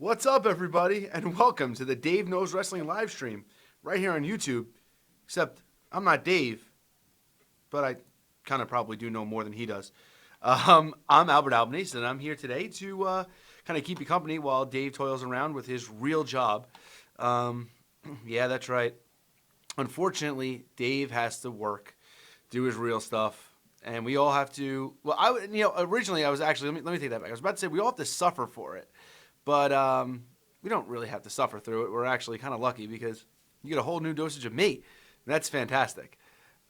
What's up, everybody, and welcome to the Dave Knows Wrestling live stream right here on YouTube. Except I'm not Dave, but I kind of probably do know more than he does. I'm Albert Albanese, and I'm here today to kind of keep you company while Dave toils around with his real job. Yeah, that's right. Unfortunately, Dave has to work, do his real stuff, and we all have to. Well, originally I was actually let me take that back. I was about to say we all have to suffer for it. But we don't really have to suffer through it. We're actually kind of lucky because you get a whole new dosage of me. That's fantastic.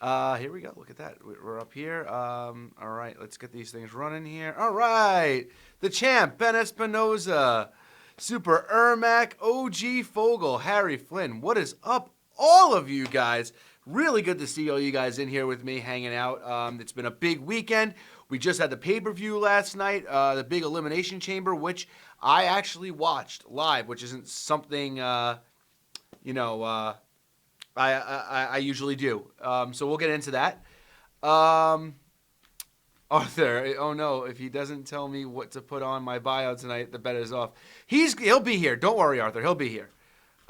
Here we go. Look at that. We're up here. All right, let's get these things running here. All right. The champ, Ben Espinoza. Super Ermac, OG Fogel, Harry Flynn. What is up, all of you guys? Really good to see all you guys in here with me hanging out. It's been a big weekend. We just had the pay-per-view last night, the big Elimination Chamber, which I actually watched live, which isn't something, I usually do. So we'll get into that. Arthur, oh no, if he doesn't tell me what to put on my bio tonight, the bet is off. He'll be here. Don't worry, Arthur. He'll be here.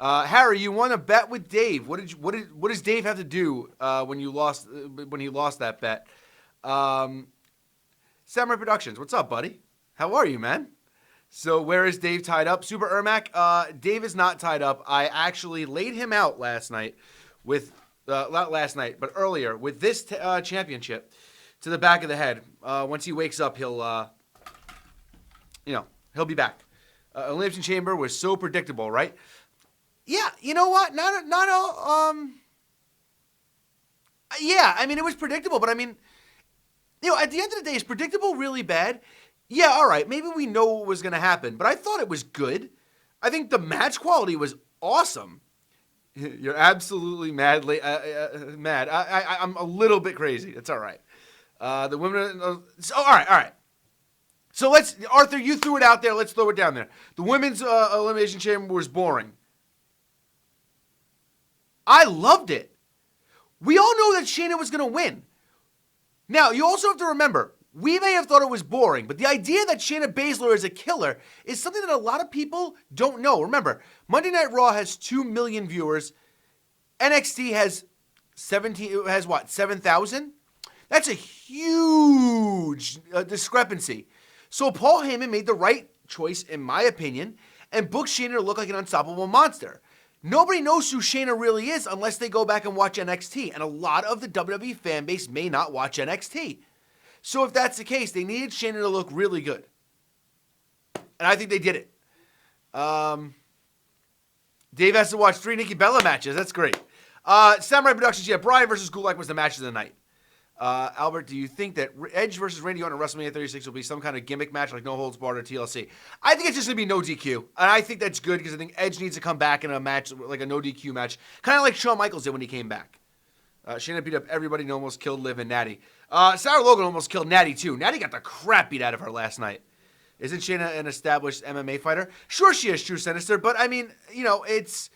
Harry, you won a bet with Dave. What does Dave have to do when he lost that bet? Samurai Productions, what's up, buddy? How are you, man? So where is Dave tied up? Super Ermac, Dave is not tied up. I actually laid him out last night with, not last night, but earlier, with this championship to the back of the head. Once he wakes up, he'll be back. Elimination Chamber was so predictable, right? Yeah, you know what? Yeah, I mean, it was predictable, but I mean, at the end of the day, is predictable really bad? Yeah, all right, maybe we know what was going to happen, but I thought it was good. I think the match quality was awesome. You're absolutely mad. I'm a little bit crazy. It's all right. The women. All right. So Arthur, you threw it out there. Let's throw it down there. The women's Elimination Chamber was boring. I loved it. We all know that Cena was going to win. Now, you also have to remember, we may have thought it was boring, but the idea that Shayna Baszler is a killer is something that a lot of people don't know. Remember, Monday Night Raw has 2 million viewers. NXT has 7,000? That's a huge discrepancy. So Paul Heyman made the right choice, in my opinion, and booked Shayna to look like an unstoppable monster. Nobody knows who Shayna really is unless they go back and watch NXT, and a lot of the WWE fan base may not watch NXT. So if that's the case, they needed Shayna to look really good. And I think they did it. Dave has to watch 3 Nikki Bella matches. That's great. Samurai Productions, yeah, Bryan versus Gulak was the match of the night. Albert, do you think that Edge versus Randy Orton at WrestleMania 36 will be some kind of gimmick match like No Holds Barred or TLC? I think it's just going to be no DQ. And I think that's good because I think Edge needs to come back in a match, like a no DQ match. Kind of like Shawn Michaels did when he came back. Shayna beat up everybody and almost killed Liv and Natty. Sarah Logan almost killed Natty too. Natty got the crap beat out of her last night. Isn't Shayna an established MMA fighter? Sure she is, True Sinister. But I mean, it's,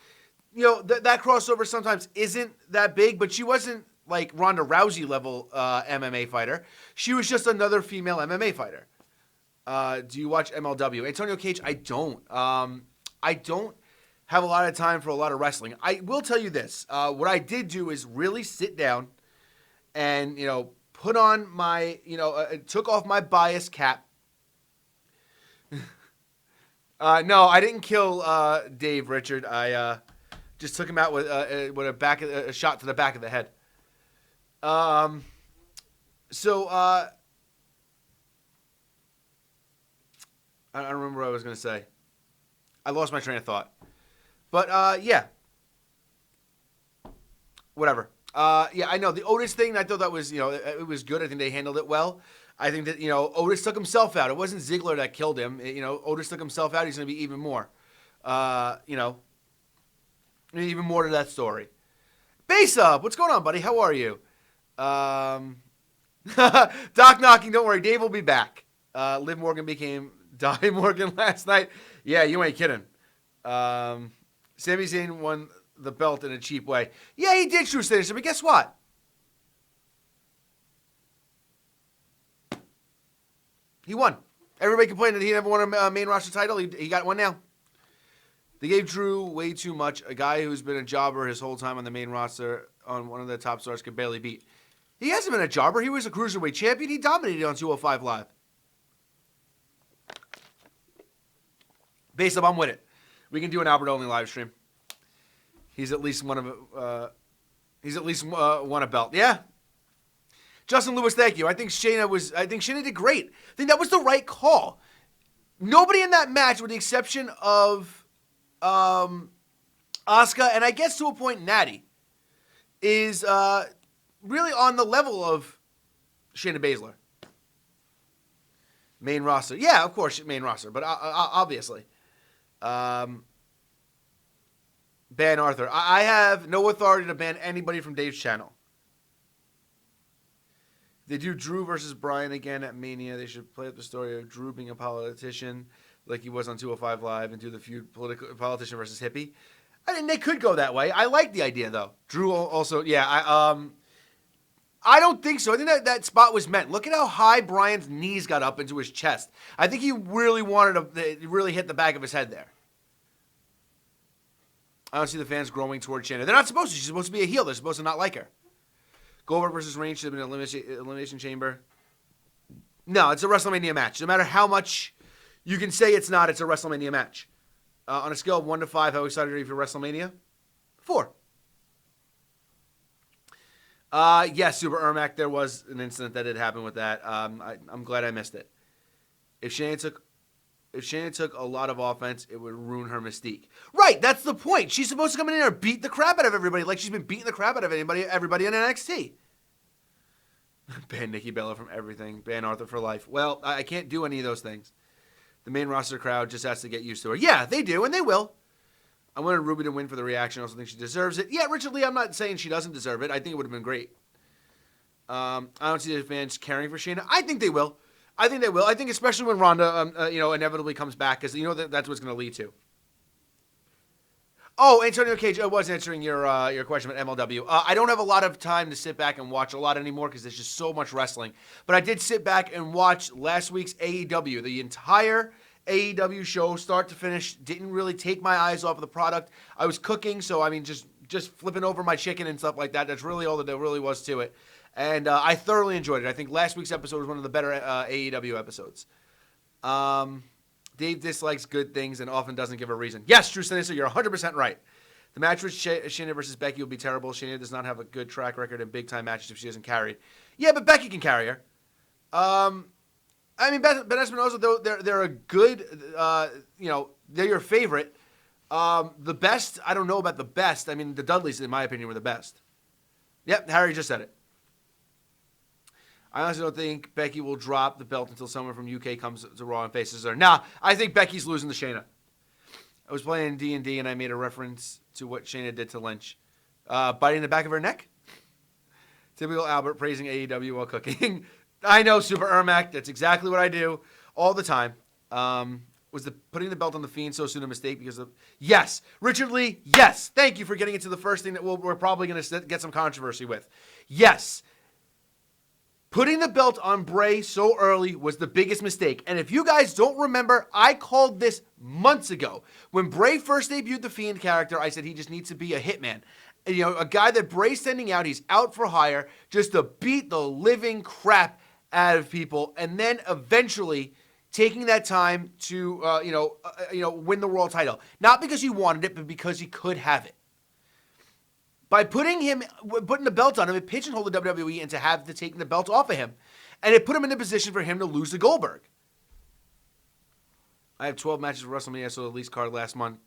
that crossover sometimes isn't that big, but she wasn't like Ronda Rousey level MMA fighter. She was just another female MMA fighter. Do you watch MLW? Antonio Cage, I don't. I don't have a lot of time for a lot of wrestling. I will tell you this. What I did do is really sit down and, put on my, took off my bias cap. No, I didn't kill Dave Richard. I just took him out with a shot to the back of the head. I don't remember what I was going to say. I lost my train of thought. But, yeah. Whatever. Yeah, I know. The Otis thing, I thought that was, it was good. I think they handled it well. I think that, Otis took himself out. It wasn't Ziggler that killed him. Otis took himself out. He's going to be even more. Even more to that story. Base Up, what's going on, buddy? How are you? Doc knocking, don't worry. Dave will be back. Liv Morgan became Di Morgan last night. Yeah, you ain't kidding. Sami Zayn won the belt in a cheap way. Yeah, he did, True Sinister, but guess what? He won. Everybody complained that he never won a main roster title. He got one now. They gave Drew way too much. A guy who's been a jobber his whole time on the main roster on one of the top stars could barely beat. He hasn't been a jobber. He was a cruiserweight champion. He dominated on 205 Live. Base up, I'm with it. We can do an Albert-only live stream. He's at least won a belt. Yeah. Justin Lewis, thank you. I think Shayna did great. I think that was the right call. Nobody in that match, with the exception of Asuka, and I guess to a point Natty, is really on the level of Shayna Baszler. Main roster. Yeah, of course, main roster, but obviously. Ban Arthur. I have no authority to ban anybody from Dave's channel. They do Drew versus Bryan again at Mania. They should play up the story of Drew being a politician like he was on 205 Live and do the feud politician versus hippie. I mean, they could go that way. I like the idea, though. Drew also, yeah. I don't think so. I think that spot was meant. Look at how high Bryan's knees got up into his chest. I think he really wanted to really hit the back of his head there. I don't see the fans growing toward Shayna. They're not supposed to. She's supposed to be a heel. They're supposed to not like her. Goldberg versus Reigns should have been an Elimination Chamber. No, it's a WrestleMania match. No matter how much you can say it's not, it's a WrestleMania match. On a scale of 1 to 5, how excited are you for WrestleMania? 4. Yes, Super Ermac, there was an incident that did happen with that. I'm glad I missed it. If Shayna took a lot of offense, it would ruin her mystique. Right, that's the point. She's supposed to come in here and beat the crap out of everybody like she's been beating the crap out of everybody in NXT. Ban Nikki Bella from everything. Ban Arthur for life. Well, I can't do any of those things. The main roster crowd just has to get used to her. Yeah, they do, and they will. I wanted Ruby to win for the reaction. I also think she deserves it. Yeah, Richard Lee, I'm not saying she doesn't deserve it. I think it would have been great. I don't see the fans caring for Shayna. I think they will. I think especially when Ronda, inevitably comes back, because that's what it's going to lead to. Oh, Antonio Cage, I was answering your question about MLW. I don't have a lot of time to sit back and watch a lot anymore because there's just so much wrestling. But I did sit back and watch last week's AEW. The entire AEW show, start to finish, didn't really take my eyes off of the product. I was cooking, so I mean, just flipping over my chicken and stuff like that. That's really all that there really was to it. And I thoroughly enjoyed it. I think last week's episode was one of the better AEW episodes. Dave dislikes good things and often doesn't give a reason. Yes, Drew Sinister, you're 100% right. The match with Shayna versus Becky will be terrible. Shayna does not have a good track record in big-time matches if she doesn't carry. Yeah, but Becky can carry her. I mean, Ben Espinosa, though, they're a good, they're your favorite. The best, I don't know about the best. I mean, the Dudleys, in my opinion, were the best. Yep, Harry just said it. I honestly don't think Becky will drop the belt until someone from UK comes to Raw and faces her. Nah, I think Becky's losing to Shayna. I was playing D&D and I made a reference to what Shayna did to Lynch. Biting the back of her neck? Typical Albert praising AEW while cooking. I know, Super Ermac. That's exactly what I do all the time. Was putting the belt on the Fiend so soon a mistake because of... Yes. Richard Lee, yes. Thank you for getting into the first thing that we're probably going to get some controversy with. Yes. Putting the belt on Bray so early was the biggest mistake. And if you guys don't remember, I called this months ago. When Bray first debuted the Fiend character, I said he just needs to be a hitman. And, a guy that Bray's sending out, he's out for hire just to beat the living crap out of people. And then eventually taking that time to, win the world title. Not because he wanted it, but because he could have it. By putting the belt on him, it pigeonholed the WWE into taking the belt off of him. And it put him in the position for him to lose to Goldberg. I have 12 matches for WrestleMania. I saw the leaked card last month.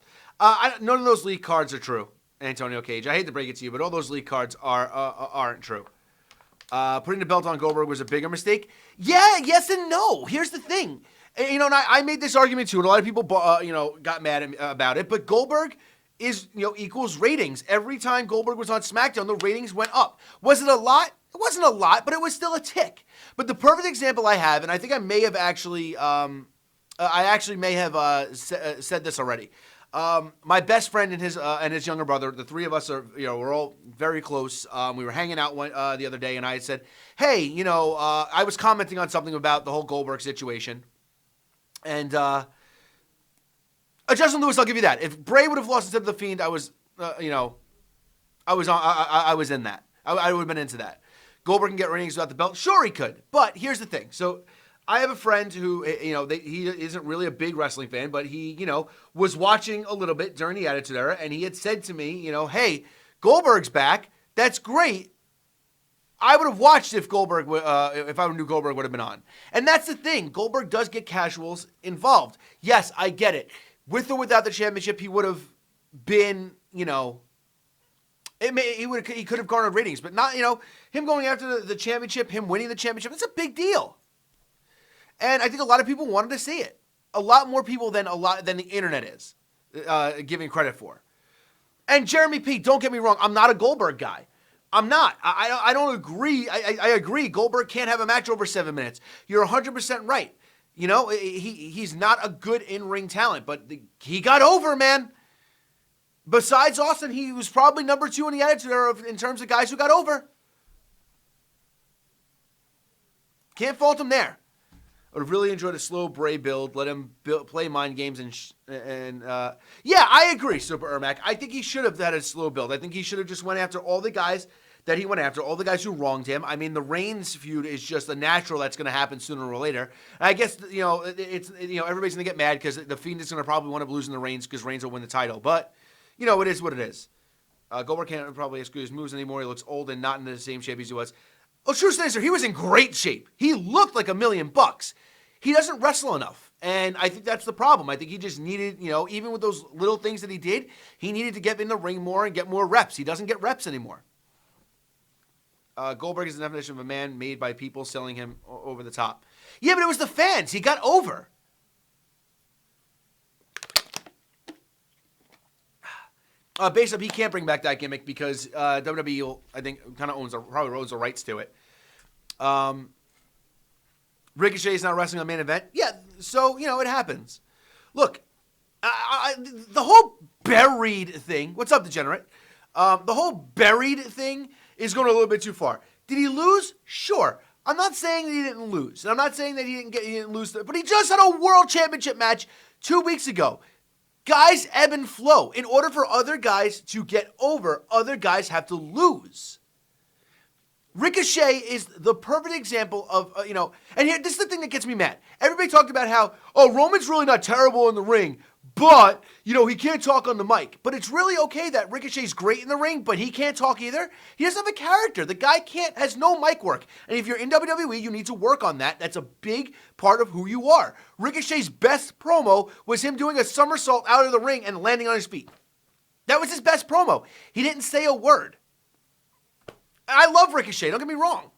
None of those leaked cards are true, Antonio Cage. I hate to break it to you, but all those leaked cards aren't true. Putting the belt on Goldberg was a bigger mistake. Yeah, yes and no. Here's the thing. And I made this argument too, and a lot of people, got mad about it. But Goldberg equals ratings. Every time Goldberg was on SmackDown, the ratings went up. Was it a lot? It wasn't a lot, but it was still a tick. But the perfect example I have, and I think I may have actually, said this already. My best friend and his younger brother, the three of us are, we're all very close. We were hanging out the other day, and I had said, hey, I was commenting on something about the whole Goldberg situation. And Justin Lewis, I'll give you that. If Bray would have lost instead of the Fiend, I was in that. I would have been into that. Goldberg can get ratings without the belt. Sure, he could. But here's the thing. So I have a friend who, he isn't really a big wrestling fan, but he, was watching a little bit during the Attitude Era, and he had said to me, hey, Goldberg's back. That's great. I would have watched if I knew Goldberg would have been on. And that's the thing. Goldberg does get casuals involved. Yes, I get it. With or without the championship, he would have been, he could have garnered ratings, but not, him going after the championship, him winning the championship, it's a big deal. And I think a lot of people wanted to see it. A lot more people than the internet is giving credit for. And Jeremy P, don't get me wrong, I'm not a Goldberg guy. I'm not. I don't agree. I agree. Goldberg can't have a match over 7 minutes. You're 100% right. He's not a good in-ring talent, but he got over, man. Besides Austin, he was probably number 2 in the Attitude Era in terms of guys who got over. Can't fault him there. I would have really enjoyed a slow Bray build. Let him play mind games yeah, I agree, Super Ermac. I think he should have had a slow build. I think he should have just went after all the guys that he went after, all the guys who wronged him. I mean, the Reigns feud is just a natural that's going to happen sooner or later. And I guess it's everybody's going to get mad because the Fiend is going to probably want to lose in the Reigns because Reigns will win the title. But it is what it is. Goldberg can't probably execute his moves anymore. He looks old and not in the same shape as he was. Oh, true Sinister, he was in great shape. He looked like $1 million. He doesn't wrestle enough. And I think that's the problem. I think he just needed, even with those little things that he did, he needed to get in the ring more and get more reps. He doesn't get reps anymore. Goldberg is the definition of a man made by people selling him over the top. Yeah, but it was the fans. He got over. Based up, he can't bring back that gimmick because WWE, I think, kind of probably owns the rights to it. Ricochet is not wrestling on main event. Yeah, so, it happens. Look, the whole buried thing, what's up, Degenerate? The whole buried thing is going a little bit too far. Did he lose? Sure. I'm not saying that he didn't lose. And I'm not saying that he didn't lose. But he just had a world championship match 2 weeks ago. Guys ebb and flow. In order for other guys to get over, other guys have to lose. Ricochet is the perfect example of, and here, this is the thing that gets me mad. Everybody talked about how, Roman's really not terrible in the ring, but, he can't talk on the mic. But it's really okay that Ricochet's great in the ring, but he can't talk either. He doesn't have a character. The guy has no mic work. And if you're in WWE, you need to work on that. That's a big part of who you are. Ricochet's best promo was him doing a somersault out of the ring and landing on his feet. That was his best promo. He didn't say a word. I love Ricochet, don't get me wrong.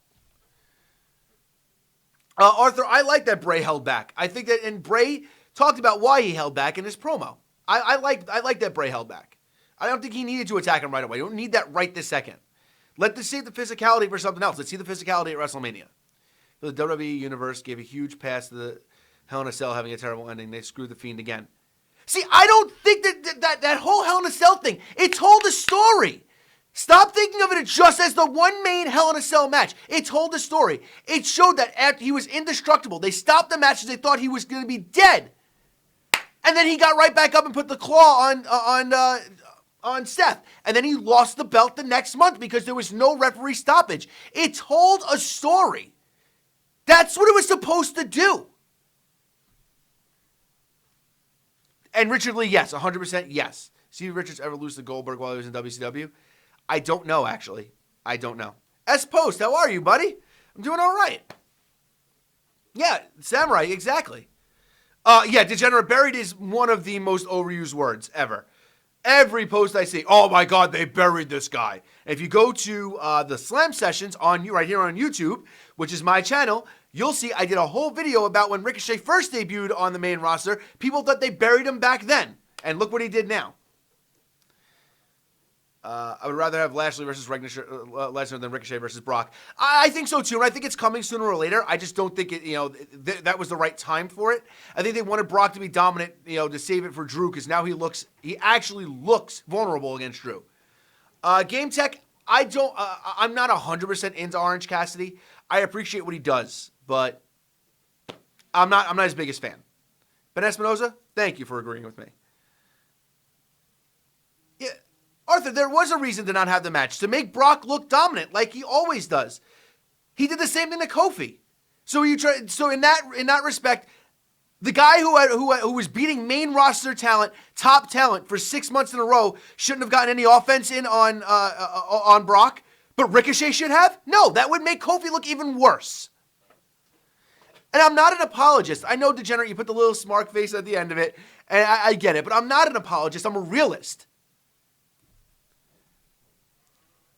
Arthur, I like that Bray held back. I think that, and Bray talked about why he held back in his promo. I like that Bray held back. I don't think he needed to attack him right away. You don't need that right this second. Let's save the physicality for something else. Let's see the physicality at WrestleMania. The WWE Universe gave a huge pass to the Hell in a Cell having a terrible ending. They screwed the Fiend again. See, I don't think that whole Hell in a Cell thing, it told a story. Stop thinking of it just as the one main Hell in a Cell match. It told a story. It showed that after he was indestructible. They stopped the match because they thought he was going to be dead. And then he got right back up and put the claw on Seth. And then he lost the belt the next month because there was no referee stoppage. It told a story. That's what it was supposed to do. And Richard Lee, yes, 100% yes. Stevie Richards ever lose to Goldberg while he was in WCW? I don't know, actually. I don't know. S-Post, how are you, buddy? I'm doing all right. Yeah, Samurai, exactly. Yeah, Degenerate Buried is one of the most overused words ever. Every post I see, oh my God, they buried this guy. And if you go to the Slam Sessions right here on YouTube, which is my channel, you'll see I did a whole video about when Ricochet first debuted on the main roster. People thought they buried him back then. And look what he did now. I would rather have Lashley versus Lesnar than Ricochet versus Brock. I think so too, and I think it's coming sooner or later. I just don't think it. That was the right time for it. I think they wanted Brock to be dominant, to save it for Drew, because now he actually looks vulnerable against Drew. Game Tech, I'm not 100% into Orange Cassidy. I appreciate what he does, but I'm not his biggest fan. Ben Espinoza, thank you for agreeing with me. Arthur, there was a reason to not have the match, to make Brock look dominant like he always does. He did the same thing to Kofi. So in that respect, the guy who was beating main roster talent, top talent for 6 months in a row shouldn't have gotten any offense in on Brock, but Ricochet should have? No, that would make Kofi look even worse. And I'm not an apologist. I know, Degenerate, you put the little smart face at the end of it, and I get it, but I'm not an apologist. I'm a realist.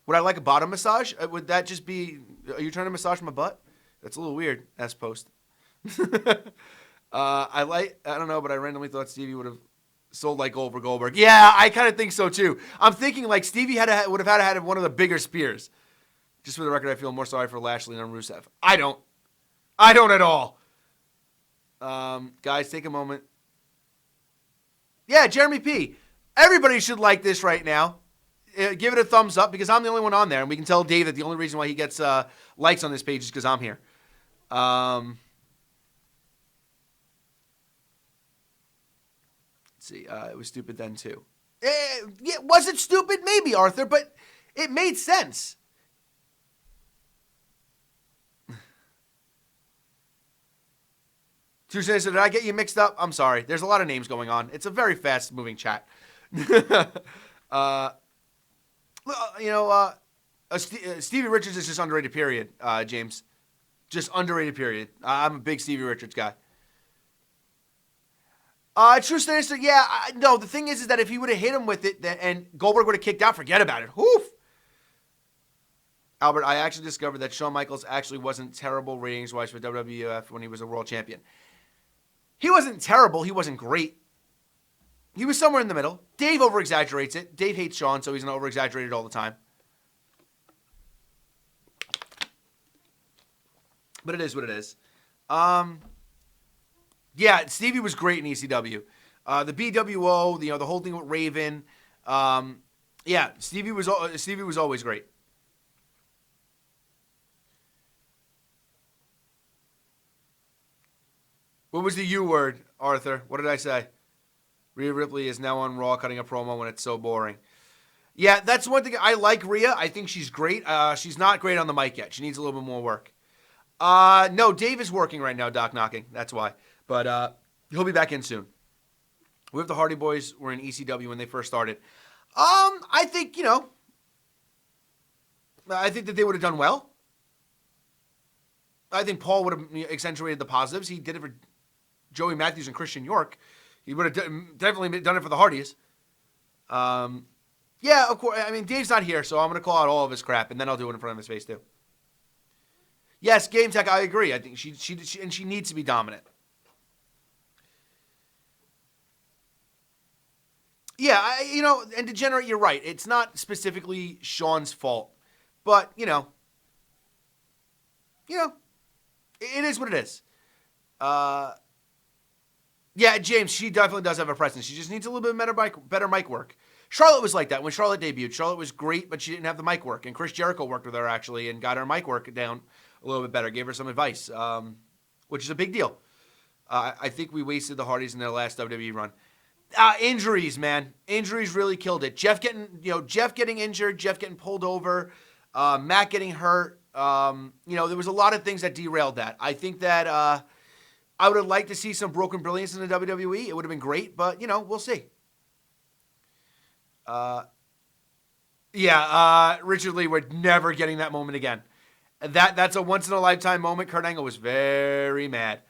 Would I like a bottom massage? Would that just be, are you trying to massage my butt? That's a little weird, S-post. I don't know, but I randomly thought Stevie would have sold like gold for Goldberg. Yeah, I kind of think so too. I'm thinking like Stevie would have had to have one of the bigger spears. Just for the record, I feel more sorry for Lashley than Rusev. I don't at all. Guys, take a moment. Yeah, Jeremy P. Everybody should like this right now. Give it a thumbs up because I'm the only one on there. And we can tell Dave that the only reason why he gets likes on this page is because I'm here. Let's see. It was stupid then, too. Yeah, was it stupid? Maybe, Arthur, but it made sense. Tuesday said, did I get you mixed up? I'm sorry. There's a lot of names going on. It's a very fast-moving chat. Stevie Richards is just underrated, period, James. Just underrated, period. I'm a big Stevie Richards guy. True Sinister, yeah. No, the thing is that if he would have hit him with it and Goldberg would have kicked out, forget about it. Woof. Albert, I actually discovered that Shawn Michaels actually wasn't terrible ratings-wise for WWF when he was a world champion. He wasn't terrible. He wasn't great. He was somewhere in the middle. Dave over-exaggerates it. Dave hates Shawn, so he's going to over-exaggerate it all the time. But it is what it is. Yeah, Stevie was great in ECW. The BWO, the whole thing with Raven. Yeah, Stevie was always great. What was the U word, Arthur? What did I say? Rhea Ripley is now on Raw cutting a promo when it's so boring. Yeah, that's one thing. I like Rhea. I think she's great. She's not great on the mic yet. She needs a little bit more work. No, Dave is working right now, Doc Knocking. That's why. But he'll be back in soon. We have the Hardy Boys were in ECW when they first started. I think, I think that they would have done well. I think Paul would have accentuated the positives. He did it for Joey Matthews and Christian York. He would have definitely done it for the Hardys. Yeah, of course. I mean, Dave's not here, so I'm going to call out all of his crap, and then I'll do it in front of his face, too. Yes, Game Tech, I agree. I think she needs to be dominant. Yeah, and Degenerate, you're right. It's not specifically Shawn's fault, but, it is what it is. Yeah, James, she definitely does have a presence. She just needs a little bit better mic work. Charlotte was like that when Charlotte debuted. Charlotte was great, but she didn't have the mic work. And Chris Jericho worked with her, actually, and got her mic work down a little bit better, gave her some advice, which is a big deal. I think we wasted the Hardys in their last WWE run. Injuries, man. Injuries really killed it. Jeff getting injured, Jeff getting pulled over, Matt getting hurt. There was a lot of things that derailed that. I think that I would have liked to see some Broken Brilliance in the WWE. It would have been great, but, we'll see. Richard Lee, we're never getting that moment again. That's a once-in-a-lifetime moment. Kurt Angle was very mad.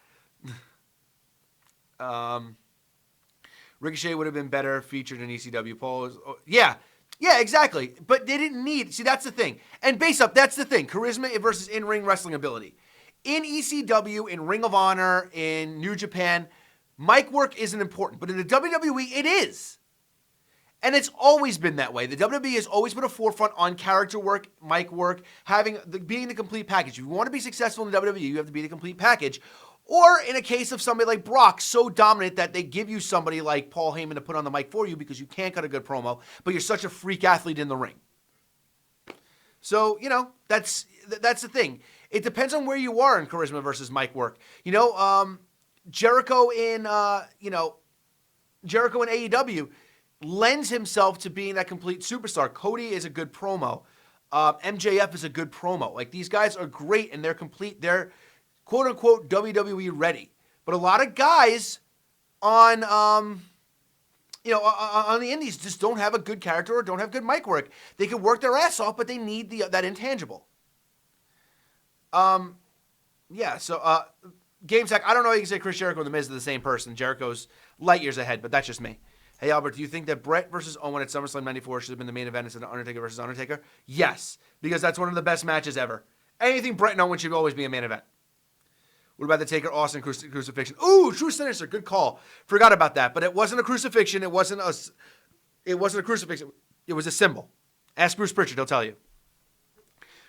Ricochet would have been better featured in ECW. Paul is, yeah, exactly. But they didn't need. See, that's the thing. And base up, that's the thing. Charisma versus in-ring wrestling ability. In ECW, in Ring of Honor, in New Japan, mic work isn't important. But in the WWE, it is. And it's always been that way. The WWE has always put a forefront on character work, mic work, being the complete package. If you want to be successful in the WWE, you have to be the complete package. Or in a case of somebody like Brock, so dominant that they give you somebody like Paul Heyman to put on the mic for you because you can't cut a good promo, but you're such a freak athlete in the ring. So, that's the thing. It depends on where you are in charisma versus mic work. Jericho in AEW, lends himself to being that complete superstar. Cody is a good promo. MJF is a good promo. Like, these guys are great and they're complete. They're quote unquote WWE ready. But a lot of guys on on the indies just don't have a good character or don't have good mic work. They can work their ass off, but they need that intangible. GameSack, I don't know how you can say Chris Jericho and The Miz are the same person. Jericho's light years ahead, but that's just me. Hey, Albert, do you think that Brett versus Owen at SummerSlam 94 should have been the main event instead of Undertaker versus Undertaker? Yes, because that's one of the best matches ever. Anything Brett and Owen should always be a main event. What about the Taker Austin crucifixion? Ooh, True Sinister, good call. Forgot about that, but it wasn't a crucifixion. It wasn't a crucifixion. It was a symbol. Ask Bruce Pritchard, he'll tell you.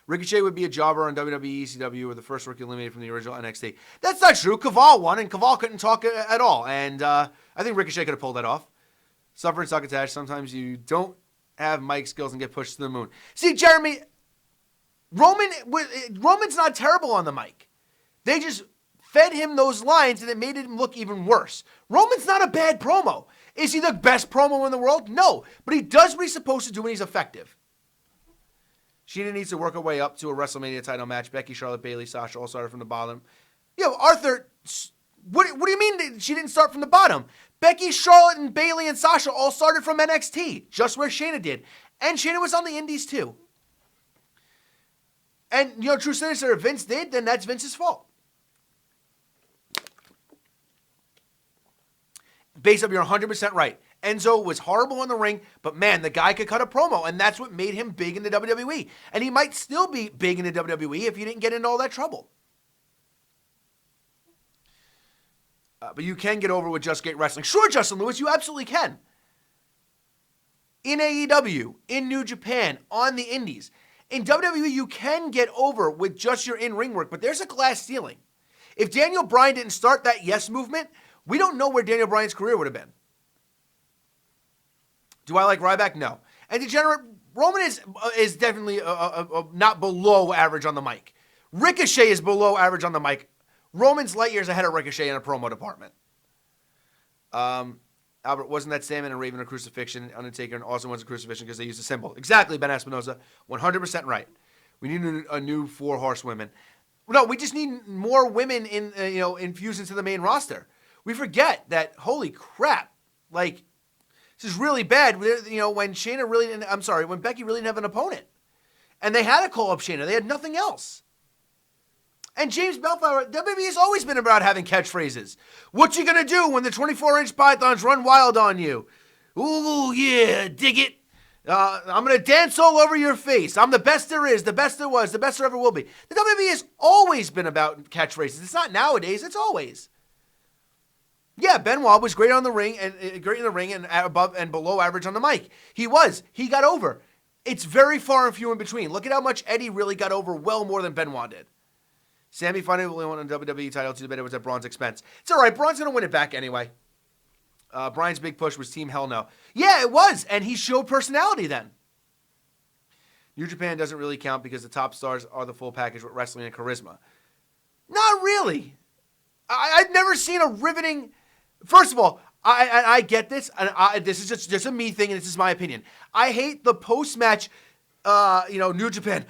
Ricochet would be a jobber on WWE ECW or the first rookie eliminated from the original NXT. That's not true. Caval won, and Caval couldn't talk at all. And I think Ricochet could have pulled that off. Suffer and succotash. Sometimes you don't have mic skills and get pushed to the moon. See, Jeremy, Roman's not terrible on the mic. They just fed him those lines, and it made him look even worse. Roman's not a bad promo. Is he the best promo in the world? No. But he does what he's supposed to do, and he's effective. Sheena needs to work her way up to a WrestleMania title match. Becky, Charlotte, Bayley, Sasha all started from the bottom. Arthur, what do you mean she didn't start from the bottom? Becky, Charlotte, and Bayley and Sasha all started from NXT, just where Shayna did. And Shayna was on the indies too. And, True Sinister, if Vince did, then that's Vince's fault. Base up, you're 100% right. Enzo was horrible in the ring, but man, the guy could cut a promo, and that's what made him big in the WWE. And he might still be big in the WWE if he didn't get into all that trouble. But you can get over with Just Great Wrestling. Sure, Justin Lewis, you absolutely can. In AEW, in New Japan, on the indies. In WWE, you can get over with just your in-ring work, but there's a glass ceiling. If Daniel Bryan didn't start that yes movement, we don't know where Daniel Bryan's career would have been. Do I like Ryback? No. And Degenerate, Roman is definitely not below average on the mic. Ricochet is below average on the mic. Roman's light years ahead of Ricochet in a promo department. Albert, wasn't that Sandman and Raven a crucifixion? Undertaker and Austin was a crucifixion because they used a symbol. Exactly, Ben Espinosa. 100% right. We need a new 4 horsewomen. No, we just need more women infused into the main roster. We forget that, holy crap, like, this is really bad. When when Becky really didn't have an opponent. And they had to call up Shayna. They had nothing else. And James Bellflower, WWE has always been about having catchphrases. What you gonna do when the 24-inch pythons run wild on you? Ooh, yeah, dig it. I'm gonna dance all over your face. I'm the best there is, the best there was, the best there ever will be. The WWE has always been about catchphrases. It's not nowadays, it's always. Yeah, Benoit was great on the ring and great in the ring and above and below average on the mic. He got over. It's very far and few in between. Look at how much Eddie really got over well more than Benoit did. Sammy finally won a WWE title. Too bad it was at Braun's expense. It's all right. Braun's going to win it back anyway. Brian's big push was Team Hell No. Yeah, it was. And he showed personality then. New Japan doesn't really count because the top stars are the full package with wrestling and charisma. Not really. I've never seen a riveting... First of all, I get this, and this is just a me thing, and this is my opinion. I hate the post-match, New Japan.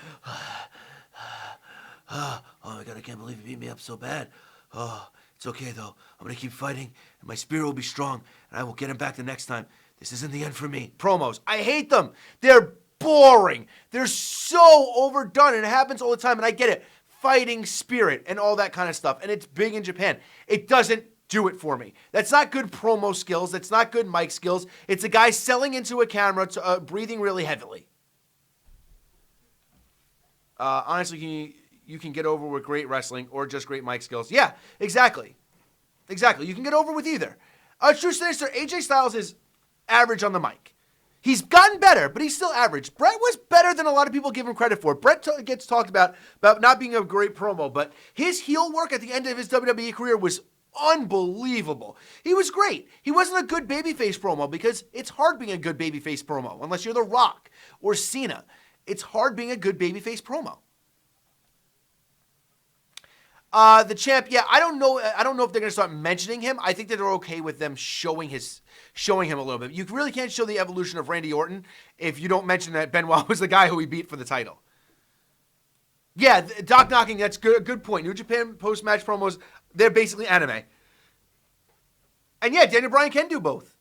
Oh my God, I can't believe you beat me up so bad. Oh, it's okay though. I'm going to keep fighting, and my spirit will be strong, and I will get him back the next time. This isn't the end for me. Promos, I hate them. They're boring. They're so overdone, and it happens all the time, and I get it. Fighting spirit and all that kind of stuff, and it's big in Japan. It doesn't do it for me. That's not good promo skills. That's not good mic skills. It's a guy selling into a camera, breathing really heavily. Honestly, you can get over with great wrestling or just great mic skills. Yeah, exactly. You can get over with either. True Sinister, AJ Styles is average on the mic. He's gotten better, but he's still average. Brett was better than a lot of people give him credit for. Brett gets talked about not being a great promo, but his heel work at the end of his WWE career was unbelievable. He was great. He wasn't a good babyface promo because it's hard being a good babyface promo unless you're The Rock or Cena. It's hard being a good babyface promo. The champ, yeah, I don't know. I don't know if they're going to start mentioning him. I think that they're okay with them showing him a little bit. You really can't show the evolution of Randy Orton if you don't mention that Benoit was the guy who he beat for the title. Yeah, Doc knocking, that's good point. New Japan post-match promos, they're basically anime. And yeah, Daniel Bryan can do both.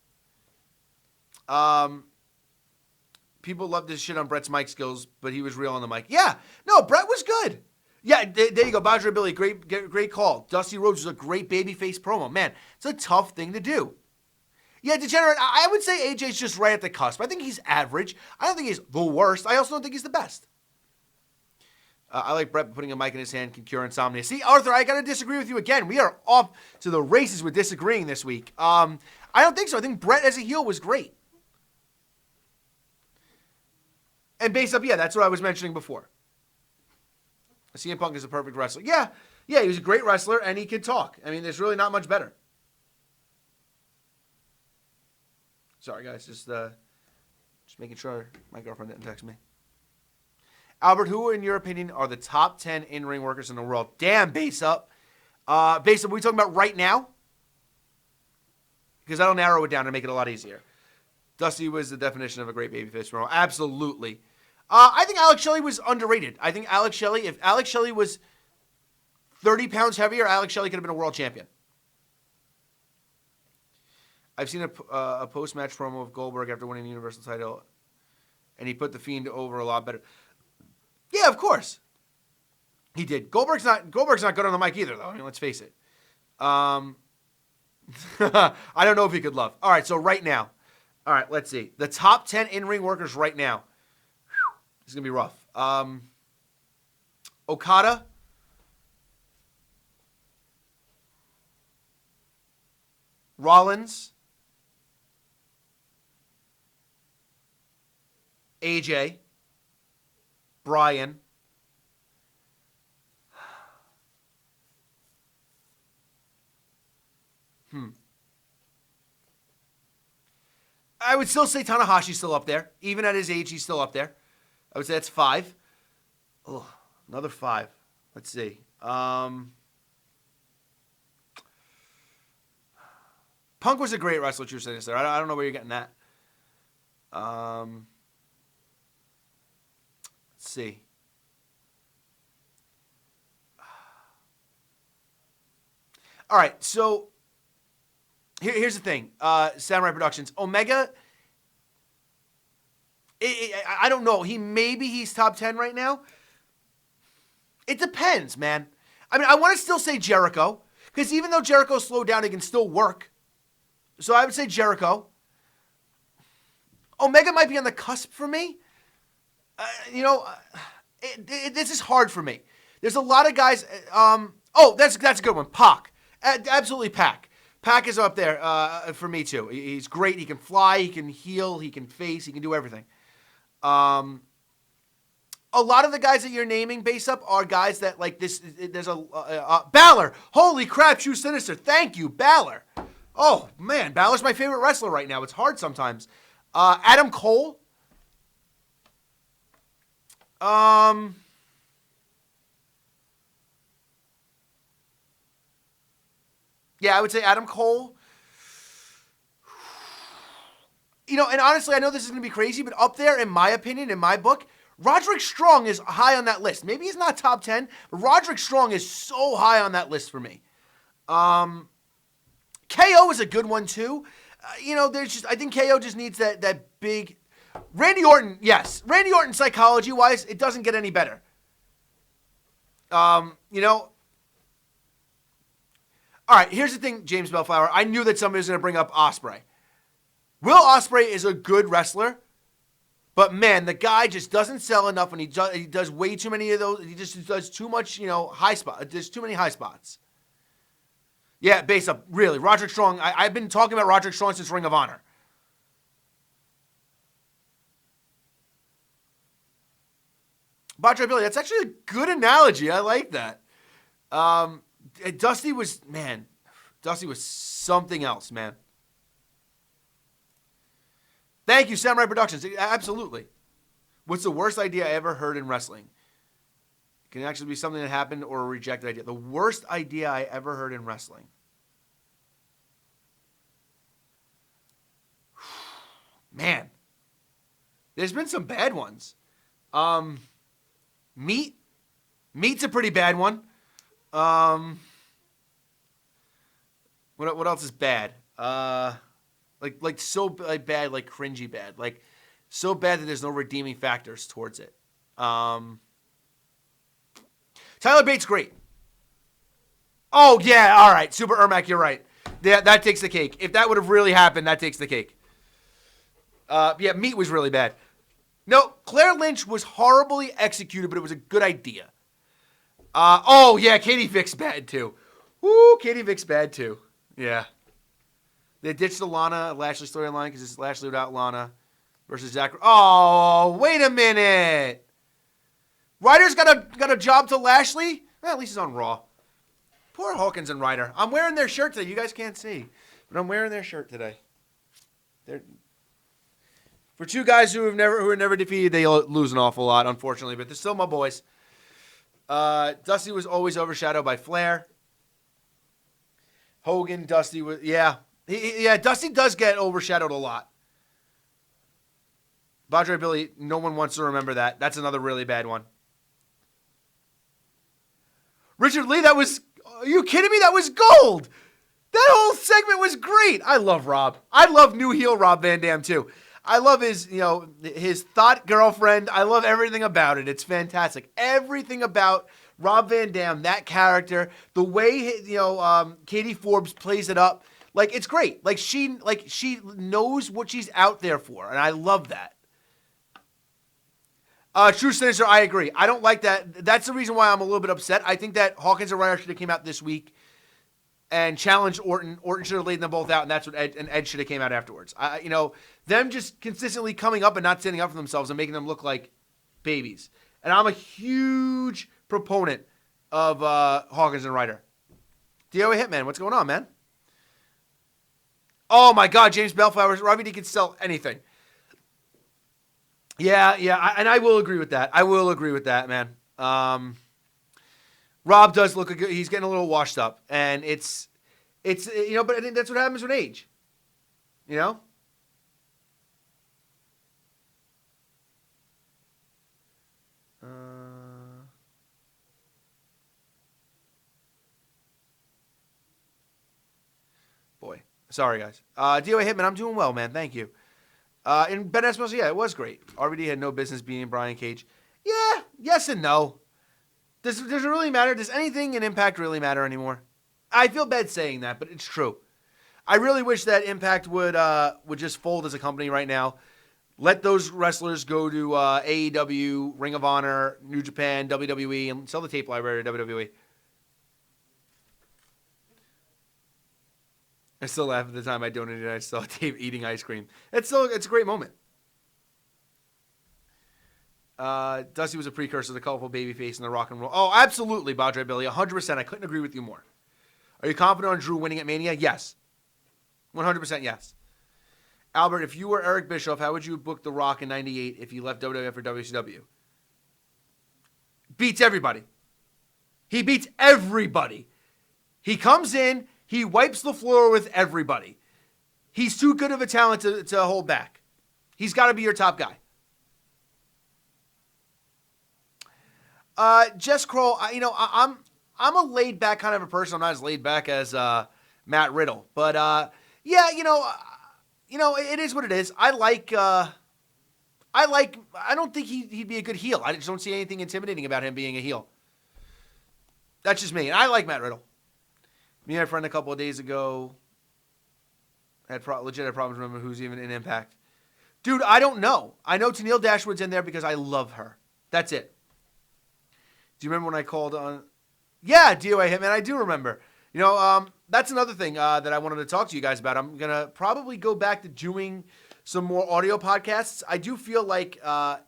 People love this shit on Brett's mic skills, but he was real on the mic. Yeah, no, Brett was good. Yeah, there you go, Badger Billy, great call. Dusty Rhodes was a great babyface promo. Man, it's a tough thing to do. Yeah, Degenerate, I would say AJ's just right at the cusp. I think he's average. I don't think he's the worst. I also don't think he's the best. I like Brett putting a mic in his hand can cure insomnia. See, Arthur, I got to disagree with you again. We are off to the races with disagreeing this week. I don't think so. I think Brett as a heel was great. And based up, yeah, that's what I was mentioning before. CM Punk is a perfect wrestler. Yeah, he was a great wrestler, and he could talk. I mean, there's really not much better. Sorry, guys, just making sure my girlfriend didn't text me. Albert, who, in your opinion, are the top 10 in-ring workers in the world? Damn, base up. Base up, are we talking about right now? Because that'll narrow it down and make it a lot easier. Dusty was the definition of a great babyface promo. Absolutely. I think Alex Shelley was underrated. I think if Alex Shelley was 30 pounds heavier, Alex Shelley could have been a world champion. I've seen a post-match promo of Goldberg after winning the Universal title, and he put the Fiend over a lot better. Yeah, of course. He did. Goldberg's not good on the mic either, though. I mean, let's face it. I don't know if he could love. All right, so right now. All right, let's see. The top 10 in-ring workers right now. Whew, this is going to be rough. Okada. Rollins. AJ. Bryan. I would still say Tanahashi's still up there. Even at his age, he's still up there. I would say that's 5. Oh, another 5. Let's see. Punk was a great wrestler, True Sinister. I don't know where you're getting that. Let's see. All right, so here's the thing. Samurai Productions. Omega, I don't know. Maybe he's top 10 right now. It depends, man. I mean, I want to still say Jericho, because even though Jericho slowed down, he can still work. So I would say Jericho. Omega might be on the cusp for me. This is hard for me. There's a lot of guys. That's a good one. Pac. Absolutely Pac. Pac is up there for me, too. He's great. He can fly. He can heal. He can face. He can do everything. A lot of the guys that you're naming base up are guys that, like, this. There's a Balor. Holy crap, True Sinister. Thank you, Balor. Oh, man. Balor's my favorite wrestler right now. It's hard sometimes. Adam Cole. Yeah, I would say Adam Cole. And honestly, I know this is going to be crazy, but up there, in my opinion, in my book, Roderick Strong is high on that list. Maybe he's not top 10, but Roderick Strong is so high on that list for me. KO is a good one, too. I think KO just needs that big... Randy Orton, yes. Randy Orton, psychology-wise, it doesn't get any better. All right, here's the thing, James Bellflower. I knew that somebody was going to bring up Ospreay. Will Ospreay is a good wrestler, but man, the guy just doesn't sell enough, and he does way too many of those. He just does too much, high spot. There's too many high spots. Yeah, base up, really. Roderick Strong, I've been talking about Roderick Strong since Ring of Honor. Badger Billy, that's actually a good analogy. I like that. Dusty was something else, man. Thank you, Samurai Productions. Absolutely. What's the worst idea I ever heard in wrestling? It can actually be something that happened or a rejected idea. The worst idea I ever heard in wrestling. Man, there's been some bad ones. Meat's a pretty bad one. What else is bad? Like so like bad, like cringy bad, like so bad that there's no redeeming factors towards it. Tyler Bates, great. Oh yeah, all right, Super Ermac, you're right. Yeah, that takes the cake. If that would have really happened, that takes the cake. Yeah, Meat was really bad. No, Claire Lynch was horribly executed, but it was a good idea. Oh, yeah, Katie Vick's bad, too. Woo, Katie Vick's bad, too. Yeah. They ditched the Lana Lashley storyline because it's Lashley without Lana versus Zach. Oh, wait a minute. Ryder's got a job to Lashley? Well, at least he's on Raw. Poor Hawkins and Ryder. I'm wearing their shirt today. You guys can't see, but I'm wearing their shirt today. They're... For two guys who are never defeated, they lose an awful lot, unfortunately. But they're still my boys. Dusty was always overshadowed by Flair. Hogan, Dusty was Dusty does get overshadowed a lot. Badre Billy, no one wants to remember that. That's another really bad one. Richard Lee, are you kidding me? That was gold. That whole segment was great. I love Rob. I love new heel Rob Van Dam too. I love his thought girlfriend. I love everything about it. It's fantastic. Everything about Rob Van Dam, that character, the way Katie Forbes plays it up, like it's great. Like she knows what she's out there for, and I love that. True Sinister, I agree. I don't like that. That's the reason why I'm a little bit upset. I think that Hawkins and Ryder should have came out this week and challenged Orton. Orton should have laid them both out, and that's what Edge should have came out afterwards. Them just consistently coming up and not standing up for themselves and making them look like babies. And I'm a huge proponent of Hawkins and Ryder. DOA Hitman, what's going on, man? Oh my God, James Bellflower, Robbie D can sell anything. Yeah, and I will agree with that. Man. Rob does look good. He's getting a little washed up, and it's but I think that's what happens with age. Boy, sorry guys. DOA Hitman, I'm doing well, man. Thank you. And Ben Esmos, yeah, it was great. RVD had no business being Brian Cage. Yeah, yes and no. Does it really matter? Does anything in Impact really matter anymore? I feel bad saying that, but it's true. I really wish that Impact would just fold as a company right now. Let those wrestlers go to AEW, Ring of Honor, New Japan, WWE, and sell the tape library to WWE. I still laugh at the time I donated. I saw Dave eating ice cream. It's a great moment. Dusty was a precursor to the colorful babyface in the rock and roll. Oh, absolutely, Badre Billy. 100%. I couldn't agree with you more. Are you confident on Drew winning at Mania? Yes. 100% yes. Albert, if you were Eric Bischoff, how would you book The Rock in 98 if he left WWF for WCW? Beats everybody. He beats everybody. He comes in, he wipes the floor with everybody. He's too good of a talent to hold back. He's got to be your top guy. Jess Kroll, I'm a laid back kind of a person. I'm not as laid back as Matt Riddle, but it is what it is. I don't think he'd be a good heel. I just don't see anything intimidating about him being a heel. That's just me. And I like Matt Riddle. Me and my friend a couple of days ago had problems remembering who's even in Impact. Dude, I don't know. I know Tennille Dashwood's in there because I love her. That's it. Do you remember when I called on? Yeah, DOA Hitman. I do remember. That's another thing that I wanted to talk to you guys about. I'm gonna probably go back to doing some more audio podcasts. I do feel like a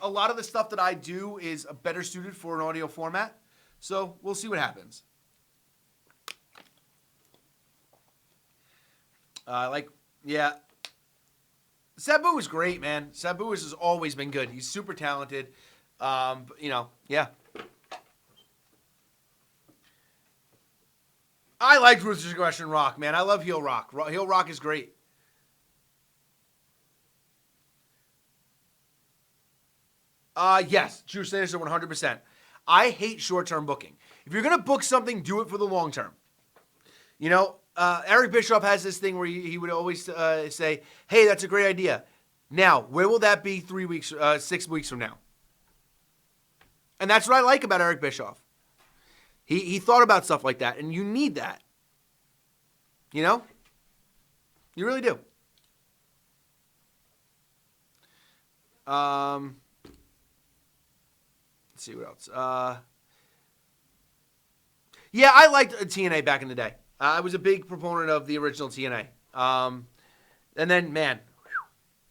lot of the stuff that I do is better suited for an audio format. So we'll see what happens. Sabu is great, man. Sabu has always been good. He's super talented. Yeah. I like Ruthless Aggression Rock, man. I love heel rock. Heel rock is great. Yes, true Sinister 100%. I hate short-term booking. If you're going to book something, do it for the long term. Eric Bischoff has this thing where he would always say, hey, that's a great idea. Now, where will that be 6 weeks from now? And that's what I like about Eric Bischoff. He thought about stuff like that, and you need that. You really do. Let's see what else. Yeah, I liked TNA back in the day. I was a big proponent of the original TNA. And then, man,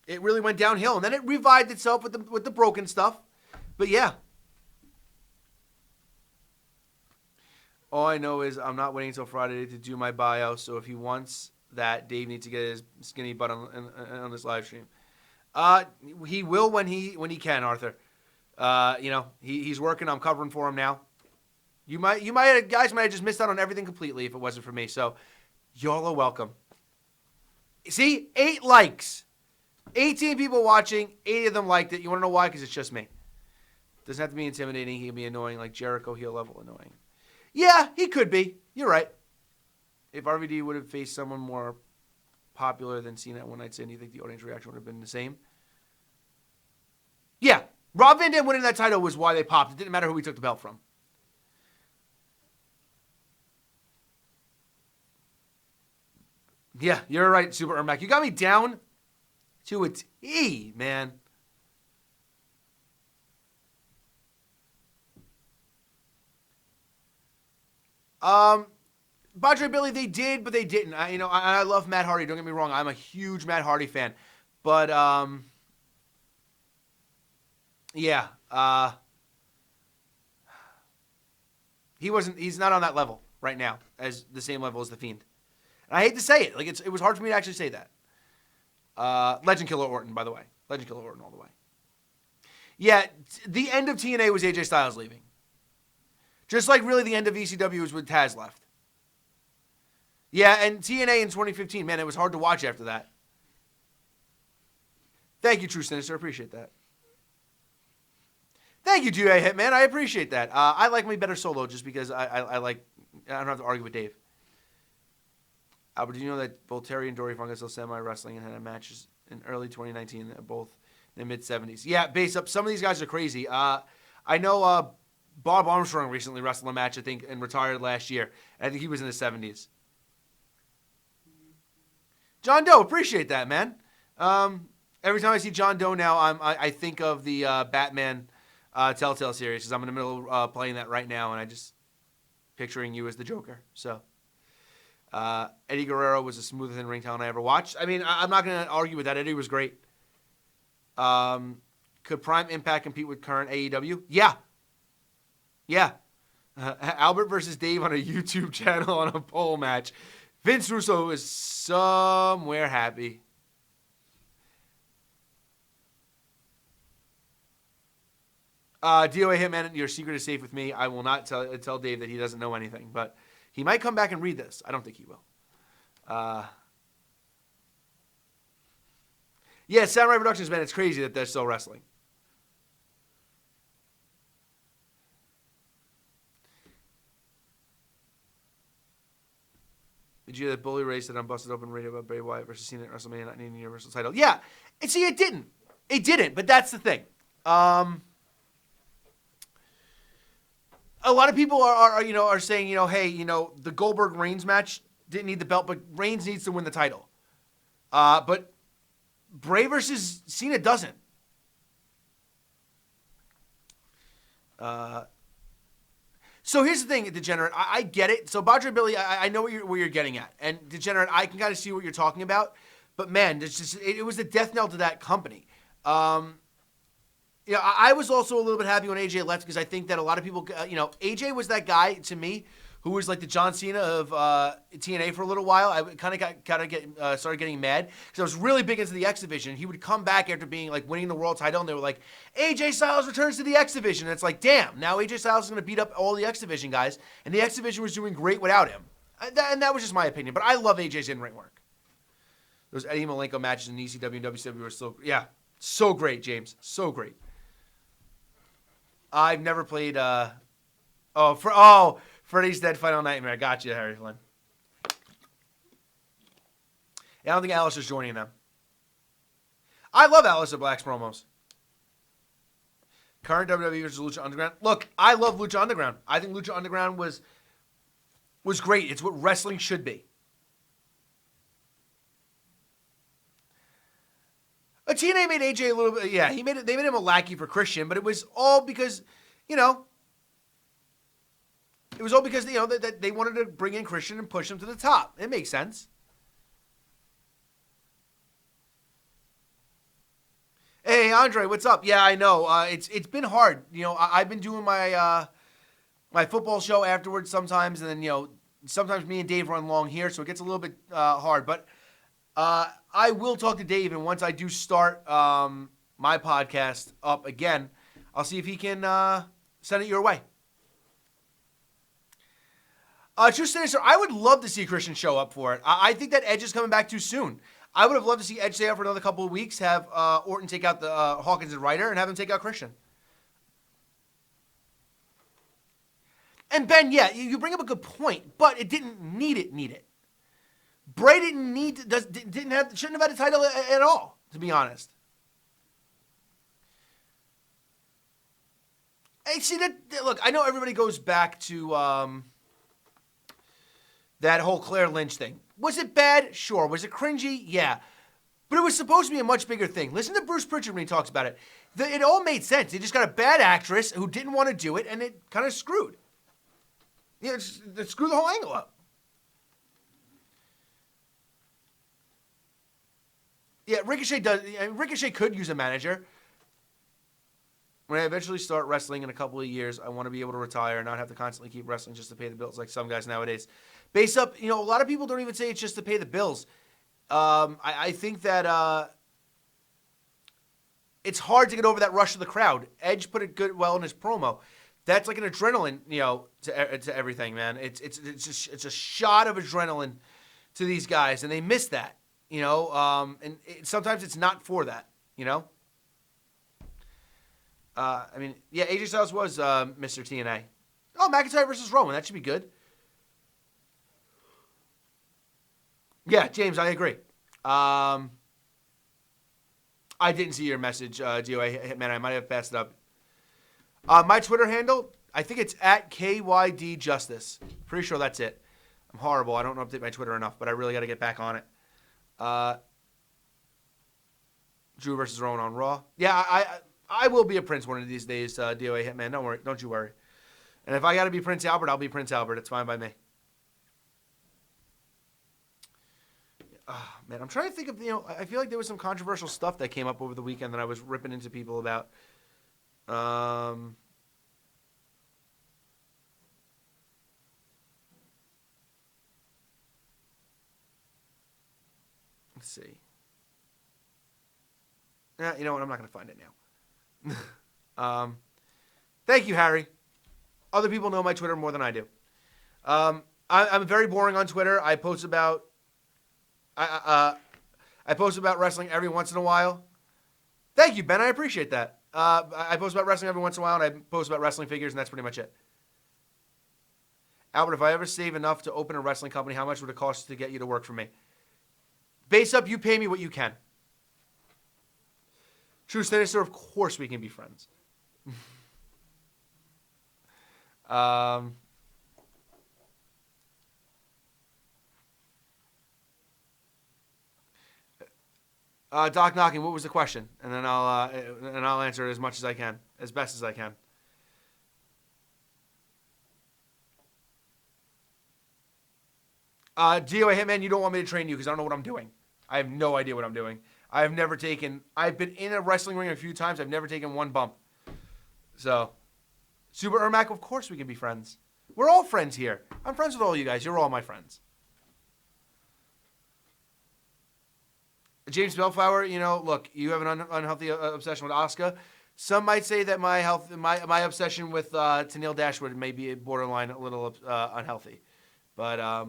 it really went downhill. And then it revived itself with the broken stuff. But yeah. All I know is I'm not waiting until Friday to do my bio. So if he wants that, Dave needs to get his skinny butt on this live stream. He will when he can, Arthur. He's working. I'm covering for him now. Guys might have just missed out on everything completely if it wasn't for me. So, y'all are welcome. See, 8 likes, 18 people watching, 80 of them liked it. You want to know why? Because it's just me. Doesn't have to be intimidating. He can be annoying, like Jericho heel level annoying. Yeah, he could be. You're right. If RVD would have faced someone more popular than Cena at One Night Stand, do you think the audience reaction would have been the same? Yeah. Rob Van Dam winning that title was why they popped. It didn't matter who he took the belt from. Yeah, you're right, Super Ermac. You got me down to a T, man. Padre Billy, they did, but they didn't. I love Matt Hardy. Don't get me wrong. I'm a huge Matt Hardy fan. But, yeah. He's not on that level right now as the same level as The Fiend. And I hate to say it. It was hard for me to actually say that. Legend Killer Orton, by the way. Legend Killer Orton all the way. Yeah, the end of TNA was AJ Styles leaving. Just like really the end of ECW was with Taz left. Yeah, and TNA in 2015, man, it was hard to watch after that. Thank you, True Sinister. Appreciate that. Thank you, G.A. Hitman. I appreciate that. I like me better solo just because I don't have to argue with Dave. Albert, do you know that both Terry and Dory Funk are still semi-wrestling and had matches in early 2019, both in the mid-70s? Yeah, base up. Some of these guys are crazy. I know Bob Armstrong recently wrestled a match, I think, and retired last year. I think he was in the 70s. John Doe, appreciate that, man. Every time I see John Doe now, I think of the Batman Telltale series because I'm in the middle of playing that right now, and I just picturing you as the Joker. So Eddie Guerrero was the smoothest in ring talent I ever watched. I mean, I'm not going to argue with that. Eddie was great. Could Prime Impact compete with current AEW? Yeah. Yeah. Albert versus Dave on a YouTube channel on a pole match. Vince Russo is somewhere happy. DOA Hitman, your secret is safe with me. I will not tell Dave that he doesn't know anything, but he might come back and read this. I don't think he will. Yeah, Samurai Productions, man, it's crazy that they're still wrestling. Did you hear that Bully Ray said on Busted Open Radio about Bray Wyatt versus Cena at WrestleMania not needing a Universal title? Yeah, and see, it didn't. It didn't, but that's the thing. A lot of people are saying, hey, the Goldberg Reigns match didn't need the belt, but Reigns needs to win the title. But Bray versus Cena doesn't. So here's the thing, Degenerate. I get it. So Badger Billy, I know where you're getting at, and Degenerate, I can kind of see what you're talking about. But man, it was the death knell to that company. I was also a little bit happy when AJ left because I think that a lot of people, AJ was that guy to me who was like the John Cena of TNA for a little while, I started getting mad because I was really big into the X Division. He would come back after being like winning the world title, and they were like, AJ Styles returns to the X Division. And it's like, damn, now AJ Styles is going to beat up all the X Division guys, and the X Division was doing great without him. And that was just my opinion, but I love AJ's in-ring work. Those Eddie Malenko matches in ECW and WCW were so great, James, so great. I've never played. Freddy's Dead Final Nightmare. Got you, Harry Flynn. Yeah, I don't think Alistair's joining them. I love Alistair Black's promos. Current WWE versus Lucha Underground. Look, I love Lucha Underground. I think Lucha Underground was great. It's what wrestling should be. TNA made AJ a little bit. Yeah, they made him a lackey for Christian, but it was all because, it was all because, that they wanted to bring in Christian and push him to the top. It makes sense. Hey, Andre, what's up? Yeah, I know. It's been hard. I've been doing my my football show afterwards sometimes, and then, sometimes me and Dave run long here, so it gets a little bit hard. But I will talk to Dave, and once I do start my podcast up again, I'll see if he can send it your way. True Sinister, I would love to see Christian show up for it. I think that Edge is coming back too soon. I would have loved to see Edge stay out for another couple of weeks, have Orton take out the Hawkins and Ryder, and have him take out Christian. And Ben, yeah, you bring up a good point, but it didn't need it. Bray shouldn't have had a title at all, to be honest. Hey, see that? Look, I know everybody goes back to that whole Claire Lynch thing. Was it bad? Sure. Was it cringy? Yeah. But it was supposed to be a much bigger thing. Listen to Bruce Pritchard when he talks about it. It all made sense. They just got a bad actress who didn't want to do it, and it kind of screwed. It screwed the whole angle up. Yeah, Ricochet could use a manager. When I eventually start wrestling in a couple of years, I want to be able to retire and not have to constantly keep wrestling just to pay the bills like some guys nowadays. Based up, a lot of people don't even say it's just to pay the bills. I think that it's hard to get over that rush of the crowd. Edge put it well in his promo. That's like an adrenaline, to everything, man. It's a shot of adrenaline to these guys, and they miss that, sometimes it's not for that, AJ Styles was Mr. TNA. Oh, McIntyre versus Roman. That should be good. Yeah, James, I agree. I didn't see your message, DOA Hitman. I might have passed it up. My Twitter handle, I think it's at KYD Justice. Pretty sure that's it. I'm horrible. I don't update my Twitter enough, but I really got to get back on it. Drew versus Rowan on Raw. Yeah, I will be a Prince one of these days, DOA Hitman. Don't worry. Don't you worry. And if I got to be Prince Albert, I'll be Prince Albert. It's fine by me. Man, I'm trying to think of, I feel like there was some controversial stuff that came up over the weekend that I was ripping into people about. Let's see. You know what? I'm not going to find it now. Thank you, Harry. Other people know my Twitter more than I do. I'm very boring on Twitter. I post about wrestling every once in a while. Thank you, Ben. I appreciate that. I post about wrestling every once in a while, and I post about wrestling figures, and that's pretty much it. Albert, if I ever save enough to open a wrestling company, how much would it cost to get you to work for me? Base up, you pay me what you can. True Sinister, of course we can be friends. Doc Knocking, what was the question? And then I'll answer it as much as I can, as best as I can. DOA Hitman, you don't want me to train you because I don't know what I'm doing. I have no idea what I'm doing. I've been in a wrestling ring a few times. I've never taken one bump. So, Super Ermac, of course we can be friends. We're all friends here. I'm friends with all you guys. You're all my friends. James Bellflower, you know, look, you have an unhealthy obsession with Asuka. Some might say that my obsession with Tenille Dashwood may be borderline a little unhealthy. But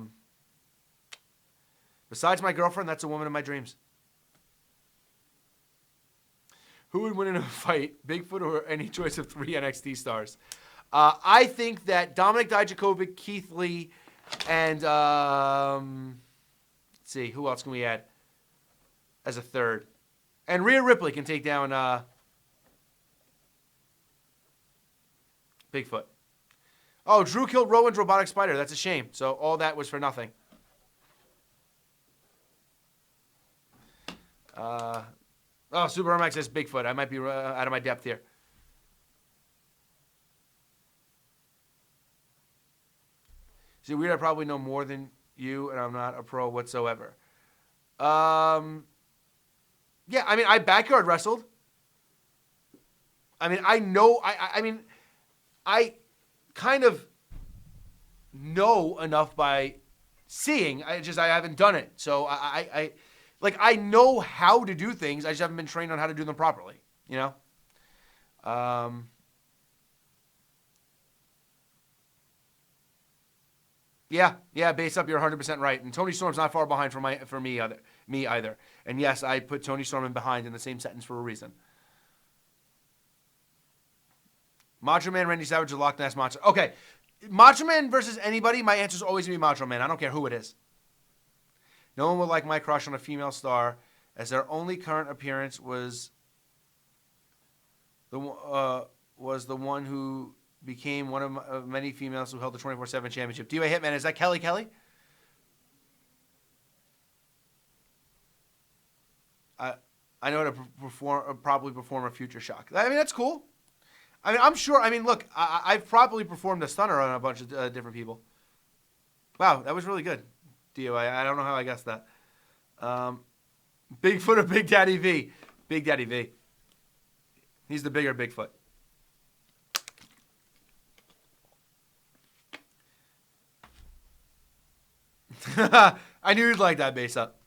besides my girlfriend, that's a woman of my dreams. Who would win in a fight, Bigfoot or any choice of 3 NXT stars? I think that Dominic Dijakovic, Keith Lee, and let's see, who else can we add as a third? And Rhea Ripley can take down Bigfoot. Oh, Drew killed Rowan's robotic spider. That's a shame. So all that was for nothing. Super Max says Bigfoot. I might be out of my depth here. See, weird. I probably know more than you, and I'm not a pro whatsoever. Yeah, I mean, I backyard wrestled. I mean, I know. I mean, I kind of know enough by seeing. I haven't done it. So I know how to do things. I just haven't been trained on how to do them properly. You know. Yeah, base up, you're 100% right. And Tony Storm's not far behind for me either. And yes, I put Tony Storm in behind in the same sentence for a reason. Macho Man, Randy Savage, or Loch Ness Monster. Okay, Macho Man versus anybody, my answer is always going to be Macho Man. I don't care who it is. No one would like my crush on a female star, as their only current appearance was the one who became one of many females who held the 24/7 championship. DOA Hitman, is that Kelly Kelly? I know how to probably perform a Future Shock. I mean, that's cool. I mean, I'm sure. I mean, look, I've probably performed a stunner on a bunch of different people. Wow, that was really good, DOA. I don't know how I guessed that. Bigfoot or Big Daddy V? Big Daddy V. He's the bigger Bigfoot. I knew you'd like that base up.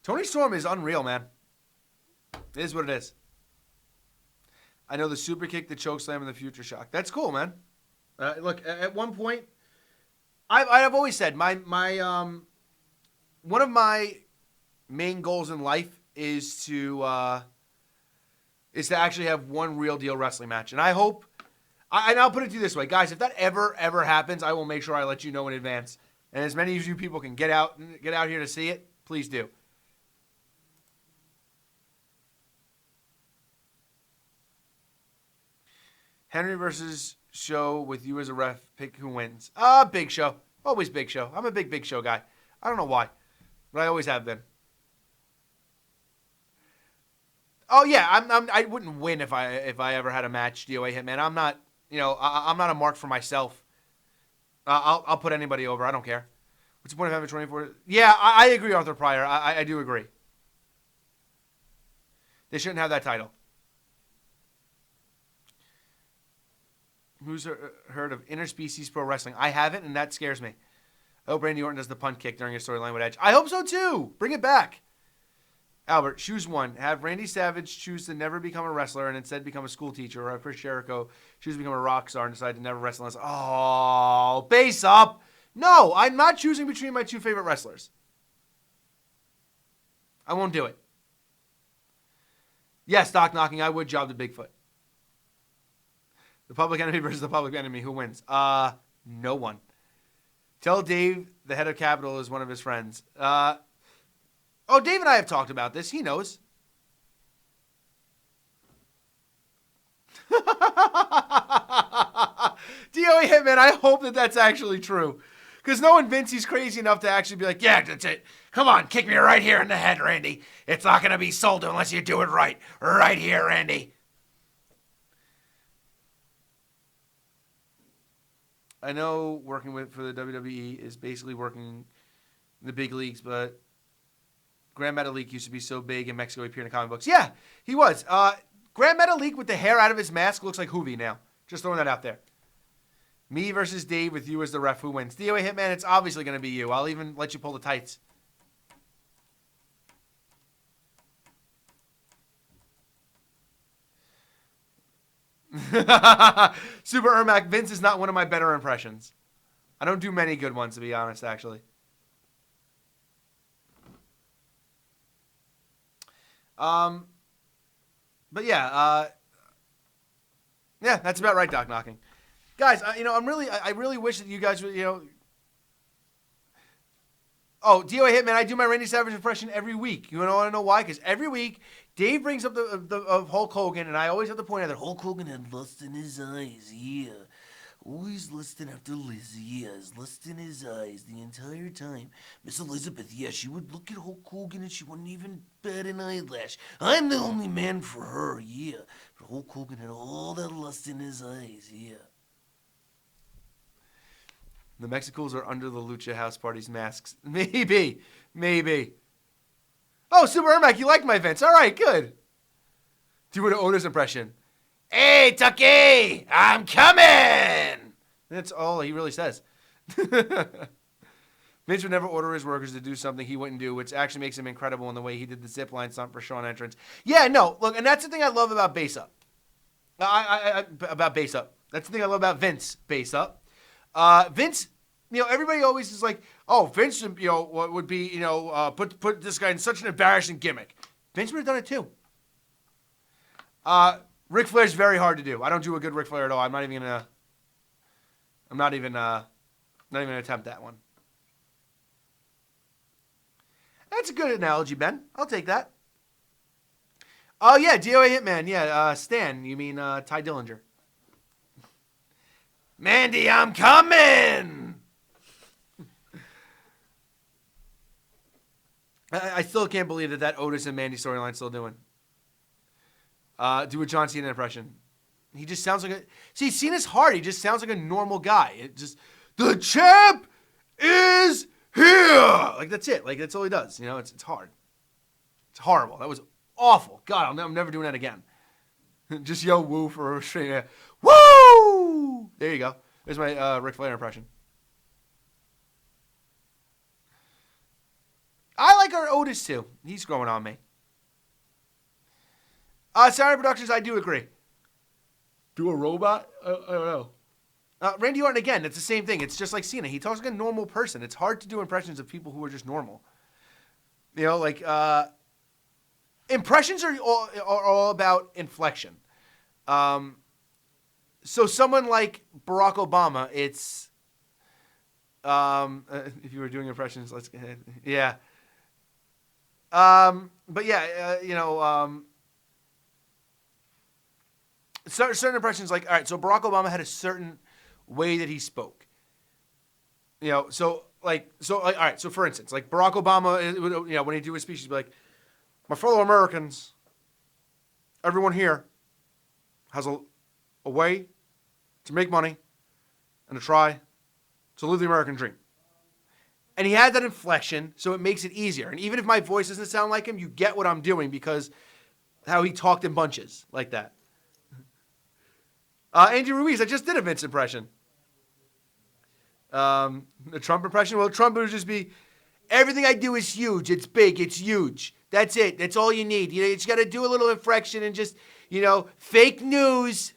Tony Storm is unreal, man. It is what it is. I know the super kick, the choke slam, and the Future Shock. That's cool, man. Look, at one point, I've always said my one of my main goals in life is to actually have one real deal wrestling match, and I hope. And I'll put it to you this way, guys: if that ever happens, I will make sure I let you know in advance. And as many of you people can get out here to see it, please do. Henry versus Show with you as a ref. Pick who wins. Big Show. Always Big Show. I'm a Big Show guy. I don't know why, but I always have been. Oh yeah, I wouldn't win if I ever had a match. DOA Hitman. I'm not. I'm not a mark for myself. I'll put anybody over. I don't care. What's the point of having 24? Yeah, I agree, Arthur Pryor. I do agree. They shouldn't have that title. Who's heard of Interspecies Pro Wrestling? I haven't, and that scares me. I hope Randy Orton does the punt kick during his storyline with Edge. I hope so, too. Bring it back. Albert, choose one. Have Randy Savage choose to never become a wrestler and instead become a school teacher, or have Chris Jericho choose to become a rock star and decide to never wrestle unless... Oh, base up. No, I'm not choosing between my two favorite wrestlers. I won't do it. Yes, Doc Knocking, I would job the Bigfoot. The Public Enemy versus the Public Enemy. Who wins? No one. Tell Dave the head of Capital is one of his friends. Dave and I have talked about this. He knows. DOA Hitman, I hope that's actually true. Because knowing Vince, he's crazy enough to actually be like, yeah, that's it. Come on, kick me right here in the head, Randy. It's not going to be sold unless you do it right. Right here, Randy. I know working for the WWE is basically working in the big leagues, but Grand Metalik used to be so big in Mexico he appeared in comic books. Yeah, he was. Grand Metalik with the hair out of his mask looks like Hoovy now. Just throwing that out there. Me versus Dave with you as the ref. Who wins? DOA Hitman, it's obviously going to be you. I'll even let you pull the tights. Super Ermac, Vince is not one of my better impressions. I don't do many good ones, to be honest, actually. But yeah, yeah, that's about right, Doc Knocking. Guys, I really wish that you guys would, Oh, DOA Hitman, I do my Randy Savage impression every week. You want to know why? Because every week, Dave brings up the Hulk Hogan, and I always have to point out that Hulk Hogan had lust in his eyes, yeah. Always lusting after Liz, yes. Lust in his eyes the entire time. Miss Elizabeth, yeah, she would look at Hulk Hogan and she wouldn't even bat an eyelash. I'm the only man for her, yeah. But Hulk Hogan had all that lust in his eyes, yeah. The Mexicals are under the Lucha House Party's masks. Maybe. Oh, Super Ermac, you like my Vince. All right, good. Do an Otis impression. Hey, Tucky, I'm coming. That's all he really says. Vince would never order his workers to do something he wouldn't do, which actually makes him incredible in the way he did the zipline stunt for Shawn entrance. Yeah, no, look, and that's the thing I love about Base Up. About Base Up. That's the thing I love about Vince Base Up. Vince, everybody always is like, oh, Vince, would be, put this guy in such an embarrassing gimmick. Vince would have done it too. Ric Flair's very hard to do. I don't do a good Ric Flair at all. I'm not even gonna attempt that one. That's a good analogy, Ben. I'll take that. Oh yeah, DOA Hitman. Yeah, Stan. You mean Ty Dillinger? Mandy, I'm coming. I still can't believe that Otis and Mandy storyline still doing. Do a John Cena impression. He just sounds like a... See, Cena's hard. He just sounds like a normal guy. It just... The champ is here! Like, that's it. Like, that's all he does. It's hard. It's horrible. That was awful. God, I'm never doing that again. Just yell woo for a straight... Woo! There you go. There's my Ric Flair impression. I like our Otis, too. He's growing on me. Saturday Productions, I do agree. Do a robot? I don't know. Randy Orton, again, it's the same thing. It's just like Cena. He talks like a normal person. It's hard to do impressions of people who are just normal. Impressions are all about inflection. So someone like Barack Obama, it's... if you were doing impressions, let's go ahead. Yeah. But yeah, certain impressions, like, all right, so Barack Obama had a certain way that he spoke. All right, so for instance, like Barack Obama, when he do his speech, he'd be like, my fellow Americans, everyone here has a way to make money and to try to live the American dream. And he had that inflection, so it makes it easier. And even if my voice doesn't sound like him, you get what I'm doing because how he talked in bunches like that. Andy Ruiz, I just did a Vince impression. The Trump impression? Well, Trump would just be, everything I do is huge. It's big. It's huge. That's it. That's all you need. You just got to do a little inflection and just, fake news.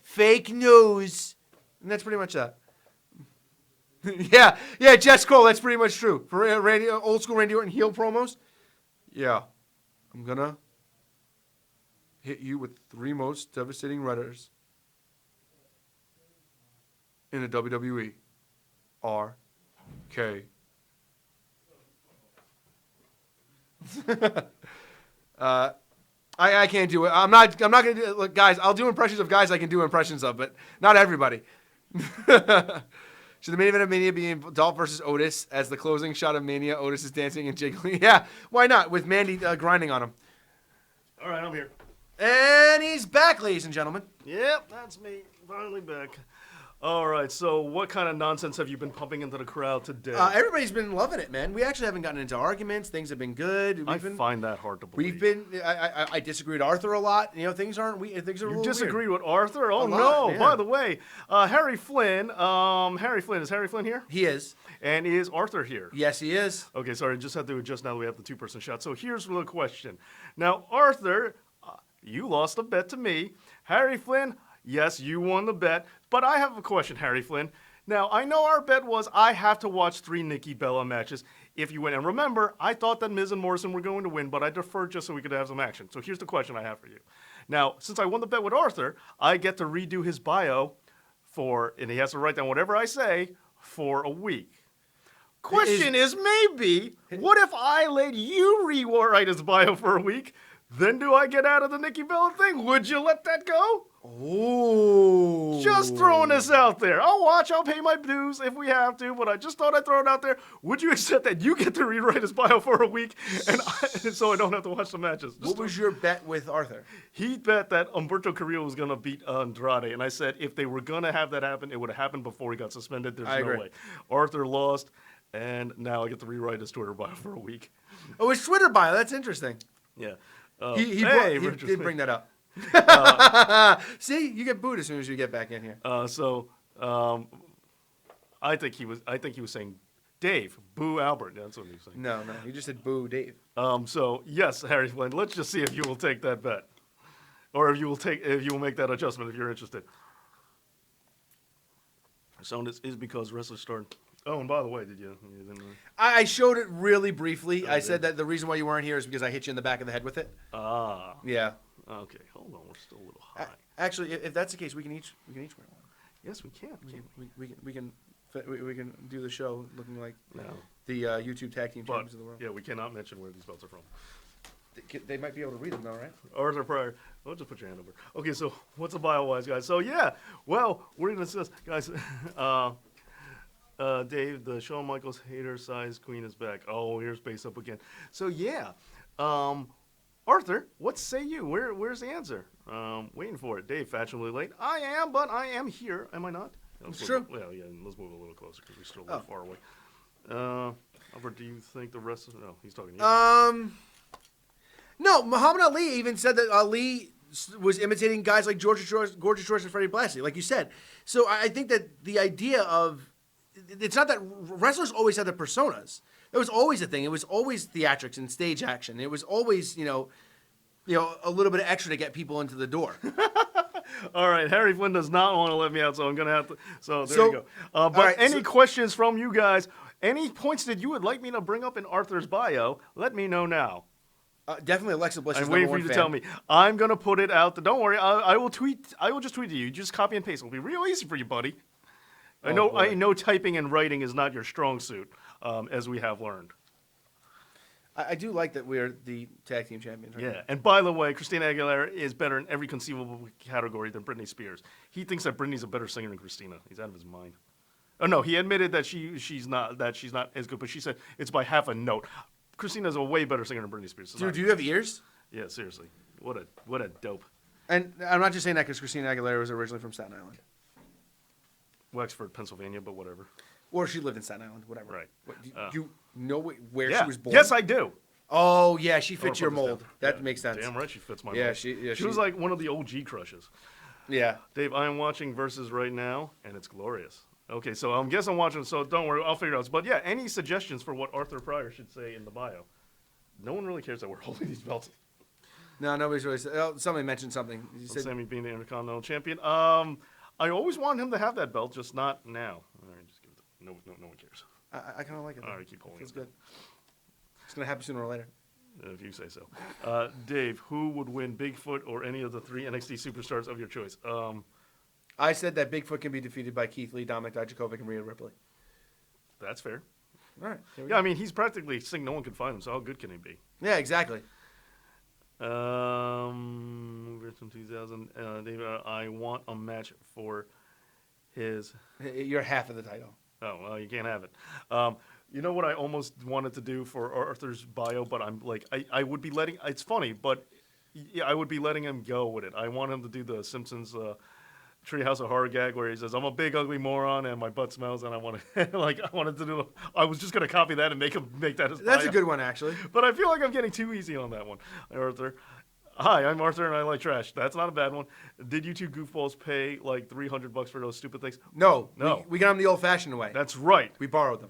And that's pretty much that. yeah, Jess Cole, that's pretty much true. For old school Randy Orton heel promos, yeah, I'm going to hit you with 3 most devastating Redditors in the WWE. R.K. I can't do it. I'm not going to do it. Look, guys, I'll do impressions of guys I can do impressions of, but not everybody. Should the main event of Mania be Dolph versus Otis? As the closing shot of Mania, Otis is dancing and jiggling. Yeah, why not? With Mandy grinding on him. All right, I'm here. And he's back, ladies and gentlemen. Yep, that's me. Finally back. All right, so what kind of nonsense have you been pumping into the crowd today? Everybody's been loving it, man. We actually haven't gotten into arguments. Things have been good. I find that hard to believe. I disagree with Arthur a lot. You know, things are a little You disagree weird. with Arthur? Oh, A lot, no. yeah. By the way, Harry Flynn. Is Harry Flynn here? He is. And is Arthur here? Yes, he is. Okay, sorry, just had to adjust now that we have the two-person shot. So here's the question. Now, Arthur, you lost a bet to me. Harry Flynn, yes, you won the bet. But I have a question, Harry Flynn. Now, I know our bet was I have to watch 3 Nikki Bella matches if you win. And remember, I thought that Miz and Morrison were going to win, but I deferred just so we could have some action. So here's the question I have for you. Now, since I won the bet with Arthur, I get to redo his bio and he has to write down whatever I say, for a week. Question is maybe, what if I let you rewrite his bio for a week? Then do I get out of the Nikki Bella thing? Would you let that go? Oh. Just throwing this out there. I'll pay my dues if we have to, but I just thought I'd throw it out there. Would you accept that you get to rewrite his bio for a week so I don't have to watch the matches? What was your bet with Arthur? He bet that Humberto Carrillo was going to beat Andrade, and I said if they were going to have that happen, it would have happened before he got suspended. There's no way. Arthur lost. And now I get to rewrite his Twitter bio for a week. Oh, his Twitter bio. That's interesting. Yeah. He did bring that up. See, you get booed as soon as you get back in here. I think he was saying, Dave, boo Albert. That's what he was saying. No, he just said boo Dave. So yes, Harry Flynn. Let's just see if you will take that bet, or if you will make that adjustment if you're interested. So this is because wrestlers start. Oh, and by the way, you didn't? I showed it really briefly. I said that the reason why you weren't here is because I hit you in the back of the head with it. Ah. Yeah. Okay, hold on. We're still a little high. Actually, if that's the case, we can each wear one. Yes, we can. We can do the show looking like No. the YouTube tag team champions of the world. Yeah, we cannot mention where these belts are from. They might be able to read them, though, right? Arthur Pryor. Oh, just put your hand over. Okay, so what's a bio-wise, guys? So yeah, well, we're gonna discuss, guys. Dave, the Shawn Michaels hater size queen is back. Oh, here's base up again. So yeah, Arthur, what say you? Where's the answer? Waiting for it. Dave, fashionably late. I am, but I am here. Am I not? It's true. Well, yeah. Let's move a little closer because we're still a little far away. Albert, do you think the rest of no? He's talking to you. No. Muhammad Ali even said that Ali was imitating guys like Gorgeous George and Freddie Blassie, like you said. So I think that the idea of it's not that wrestlers always had their personas. That was always a thing. It was always theatrics and stage action. It was always, a little bit of extra to get people into the door. All right, Harry Flynn does not want to let me out, so I'm going to have to. So there you go. But right, any questions from you guys? Any points that you would like me to bring up in Arthur's bio? Let me know now. Definitely Alexa Bliss. I'm waiting for you to tell me. I'm going to put it out there. Don't worry. I will tweet. I will just tweet to you. Just copy and paste. It'll be real easy for you, buddy. I know typing and writing is not your strong suit, as we have learned. I do like that we're the tag team champions. Right? Yeah, and by the way, Christina Aguilera is better in every conceivable category than Britney Spears. He thinks that Britney's a better singer than Christina. He's out of his mind. Oh no, he admitted that she's not as good, but she said it's by half a note. Christina's a way better singer than Britney Spears. Dude, do you have ears? Yeah, seriously. What a dope. And I'm not just saying that because Christina Aguilera was originally from Staten Island. Wexford, Pennsylvania, but whatever. Or she lived in Staten Island, whatever. Right. Do you know where she was born? Yes, I do. Oh, yeah, she fits your mold. That makes sense. Damn right she fits my mold. Yeah, she was like one of the OG crushes. Yeah. Dave, I am watching Versus right now, and it's glorious. Okay, so I guess I'm watching, so don't worry, I'll figure it out. But yeah, any suggestions for what Arthur Pryor should say in the bio? No one really cares that we're holding these belts. No, nobody's really said. Oh, somebody mentioned something. He said Sammy being the Intercontinental Champion. I always wanted him to have that belt, just not now. All right, just give it. No one cares. I kind of like it. All right, keep holding it. It's good. It's gonna happen sooner or later. If you say so. Dave, who would win, Bigfoot or any of the 3 NXT superstars of your choice? I said that Bigfoot can be defeated by Keith Lee, Dominic Dijakovic, and Rhea Ripley. That's fair. All right. Yeah, I mean, he's practically saying no one can find him, so how good can he be? Yeah, exactly. From 2000, David, I want a match for his. You're half of the title. Oh well, you can't have it. You know what I almost wanted to do for Arthur's bio, but I'm like, I would be letting. It's funny, but yeah, I would be letting him go with it. I want him to do the Simpsons Treehouse of Horror gag where he says, "I'm a big ugly moron and my butt smells and I want to I wanted to do. I was just gonna copy that and make that as That's a bio. good one, actually. But I feel like I'm getting too easy on that one, Arthur. Hi, I'm Arthur and I like trash. That's not a bad one. Did you two goofballs pay like $300 for those stupid things? No. No. We got them the old-fashioned way. That's right. We borrowed them.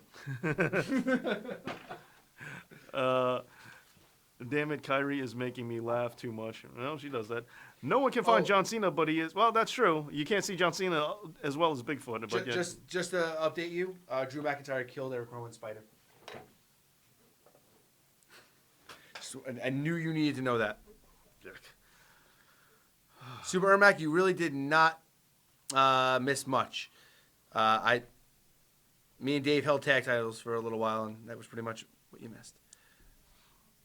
Damn it, Kyrie is making me laugh too much. Well, she does that. No one can find John Cena, but he is. Well, that's true. You can't see John Cena as well as Bigfoot. But Just to update you, Drew McIntyre killed Eric Rowan's spider. So, I knew you needed to know that. Super Ermac, you really did not miss much. Me and Dave held tag titles for a little while, and that was pretty much what you missed.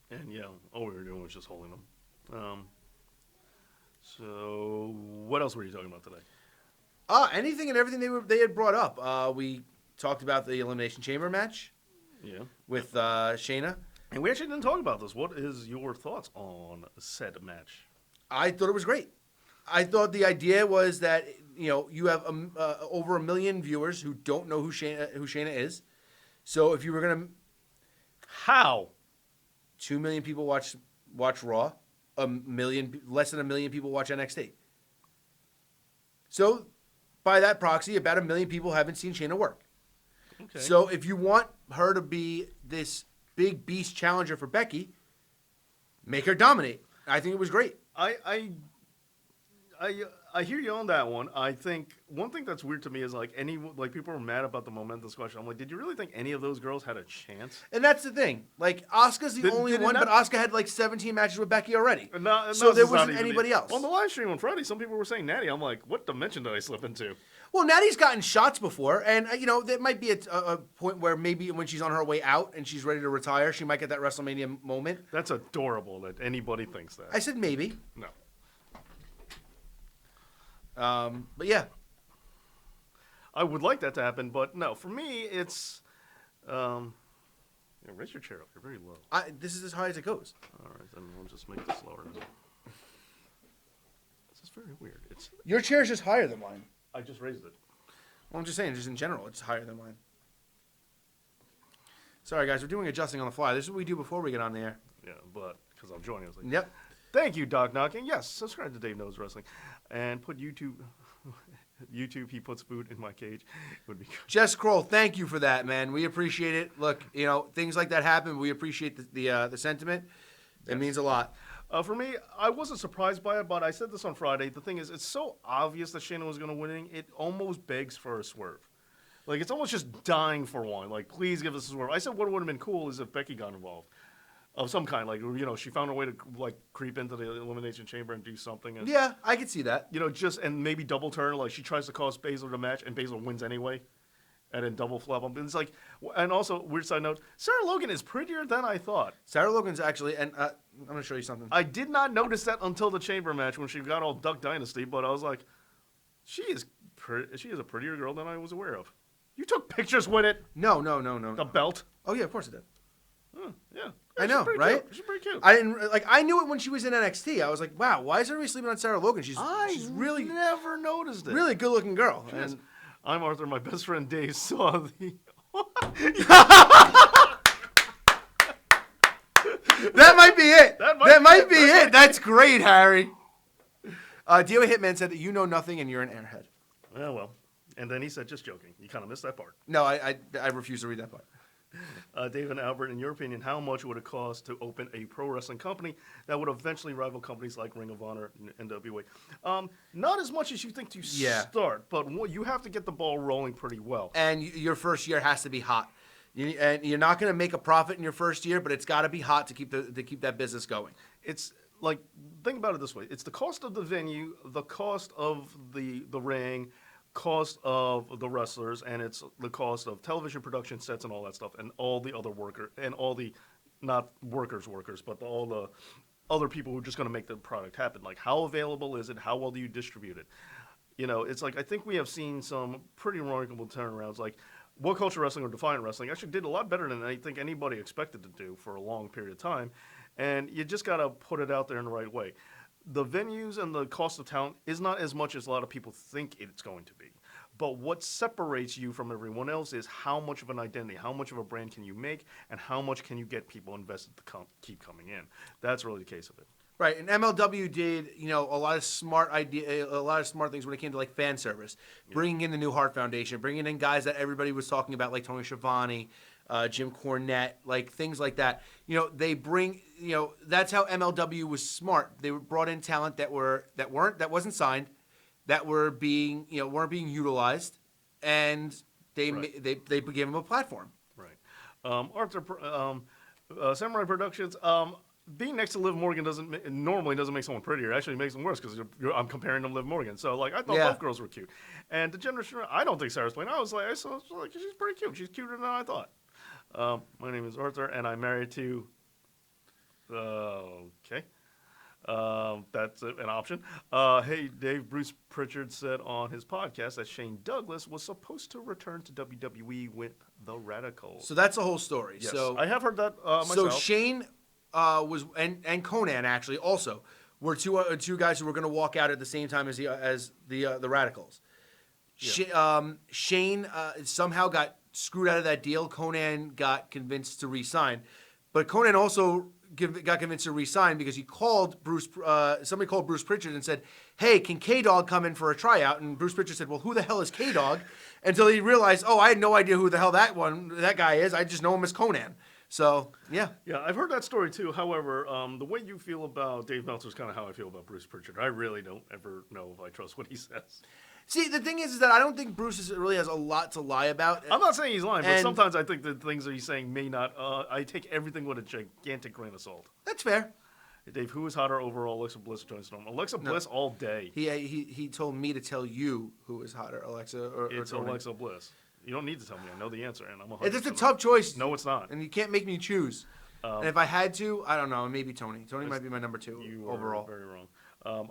And yeah, all we were doing was just holding them. So what else were you talking about today? Anything and everything they had brought up. We talked about the Elimination Chamber match. Yeah. With Shayna. And we actually didn't talk about this. What is your thoughts on said match? I thought it was great. I thought the idea was that you have over 1 million viewers who don't know who Shayna is. So if you were gonna, how 2 million people watch Raw, less than 1 million people watch NXT. So by that proxy, about 1 million people haven't seen Shayna work. Okay. So if you want her to be this big beast challenger for Becky, make her dominate. I think it was great. I hear you on that one. I think one thing that's weird to me is people were mad about the momentous question. I'm like, did you really think any of those girls had a chance? And that's the thing. Like, Asuka's the only one, but Asuka had like 17 matches with Becky already. So there wasn't anybody else. On the live stream on Friday, some people were saying Natty. I'm like, what dimension did I slip into? Well, Natty's gotten shots before, and there might be a point where maybe when she's on her way out and she's ready to retire, she might get that WrestleMania moment. That's adorable that anybody thinks that. I said maybe. No. But yeah. I would like that to happen, but no. For me, it's... raise your chair up. You're very low. This is as high as it goes. All right, then we'll just make this lower. This is very weird. Your chair's just higher than mine. I just raised it. Well, I'm just saying, just in general, it's higher than mine. Sorry, guys. We're doing adjusting on the fly. This is what we do before we get on the air. Yeah, but because I'm joining us. Yep. Thank you, Doc Knocking. Yes, subscribe to Dave Knows Wrestling. And put YouTube, he puts food in my cage. It would be good. Jess Kroll, thank you for that, man. We appreciate it. Look, things like that happen. We appreciate the sentiment. It means a lot. For me, I wasn't surprised by it, but I said this on Friday. The thing is, it's so obvious that Shayna was going to win. It almost begs for a swerve. Like, it's almost just dying for one. Like, please give us a swerve. I said what would have been cool is if Becky got involved. Of some kind. Like, she found a way to, creep into the Elimination Chamber and do something. And, yeah, I could see that. And maybe double turn. Like, she tries to cause Baszler to match, and Baszler wins anyway. And then double flop them. It's like, and also, weird side note, Sarah Logan is prettier than I thought. Sarah Logan's actually, and I'm going to show you something. I did not notice that until the Chamber match when she got all Duck Dynasty, but I was like, she is a prettier girl than I was aware of. You took pictures with it? No. The belt? Oh, yeah, of course I did. Yeah. I know, right? She's pretty cute. I knew it when she was in NXT. I was like, wow, why is everybody sleeping on Sarah Logan? She's really never noticed it. Really good looking girl. And I'm Arthur. My best friend Dave saw the. That might be it. That might be it. Right. That's great, Harry. Dio Hitman said that you know nothing and you're an airhead. Yeah, well. And then he said, just joking. You kind of missed that part. No, I refuse to read that part. Dave and Albert, in your opinion, how much would it cost to open a pro wrestling company that would eventually rival companies like Ring of Honor and NWA? Not as much as you think to start, but you have to get the ball rolling pretty well. And your first year has to be hot. And you're not going to make a profit in your first year, but it's got to be hot to keep that business going. It's like, think about it this way. It's the cost of the venue, the cost of the ring, cost of the wrestlers, and it's the cost of television production sets and all that stuff, and all the other workers, and all the, not workers, but all the other people who are just going to make the product happen. Like, how available is it? How well do you distribute it? It's like, I think we have seen some pretty remarkable turnarounds. Like, What Culture Wrestling or Defiant Wrestling actually did a lot better than I think anybody expected to do for a long period of time, and you just got to put it out there in the right way. the venues and the cost of talent is not as much as a lot of people think it's going to be. But what separates you from everyone else is how much of an identity, how much of a brand can you make, and how much can you get people invested to keep coming in. That's really the case of it. Right, and MLW did, a lot of smart things when it came to like fan service, bringing in the New Heart Foundation, bringing in guys that everybody was talking about, like Tony Schiavone, Jim Cornette, like things like that. They bring, that's how MLW was smart. They brought in talent that wasn't signed, that weren't being utilized, and they gave them a platform. Right, Arthur, Samurai Productions. Being next to Liv Morgan normally doesn't make someone prettier. It actually makes them worse because I'm comparing them to Liv Morgan. So I thought both girls were cute. And the gender, I don't think Sarah's playing. I was like, she's pretty cute. She's cuter than I thought. My name is Arthur, and I'm married to. Okay. That's an option. Hey, Dave. Bruce Pritchard said on his podcast that Shane Douglas was supposed to return to WWE with the Radicals. So that's the whole story. Yes, So I have heard that myself. So Shane was and Conan actually also were two guys who were going to walk out at the same time as the Radicals. Yeah. Shane somehow got screwed out of that deal. Conan got convinced to re-sign, but Conan also got convinced to re-sign because he called Bruce. Somebody called Bruce Pritchard and said, "Hey, can K-Dog come in for a tryout?" And Bruce Pritchard said, "Well, who the hell is K-Dog?" Until he realized, "Oh, I had no idea who the hell that guy is. I just know him as Conan." So, yeah. Yeah, I've heard that story too. However, the way you feel about Dave Meltzer is kind of how I feel about Bruce Pritchard. I really don't ever know if I trust what he says. See, the thing is that I don't think Bruce really has a lot to lie about. I'm not saying he's lying, but sometimes I think the things that he's saying may not. I take everything with a gigantic grain of salt. That's fair. Hey, Dave, who is hotter overall, Alexa Bliss or Toni Storm? Alexa Bliss all day. He told me to tell you who is hotter, Alexa or It's Toni. Alexa Bliss. You don't need to tell me. I know the answer, and I'm 100%. It's just a tough choice. No, it's not. And you can't make me choose. And if I had to, I don't know, maybe Toni. Toni might be my number 2 you overall. Are very wrong.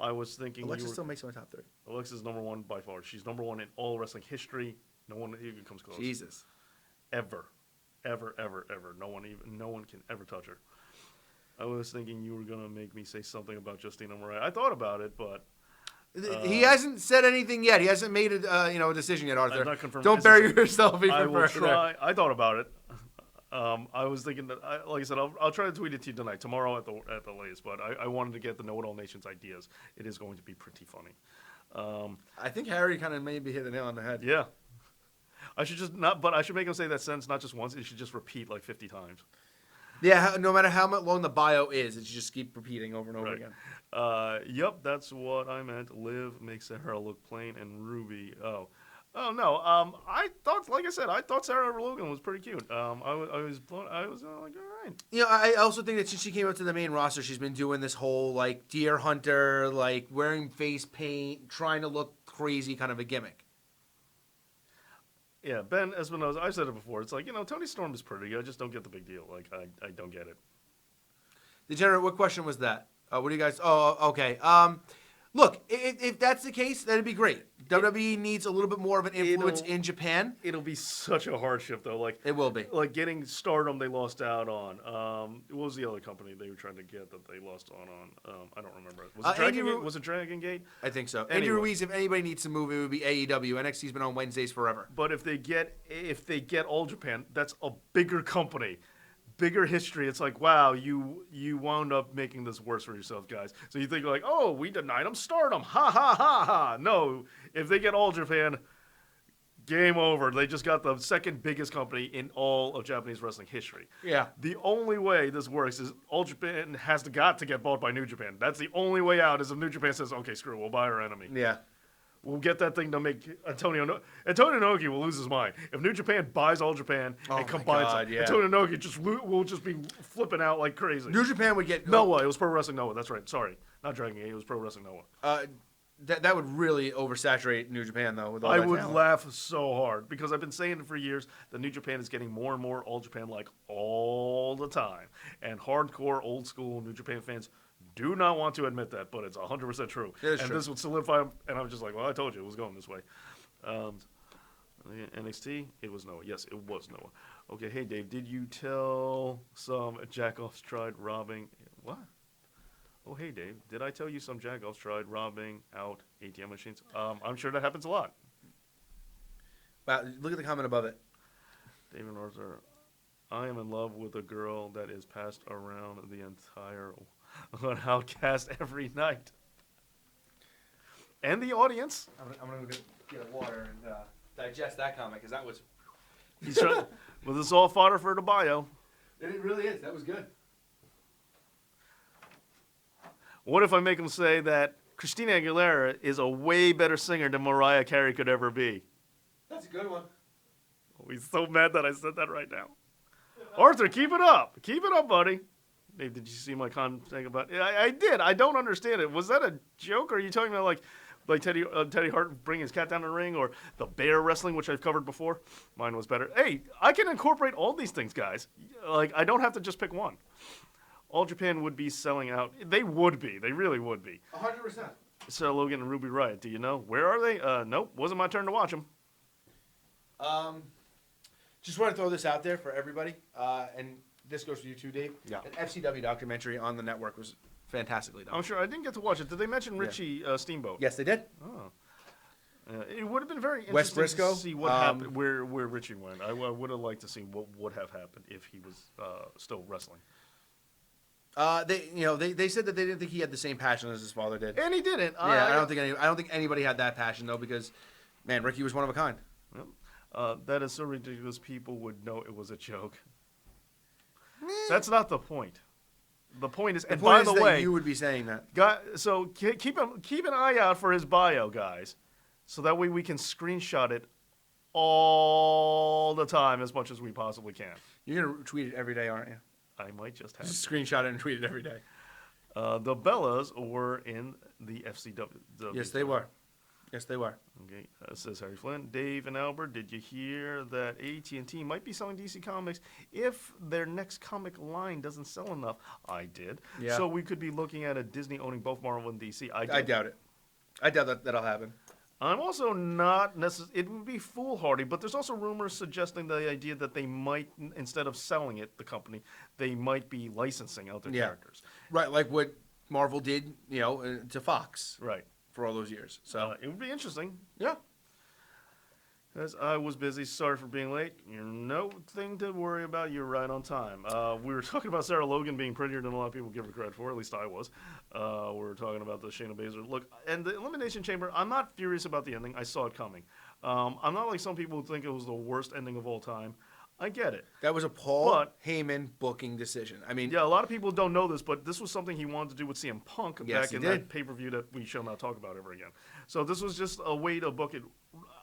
I was thinking Alexa still makes my top 3. Alexa's number 1 by far. She's number 1 in all wrestling history. No one even comes close. Jesus. Ever. No one can ever touch her. I was thinking you were gonna make me say something about Justina Morais. I thought about it, but he hasn't said anything yet. He hasn't made a decision yet, Arthur. I've not confirmed. Don't bury yourself even I will further. try. I thought about it. I was thinking that, like I said, I'll try to tweet it to you tonight, tomorrow at the latest. But I wanted to get the Know It All Nation's ideas. It is going to be pretty funny. I think Harry kind of maybe hit the nail on the head. Yeah. I should make him say that sentence not just once. It should just repeat like 50 times. Yeah, no matter how long the bio is, it should just keep repeating over and over again. Yep, that's what I meant. Liv makes Sarah look plain and Ruby. Oh no. I thought, like I said, Sarah Logan was pretty cute. I was like, all right. I also think that since she came up to the main roster, she's been doing this whole like deer hunter, like wearing face paint, trying to look crazy kind of a gimmick. Yeah, Ben Espinosa, I've said it before. It's like, Toni Storm is pretty. I just don't get the big deal. Like, I don't get it. Degenerate, what question was that? What do you guys... Oh, okay. Look, if that's the case, that'd be great. WWE needs a little bit more of an influence in Japan. It'll be such a hardship, though. Like it will be. Like getting Stardom, they lost out on. What was the other company they were trying to get that they lost on? I don't remember. Was it Dragon Gate? I think so. Anyway. Andy Ruiz, if anybody needs to move, it would be AEW. NXT's been on Wednesdays forever. But if they get All Japan, that's a bigger company. Bigger history. It's like, wow, you wound up making this worse for yourself, guys. So you think like, oh, we denied them Stardom. Ha, ha, ha, ha. No, if they get All Japan, game over. They just got the second biggest company in all of Japanese wrestling history. Yeah. The only way this works is All Japan has got to get bought by New Japan. That's the only way out is if New Japan says, okay, screw it, we'll buy our enemy. Yeah. We'll get that thing to make Antonio Inoki will lose his mind. If New Japan buys All Japan and combines it, yeah. Antonio Inoki will just be flipping out like crazy. New Japan would get... Noah. It was Pro Wrestling Noah. That's right. Sorry. Not Dragon Gate. It was Pro Wrestling Noah. That would really oversaturate New Japan, though. With all I that would talent. laugh so hard because I've been saying it for years that New Japan is getting more and more All Japan like all the time. And hardcore, old school New Japan fans do not want to admit that, but it's 100% true. It is true. This would solidify them, and I'm just like, well, I told you it was going this way. NXT, it was Noah. Yes, it was Noah. Okay, hey, Dave, did you tell some jack-offs tried robbing... What? hey, Dave, did I tell you some jagoffs tried robbing out ATM machines? I'm sure that happens a lot. Wow, look at the comment above it. David Arthur, I am in love with a girl that is passed around the entire on Outcast every night. And the audience. I'm going to get a water and digest that comment because that was... He's trying, well, this is all fodder for the bio. It really is. That was good. What if I make him say that Christina Aguilera is a way better singer than Mariah Carey could ever be? That's a good one. Oh, he's so mad that I said that right now. Arthur, keep it up. Keep it up, buddy. Dave, did you see my comment about it? I did. I don't understand it. Was that a joke, or are you talking about like Teddy Hart bringing his cat down the ring, or the bear wrestling, which I've covered before? Mine was better. Hey, I can incorporate all these things, guys. Like, I don't have to just pick one. All Japan would be selling out. They would be. They really would be. 100%. Sarah Logan and Ruby Riott, do you know? Where are they? Nope. Wasn't my turn to watch them. Just want to throw this out there for everybody, and this goes for you too, Dave. Yeah. An FCW documentary on the network was fantastically done. I'm sure. I didn't get to watch it. Did they mention Richie Steamboat? Yes, they did. Oh. It would have been very Wes interesting Briscoe, to see what happened, where Richie went. I would have liked to see what would have happened if he was still wrestling. They said that they didn't think he had the same passion as his father did. And he didn't. Yeah, I don't think anybody had that passion though, because, man, Ricky was one of a kind. That is so ridiculous. People would know it was a joke. That's not the point. The point is, and by the way, you would be saying that. So keep an eye out for his bio, guys, so that way we can screenshot it all the time as much as we possibly can. You're gonna tweet it every day, aren't you? I might just have Just screenshot it and tweet it every day. The Bellas were in the FCW. Yes, they were. Yes, they were. Okay, says Harry Flynn. Dave and Albert, did you hear that AT&T might be selling DC Comics if their next comic line doesn't sell enough? I did. Yeah. So we could be looking at a Disney owning both Marvel and DC. I doubt it. I doubt that'll happen. I'm also not necessarily... It would be foolhardy, but there's also rumors suggesting the idea that they might, instead of selling it, the company, they might be licensing out their characters. Right, like what Marvel did, to Fox. Right. For all those years. So it would be interesting. Yeah. As I was busy, sorry for being late. You're no thing to worry about. You're right on time. We were talking about Sarah Logan being prettier than a lot of people give her credit for. At least I was. We were talking about the Shayna Baszler look. And the Elimination Chamber, I'm not furious about the ending. I saw it coming. I'm not like some people who think it was the worst ending of all time. I get it. That was a Paul Heyman booking decision. I mean, yeah, a lot of people don't know this, but this was something he wanted to do with CM Punk back in that pay-per-view that we shall not talk about ever again. So this was just a way to book it.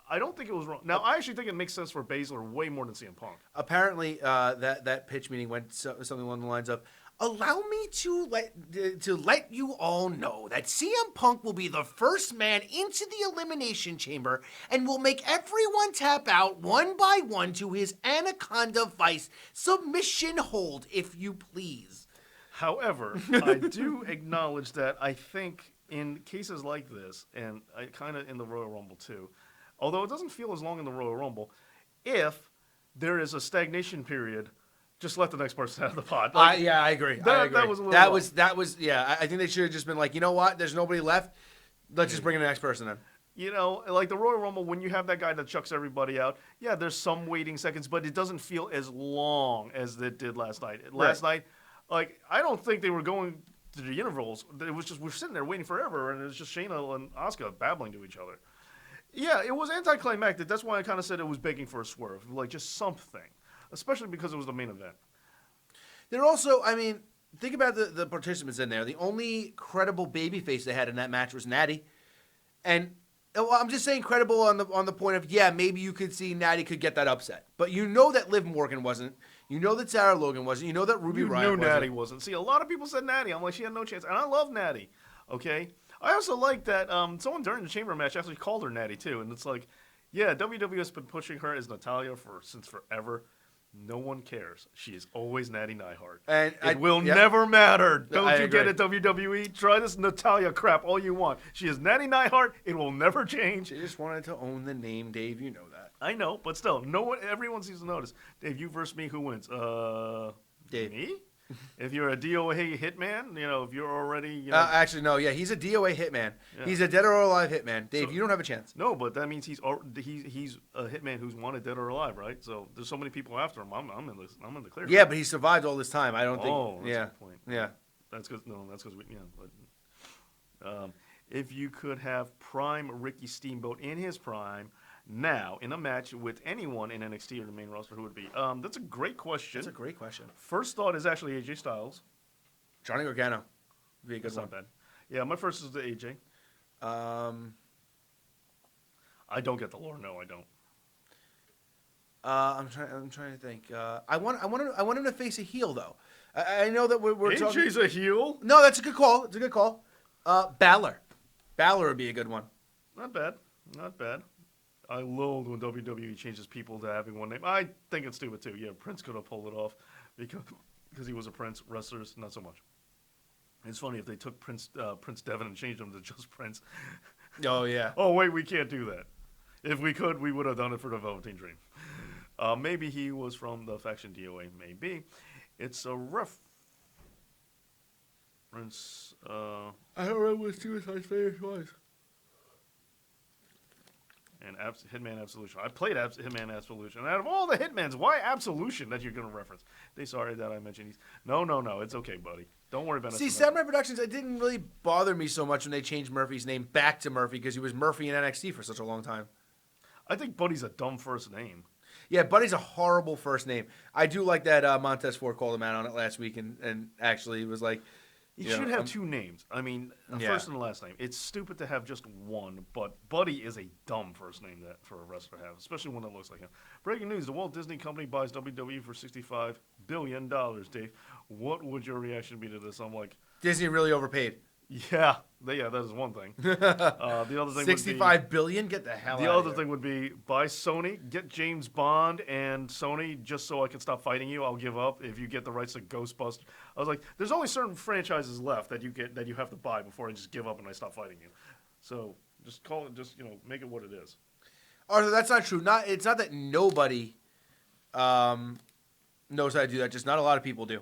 I don't think it was wrong. Now, I actually think it makes sense for Baszler way more than CM Punk. Apparently, that pitch meeting went something along the lines of, allow me to let you all know that CM Punk will be the first man into the Elimination Chamber and will make everyone tap out one by one to his Anaconda Vice submission hold, if you please. However, I do acknowledge that I think in cases like this, and I kind of in the Royal Rumble too, although it doesn't feel as long in the Royal Rumble, if there is a stagnation period, just let the next person out of the pot. I agree. That was a little that was I think they should have just been like, you know what? There's nobody left. Let's just bring in the next person in. Like the Royal Rumble, when you have that guy that chucks everybody out, yeah, there's some waiting seconds, but it doesn't feel as long as it did last night. Last night, like, I don't think they were going to the intervals. It was just, we're sitting there waiting forever, and it was just Shayna and Asuka babbling to each other. Yeah, it was anticlimactic. That's why I kind of said it was begging for a swerve, like just something. Especially because it was the main event. They're also, I mean, think about the participants in there. The only credible babyface they had in that match was Natty. And I'm just saying credible on the point of, yeah, maybe you could see Natty could get that upset. But you know that Liv Morgan wasn't. You know that Sarah Logan wasn't. You know that Ruby Riott wasn't. You knew Natty wasn't. See, a lot of people said Natty. I'm like, she had no chance. And I love Natty, okay? I also like that someone during the Chamber match actually called her Natty, too. And it's like, yeah, WWE has been pushing her as Natalya since forever. No one cares. She is always Natty Neidhart. And it will never matter. Don't you get it, WWE? Try this Natalya crap all you want. She is Natty Neidhart. It will never change. She just wanted to own the name, Dave. You know that. I know, but still, everyone seems to notice. Dave, you versus me, who wins? Dave. Me? If you're a DOA hitman, if you're already, Actually, no. Yeah, he's a DOA hitman. Yeah. He's a dead or alive hitman. Dave, So- you don't have a chance. no, but that means he's a hitman who's wanted dead or alive, right? So there's so many people after him. I'm in the clear. Yeah, but he survived all this time. I don't think. Oh, that's yeah. a good point. Yeah. That's because we But if you could have prime Ricky Steamboat in his prime now in a match with anyone in NXT or the main roster, who would it be? That's a great question. That's a great question. First thought is actually AJ Styles. Johnny Gargano would be a good That's one. not bad. Yeah, my first is the AJ. I don't get the lore. No, I don't. I'm trying to think. I want him to face a heel though. I know that we're talking. AJ's a heel. No, that's a good call. It's a good call. Balor would be a good one. Not bad. Not bad. I loathe when WWE changes people to having one name. I think it's stupid too. Yeah, Prince could have pulled it off because he was a Prince. Wrestlers, not so much. It's funny if they took Prince Devon and changed him to just Prince. Oh yeah. Oh wait, we can't do that. If we could, we would have done it for the Velveteen Dream. Maybe he was from the faction DOA. Maybe it's a reference. I don't remember what Suicide's favorite was. And Hitman Absolution. I played Hitman Absolution. And out of all the Hitmans, why Absolution that you're going to reference? They sorry that I mentioned these. No. It's okay, buddy. Don't worry about it. See, Samurai Productions, it didn't really bother me so much when they changed Murphy's name back to Murphy because he was Murphy in NXT for such a long time. I think Buddy's a dumb first name. Yeah, Buddy's a horrible first name. I do like that Montez Ford called him out on it last week and actually was like... You should have two names. I mean, a first and a last name. It's stupid to have just one, but Buddy is a dumb first name for a wrestler to have, especially one that looks like him. Breaking news, the Walt Disney Company buys WWE for $65 billion, Dave. What would your reaction be to this? I'm like... Disney really overpaid. Yeah, that is one thing. The other thing $65 billion? Get the hell out of here. The other thing would be buy Sony, get James Bond and Sony just so I can stop fighting you. I'll give up if you get the rights to Ghostbusters. I was like, there's only certain franchises left that you have to buy before I just give up and I stop fighting you. So just call it, make it what it is. Arthur, that's not true. It's not that nobody knows how to do that. Just not a lot of people do.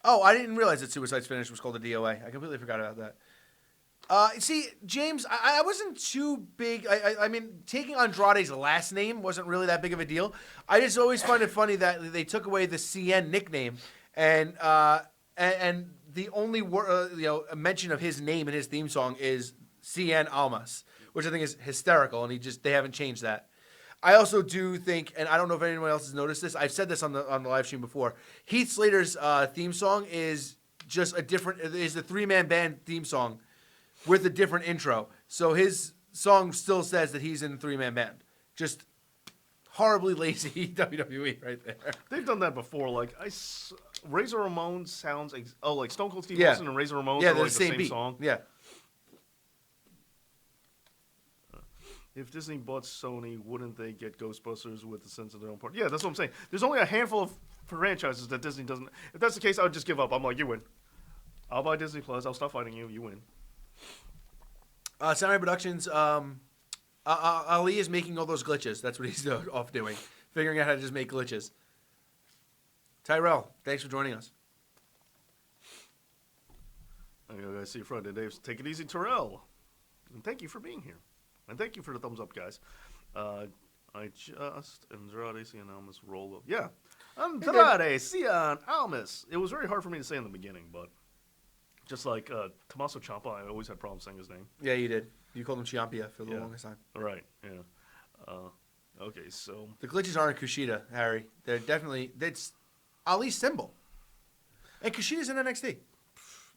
Oh, I didn't realize that Suicide's finish was called a DOA. I completely forgot about that. See, James, I wasn't too big. I mean, taking Andrade's last name wasn't really that big of a deal. I just always find it funny that they took away the CN nickname, and the only mention of his name in his theme song is CN Almas, which I think is hysterical, and they haven't changed that. I also do think, and I don't know if anyone else has noticed this. I've said this on the live stream before. Heath Slater's theme song is just is the 3-man band theme song with a different intro. So his song still says that he's in a 3-man band. Just horribly lazy WWE right there. They've done that before. Like Razor Ramon sounds like Stone Cold Steve Austin and Razor Ramon are like the same beat. song. Yeah. If Disney bought Sony, wouldn't they get Ghostbusters with a sense of their own part? Yeah, that's what I'm saying. There's only a handful of franchises that Disney doesn't. If that's the case, I would just give up. I'm like, you win. I'll buy Disney Plus. I'll stop fighting you. You win. Samurai Productions. Ali is making all those glitches. That's what he's off doing, figuring out how to just make glitches. Tyrell, thanks for joining us. I gotta see you Friday, Dave. Take it easy, Terrell. And thank you for being here. And thank you for the thumbs up, guys. I just Andrade Cien Almas roll up. Yeah, Andrade Cien Almas. It was very hard for me to say in the beginning, but just like Tommaso Ciampa, I always had problems saying his name. Yeah, you did. You called him Ciampa for the longest time. Right. Yeah. Okay, so the glitches aren't Kushida, Harry. They're definitely it's Ali's symbol. And Kushida's in NXT.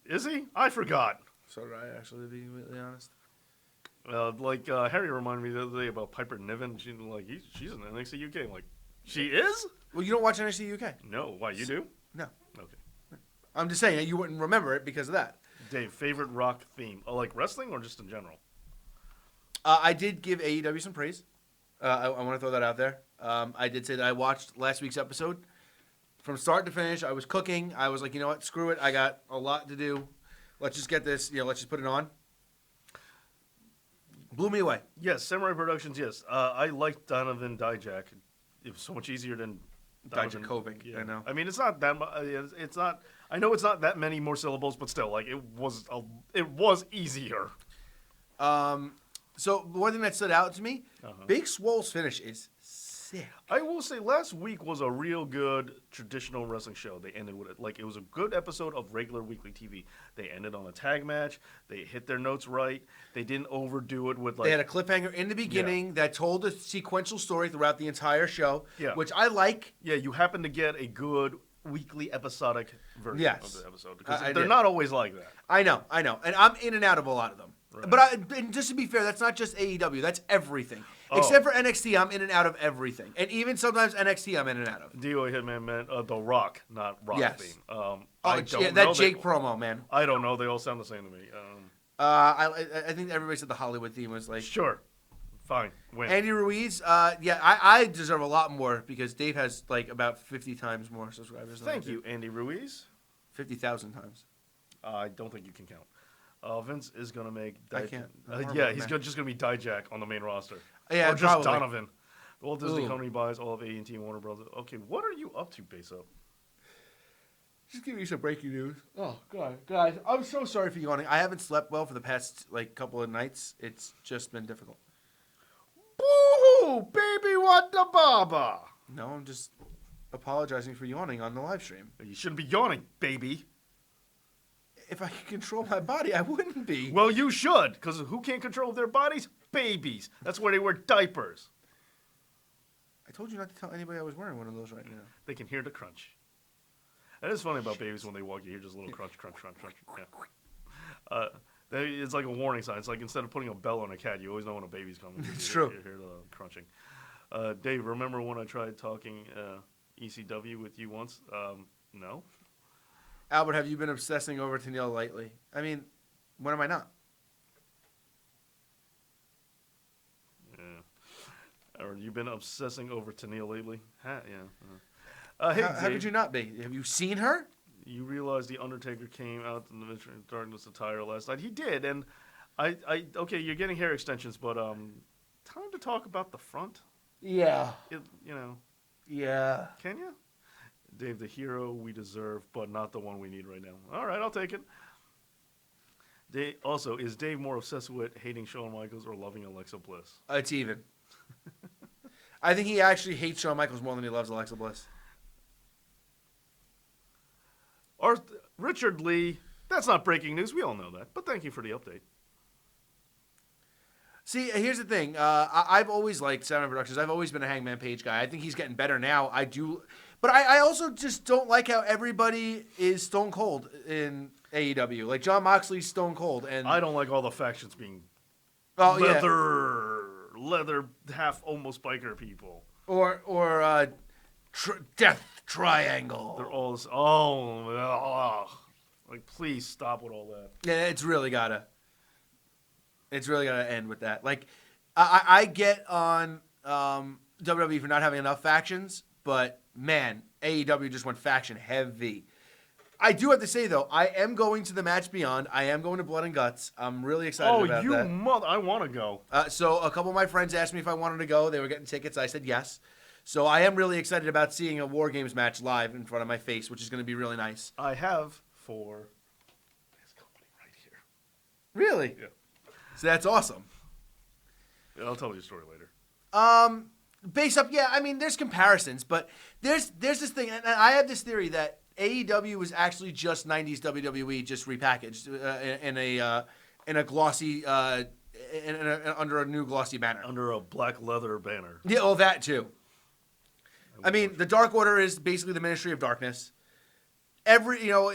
Is he? I forgot. So did I, actually, to be completely honest. Harry reminded me the other day about Piper Niven. She's in NXT UK. I'm like, she is? Well, you don't watch NXT UK. No. Why, you do? No. Okay. I'm just saying you wouldn't remember it because of that. Dave, favorite Rock theme? Like wrestling or just in general? I did give AEW some praise. I want to throw that out there. I did say that I watched last week's episode from start to finish. I was cooking. I was like, you know what? Screw it. I got a lot to do. Let's just get this. Let's just put it on. Blew me away. Yes, Samurai Productions, yes. I liked Donovan Dijak. it was so much easier than Dijakovic, Yeah. I know. I mean, it's not that. It's not. I know it's not that many more syllables, but still, like it was easier. So one thing that stood out to me, Big Swole's finish is sick. I will say, last week was a real good traditional wrestling show. They ended with it. Like, it was a good episode of regular weekly TV. They ended on a tag match. They hit their notes right. They didn't overdo it with, like... They had a cliffhanger in the beginning that told a sequential story throughout the entire show, Yeah. which I like. Yeah, you happen to get a good weekly episodic version of the episode. Because they're not always like that. I know. And I'm in and out of a lot of them. Right. But and just to be fair, that's not just AEW. That's everything. Except for NXT, I'm in and out of everything. And even sometimes NXT, I'm in and out of. DOA Hitman meant The Rock, not Rock yes. theme. That Jake promo, man. I don't know. They all sound the same to me. I think everybody said the Hollywood theme was like... Sure. Fine. Win. Andy Ruiz, I deserve a lot more because Dave has like about 50 times more subscribers than Thank you, Andy Ruiz. 50,000 times. I don't think you can count. Vince is going to make... I can't. He's just going to be Dijak on the main roster. Yeah, or just probably. Donovan. The Walt Disney Company buys all of AT&T and Warner Brothers. Okay, what are you up to, Peso? Just give you some breaking news. Oh, God. Guys, I'm so sorry for yawning. I haven't slept well for the past couple of nights. It's just been difficult. Boo-hoo, baby, what the baba? No, I'm just apologizing for yawning on the live stream. You shouldn't be yawning, baby. If I could control my body, I wouldn't be. Well, you should, because who can't control their bodies? Babies. That's why they wear diapers. I told you not to tell anybody I was wearing one of those right now. They can hear the crunch. That is funny about babies when they walk. You hear just a little crunch, crunch, crunch, crunch. Yeah. It's like a warning sign. It's like instead of putting a bell on a cat, you always know when a baby's coming. It's true. You hear the crunching. Dave, remember when I tried talking ECW with you once? No. Albert, have you been obsessing over Tenille lately? I mean, when am I not? Yeah. Or you been obsessing over Tenille lately? Yeah. Hey, how could you not be? Have you seen her? You realize the Undertaker came out in the darkness attire last night. He did, and okay, you're getting hair extensions, but time to talk about the front. Yeah. Yeah. Can you? Dave, the hero we deserve, but not the one we need right now. All right, I'll take it. Also, is Dave more obsessed with hating Shawn Michaels or loving Alexa Bliss? It's even. I think he actually hates Shawn Michaels more than he loves Alexa Bliss. Richard Lee, that's not breaking news. We all know that. But thank you for the update. See, here's the thing. I've always liked Saturn Productions. I've always been a Hangman Page guy. I think he's getting better now. I do. But I also just don't like how everybody is Stone Cold in AEW. Like, John Moxley's Stone Cold. And I don't like all the factions being leather, half almost biker people. Or Death Triangle. They're all like, please stop with all that. Yeah, it's really gotta end with that. Like, I get on WWE for not having enough factions, but man, AEW just went faction heavy. I do have to say though, I am going to the Match Beyond. I am going to Blood and Guts. I'm really excited about that. I want to go. So a couple of my friends asked me if I wanted to go. They were getting tickets. I said yes. So I am really excited about seeing a War Games match live in front of my face, which is going to be really nice. I have for this company right here. Really? Yeah. So that's awesome. Yeah, I'll tell you a story later. Base up, yeah. I mean, there's comparisons, but there's this thing, and I have this theory that AEW was actually just 90s WWE, just repackaged in a glossy, under a new glossy banner, under a black leather banner. Yeah, oh, that too. I mean, the Dark Order is basically the Ministry of Darkness.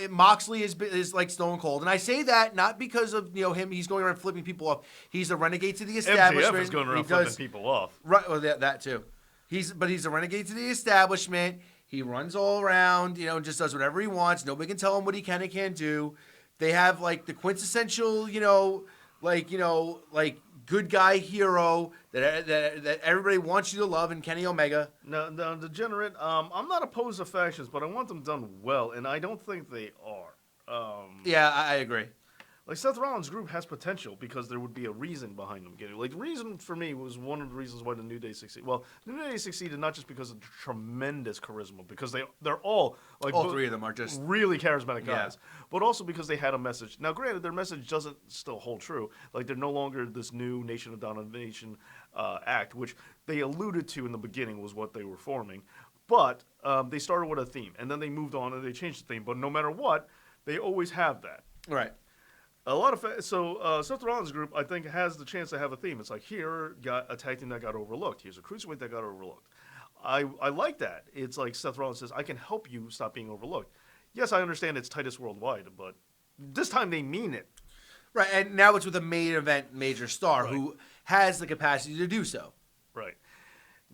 Moxley is like Stone Cold, and I say that not because of him. He's going around flipping people off. He's a renegade to the establishment. MJF is going around flipping people off. Right, well, that too. He's a renegade to the establishment. He runs all around, and just does whatever he wants. Nobody can tell him what he can and can't do. They have like the quintessential, good guy hero that everybody wants you to love in Kenny Omega. No, degenerate. I'm not opposed to factions, but I want them done well, and I don't think they are. Yeah, I agree. Like Seth Rollins' group has potential because there would be a reason behind them getting. Like the reason for me was one of the reasons why the New Day succeeded. Well, the New Day succeeded not just because of tremendous charisma, because they're all like All three of them are just really charismatic guys, but also because they had a message. Now, granted, their message doesn't still hold true. Like they're no longer this new Nation of Domination act, which they alluded to in the beginning was what they were forming. But they started with a theme, and then they moved on and they changed the theme. But no matter what, they always have that. right. A lot of Seth Rollins' group, I think, has the chance to have a theme. It's like here got a tag team that got overlooked. Here's a cruiserweight that got overlooked. I like that. It's like Seth Rollins says, I can help you stop being overlooked. Yes, I understand it's Titus Worldwide, but this time they mean it. Right, and now it's with a main event major star Right. who has the capacity to do so. Right.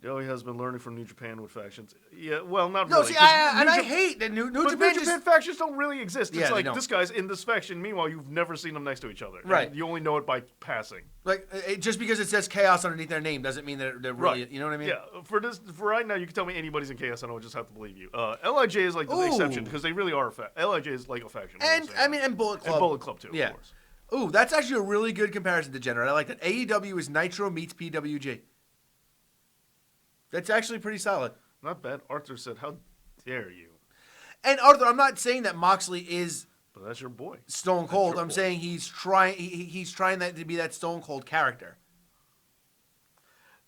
Joey has been learning from New Japan with factions. Yeah, well, not No, really. see, 'cause I hate that New but Japan New Japan factions don't really exist. It's Yeah, they like don't. this guy's in this faction. Meanwhile, you've never seen them next to each other. Right. And you only know it by passing. like just because it says chaos underneath their name doesn't mean that they're really, Right. you know what I mean? Yeah. For right now, you can tell me anybody's in chaos, and I would just have to believe you. Lij is like the exception because they really are a faction. Lij is like a faction. And I mean, and Bullet Club. and Bullet Club too. Yeah. Of course. Ooh, that's actually a really good comparison to Degenerate. I like that. AEW is Nitro meets PWG. That's actually pretty solid. Not bad. Arthur said, "How dare you?" And Arthur, I'm not saying that Moxley is But that's your boy. Stone Cold. your I'm boy. saying he's trying. He's trying that to be that Stone Cold character.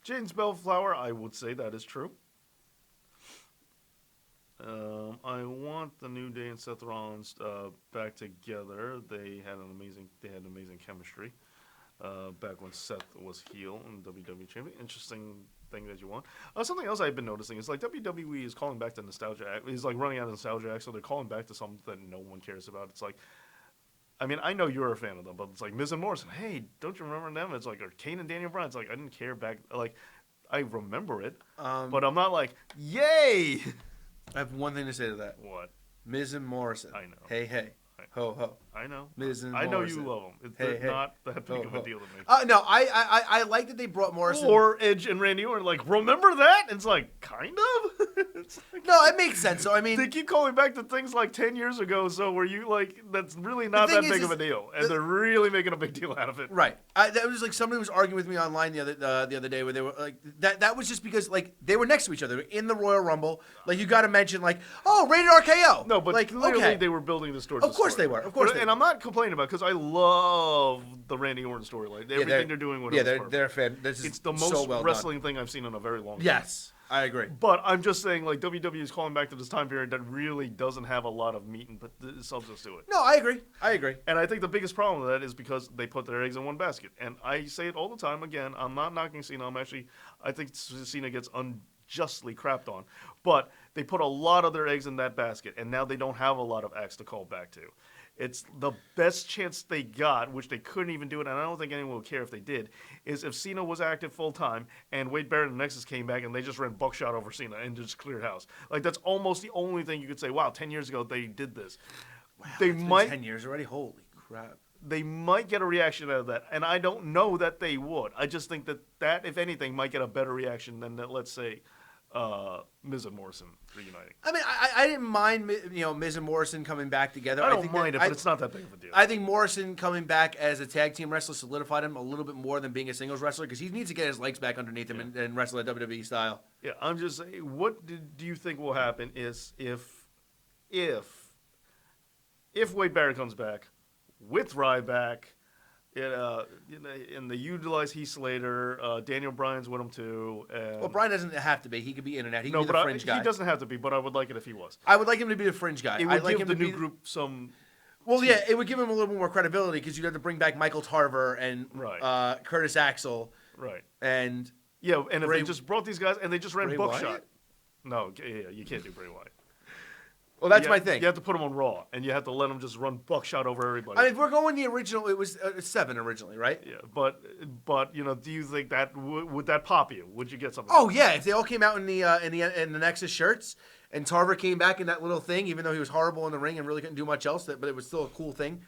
James Bellflower, I would say that is true. I want the New Day and Seth Rollins back together. They had amazing chemistry back when Seth was heel and WWE champion. Interesting thing that you want. Something else I've been noticing is like WWE is calling back to Nostalgia Act. He's like running out of Nostalgia Act, so they're calling back to something that no one cares about. It's like, I mean, I know you're a fan of them, but it's like Miz and Morrison. Hey, don't you remember them? It's like, or Kane and Daniel Bryan. It's like I didn't care back. Like, I remember it, but I'm not like, yay. I have one thing to say to that. What? Miz and Morrison. I know. Hey, hey. Ho, ho. I know. Miz and I know Morrison. you love them. It's Hey, not that big Ho, of ho. a deal to me. No, I like that they brought Morrison. Or Edge and Randy Orton, like, remember that? It's like, kind of? It's like, No, it makes sense. So, I mean, they keep calling back to things like 10 years ago, so were you like, that's really not thing that is- big of a deal. And they're really making a big deal out of it. right. That was like somebody was arguing with me online the other day where they were like that was just because like they were next to each other in the Royal Rumble. Like you got to mention like rated RKO. No, but like clearly okay. they were building this towards Of the course story. they were. Of course they And were. I'm not complaining about it because I love the Randy Orton storyline. Everything they're doing with it is perfect. they're fan. This is It's the so most well wrestling thing I've seen in a very long time. Yes, I agree. But I'm just saying, like, WWE is calling back to this time period that really doesn't have a lot of meat and substance to it. No, I agree. I agree. And I think the biggest problem with that is because they put their eggs in one basket. And I say it all the time. Again, I'm not knocking Cena. I think Cena gets unjustly crapped on. But they put a lot of their eggs in that basket, and now they don't have a lot of acts to call back to. It's the best chance they got, which they couldn't even do it, and I don't think anyone would care if they did, is if Cena was active full-time and Wade Barrett and Nexus came back and they just ran buckshot over Cena and just cleared house. Like, that's almost the only thing you could say, wow, 10 years ago they did this. Wow, They it's been might 10 years already. Holy crap. they might get a reaction out of that, and I don't know that they would. I just think that if anything, might get a better reaction than that, let's say, Miz and Morrison reuniting. I mean, I didn't mind Miz and Morrison coming back together. I don't think mind that- it, but it's not that big of a deal. I think Morrison coming back as a tag team wrestler solidified him a little bit more than being a singles wrestler because he needs to get his legs back underneath him and wrestle at WWE style. Yeah, I'm just saying, what do you think will happen is if Wade Barrett comes back with Ryback, and they utilize Heath Slater, Daniel Bryan's with him too. And Well, Bryan doesn't have to be. He could be in and out. He could no, be the but fringe guy. he doesn't have to be. But I would like it if he was. I would like him to be the fringe guy. It I'd would like give him the to new be group some. Well, yeah, it would give him a little bit more credibility because you'd have to bring back Michael Tarver and Right. Curtis Axel Right. and Yeah, and if Bray- they just brought these guys and they just ran Bray buckshot. Wyatt? No, yeah, you can't do Bray Wyatt. well, that's You my have- thing. You have to put them on Raw, and you have to let them just run buckshot over everybody. I mean, if we're going the original, it was 7 originally, right? yeah, but do you think that would that pop you? Would you get something? Oh yeah, if they all came out in the Nexus shirts and Tarver came back in that little thing, even though he was horrible in the ring and really couldn't do much else, but it was still a cool thing.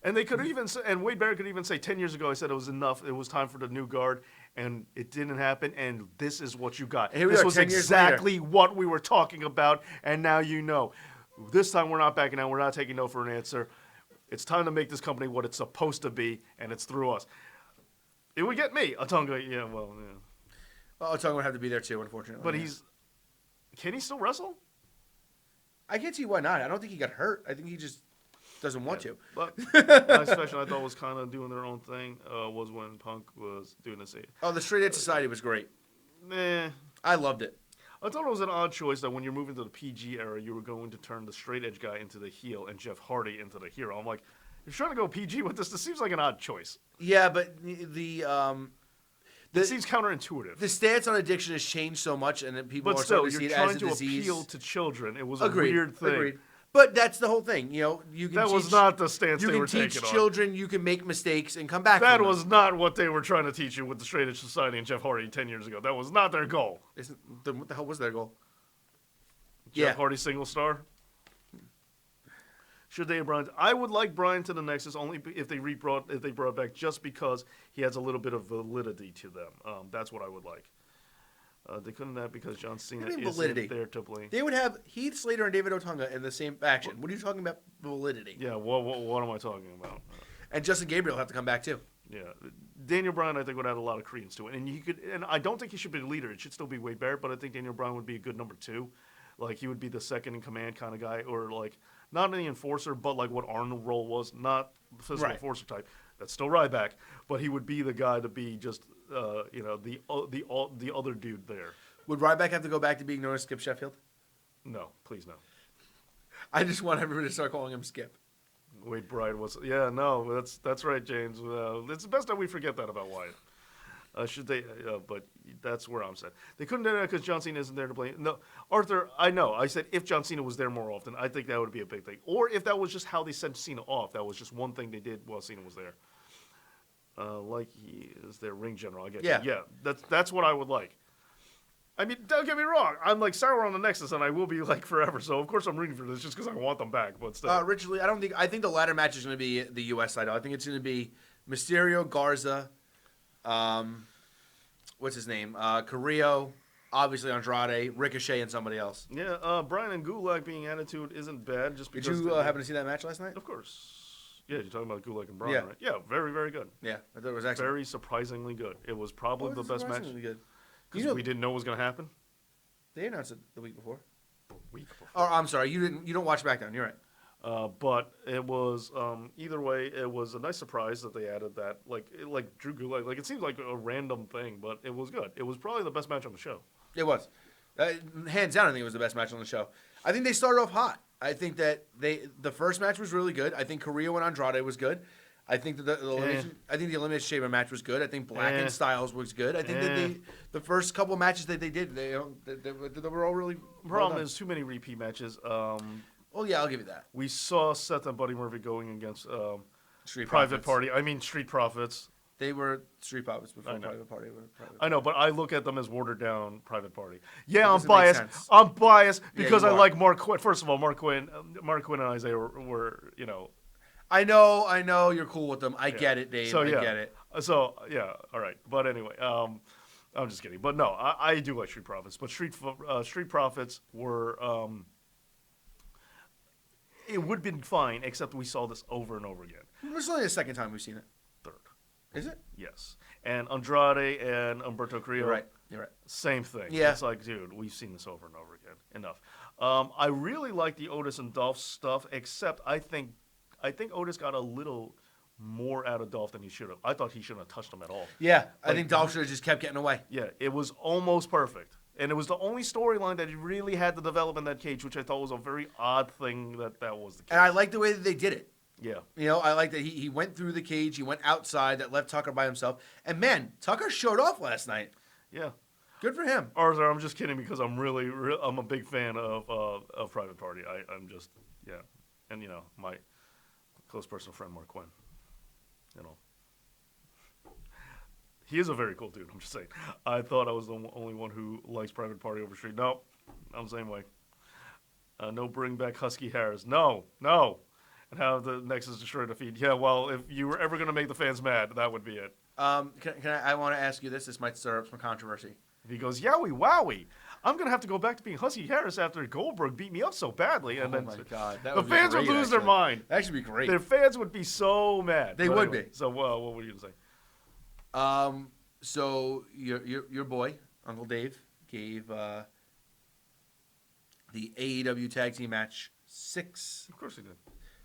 And they could even say, and Wade Barrett could even say 10 years ago I said it was enough. It was time for the new guard, and it didn't happen. And this is what you got. And here we This are was 10 years exactly what we were talking about, and now you know. This time we're not backing out. We're not taking no for an answer. It's time to make this company what it's supposed to be, and it's through us. It would get me. Otunga, yeah, well, yeah. Well, Otunga would have to be there too, unfortunately. But can he still wrestle? I can't see why not. I don't think he got hurt. I think he just doesn't want to. But Next Fashion I thought was kind of doing their own thing was when Punk was doing this. Oh, the Straight Edge Society was great. I loved it. I thought it was an odd choice that when you're moving to the PG era, you were going to turn the straight edge guy into the heel and Jeff Hardy into the hero. I'm like, you're trying to go PG with this. This seems like an odd choice. Yeah, but It seems counterintuitive. The stance on addiction has changed so much, and then people But are still, starting to see you're it trying as a to disease. appeal to children. It was Agreed, a weird thing. Agreed. But that's the whole thing. You know, you can That teach, was not the stance they were taking on. You can teach children. You can make mistakes and come back. That from was them. not what they were trying to teach you with the Straight Edge Society and Jeff Hardy 10 years ago. That was not their goal. What the hell was their goal? Jeff Hardy single star. Should they have Bryan? I would like Bryan to the Nexus only if they brought it back, just because he has a little bit of validity to them. That's what I would like. They couldn't have because John Cena isn't there to blame. They would have Heath Slater and David Otunga in the same faction. What are you talking about validity? Yeah, what am I talking about? And Justin Gabriel will have to come back too. Yeah, Daniel Bryan I think would add a lot of credence to it, and I don't think he should be the leader. It should still be Wade Barrett, but I think Daniel Bryan would be a good number 2. Like he would be the second in command kind of guy, or like not the enforcer, but like what Arnold role was, not the physical enforcer type. That's still Ryback, but he would be the guy to be just the other dude there. Would Ryback have to go back to being known as Skip Sheffield? No, please no. I just want everybody to start calling him Skip. Wade Bryan was that's right, James. It's the best that we forget that about Wyatt. Should they? But that's where I'm saying they couldn't do that because John Cena isn't there to blame. No, Arthur, I know. I said if John Cena was there more often, I think that would be a big thing. Or if that was just how they sent Cena off, that was just one thing they did while Cena was there. Like he is their ring general. I get you. Yeah. That's what I would like. I mean, don't get me wrong. I'm like sour on the Nexus, and I will be like forever. So of course I'm rooting for this just because I want them back. But still, Richard Lee, I think the ladder match is going to be the U.S. title. I think it's going to be Mysterio, Garza. What's his name? Carrillo, obviously Andrade, Ricochet, and somebody else. Yeah, Bryan and Gulak being attitude isn't bad. Just because did you happen to see that match last night? Of course. Yeah, you're talking about Gulak and Bryan, right? Yeah, very, very good. Yeah, I thought it was excellent. Very surprisingly good. It was probably the best match. Good. Because we didn't know what was going to happen. They announced it the week before. Before. Oh, I'm sorry. You don't watch SmackDown. You're right. But it was either way. It was a nice surprise that they added that, like Drew Gulak. Like it seems like a random thing, but it was good. It was probably the best match on the show. It was, hands down. I think it was the best match on the show. I think they started off hot. I think that the first match was really good. I think Carrillo and Andrade was good. I think that the Elimination Chamber match was good. I think Black and Styles was good. I think that the first couple of matches that they did, they were all really. Problem is too many repeat matches. Well, yeah, I'll give you that. We saw Seth and Buddy Murphy going against Street Private Profits. Party. I mean, Street Profits. They were Street Profits before Private Party. I know, but I look at them as watered down Private Party. Yeah, That I'm doesn't make biased. sense. I'm biased because you I are. like Mark Quinn. First of all, Mark Quinn and Isaiah were I know, you're cool with them. I get it, Dave. So, I yeah. get it. So yeah, all right. But anyway, I'm just kidding. But no, I do like Street Profits. But Street Profits were. It would have been fine, except we saw this over and over again. This is only the second time we've seen it. Third. Is it? Yes. And Andrade and Humberto Carrillo. You're right. Same thing. Yeah. It's like, dude, we've seen this over and over again. Enough. I really like the Otis and Dolph stuff, except I think Otis got a little more out of Dolph than he should have. I thought he shouldn't have touched him at all. Yeah, I think Dolph should have just kept getting away. Yeah, it was almost perfect. And it was the only storyline that he really had to develop in that cage, which I thought was a very odd thing that was the case. And I like the way that they did it. Yeah. I like that he went through the cage, he went outside, that left Tucker by himself. And man, Tucker showed off last night. Yeah. Good for him. Arthur, I'm just kidding because I'm I'm a big fan of Private Party. I'm just, yeah. And, my close personal friend, Mark Quinn. He is a very cool dude, I'm just saying. I thought I was the only one who likes Private Party over Street. No, I'm the same way. No bring back Husky Harris. No. And have the Nexus destroy the feed. Yeah, well, if you were ever going to make the fans mad, that would be it. I want to ask you this. This might stir up some controversy. If he goes, yowie, wowie. I'm going to have to go back to being Husky Harris after Goldberg beat me up so badly. And Oh my God, that the would be fans great, would lose their actually. mind. That should be great. Their fans would be so mad. They would be. So what were you going to say? So your boy, Uncle Dave, gave the AEW tag team match 6. Of course he did.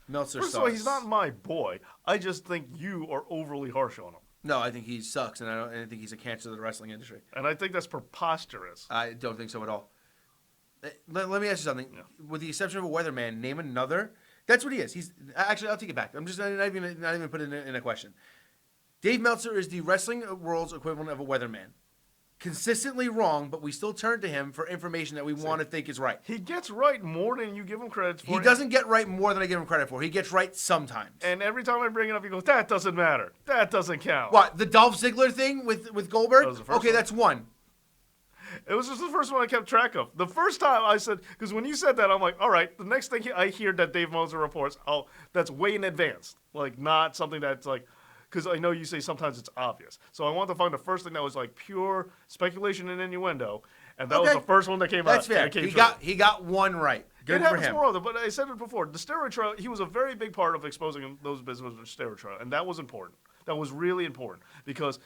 Meltzer First of all, he's not my boy. I just think you are overly harsh on him. No, I think he sucks, and I think he's a cancer to the wrestling industry. And I think that's preposterous. I don't think so at all. Let me ask you something. Yeah. With the exception of a weatherman, name another. That's what he is. He's actually. I'll take it back. I'm just not even put it in a question. Dave Meltzer is the wrestling world's equivalent of a weatherman. Consistently wrong, but we still turn to him for information that we want to think is right. He gets right more than you give him credit for. He doesn't get right more than I give him credit for. He gets right sometimes. And every time I bring it up, he goes, "That doesn't matter. That doesn't count." What, the Dolph Ziggler thing with Goldberg? That was the first Okay, one. that's one. It was just the first one I kept track of. The first time I said, because when you said that, I'm like, all right, the next thing I hear that Dave Meltzer reports, oh, that's way in advance. Like, not something that's like, because I know you say sometimes it's obvious. So I want to find the first thing that was like pure speculation and innuendo, and that was Okay. the first one that came That's out. fair. That came He true. got one right. Good It for happens him. more often, but I said it before. The steroid trial, he was a very big part of exposing those businesses with steroid trial, and that was important. That was really important because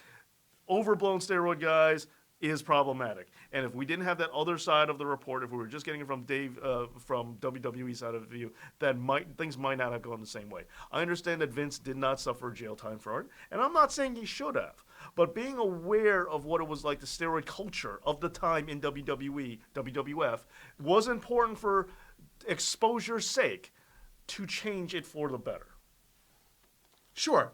overblown steroid guys is problematic. And if we didn't have that other side of the report, if we were just getting it from Dave, from WWE side of the view, then things might not have gone the same way. I understand that Vince did not suffer jail time for it, and I'm not saying he should have. But being aware of what it was like, the steroid culture of the time in WWE, WWF, was important for exposure's sake to change it for the better. Sure.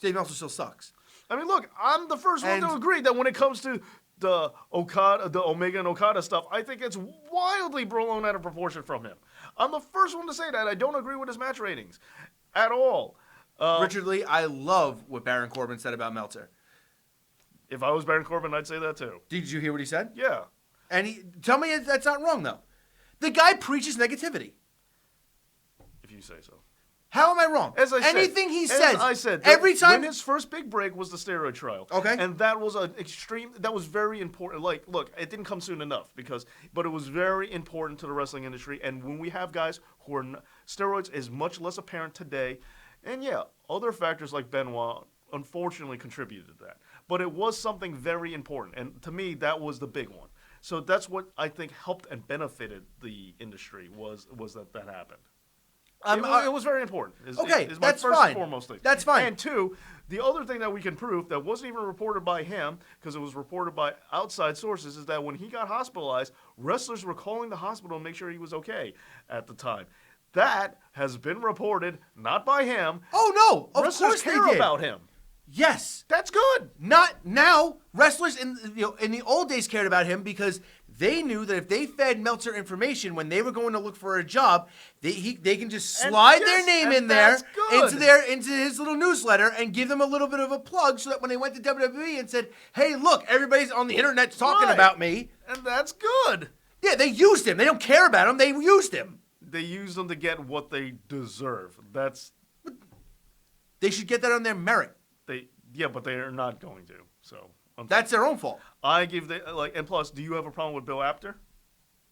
Dave Meltzer still sucks. I mean, look, I'm the first one to agree that when it comes to the Omega and Okada stuff, I think it's wildly blown out of proportion from him. I'm the first one to say that. I don't agree with his match ratings at all. Richard Lee, I love what Baron Corbin said about Meltzer. If I was Baron Corbin, I'd say that too. Did you hear what he said? Yeah. And tell me that's not wrong, though. The guy preaches negativity. If you say so. How am I wrong? As I said, Anything he says, I said, every time. when his first big break was the steroid trial. Okay. And that was that was very important. Like, look, it didn't come soon enough but it was very important to the wrestling industry. And when we have guys who are steroids is much less apparent today. And yeah, other factors like Benoit unfortunately contributed to that. But it was something very important. And to me, that was the big one. So that's what I think helped and benefited the industry was that happened. It was very important. Okay, is that's my first fine. and foremost thing. That's fine. And two, the other thing that we can prove that wasn't even reported by him, because it was reported by outside sources, is that when he got hospitalized, wrestlers were calling the hospital to make sure he was okay at the time. That has been reported, not by him. Oh, no. Of Wrestlers course they care did. about him. Yes. That's good. Not now. Wrestlers in the old days cared about him because they knew that if they fed Meltzer information when they were going to look for a job, they can just slide their name in there into his little newsletter and give them a little bit of a plug so that when they went to WWE and said, "Hey, look, everybody's on the internet talking about me," and that's good. Yeah, they used him. They don't care about him. They used him. They used him to get what they deserve. They should get that on their merit. But they are not going to. So that's their own fault. I give and plus, do you have a problem with Bill Apter?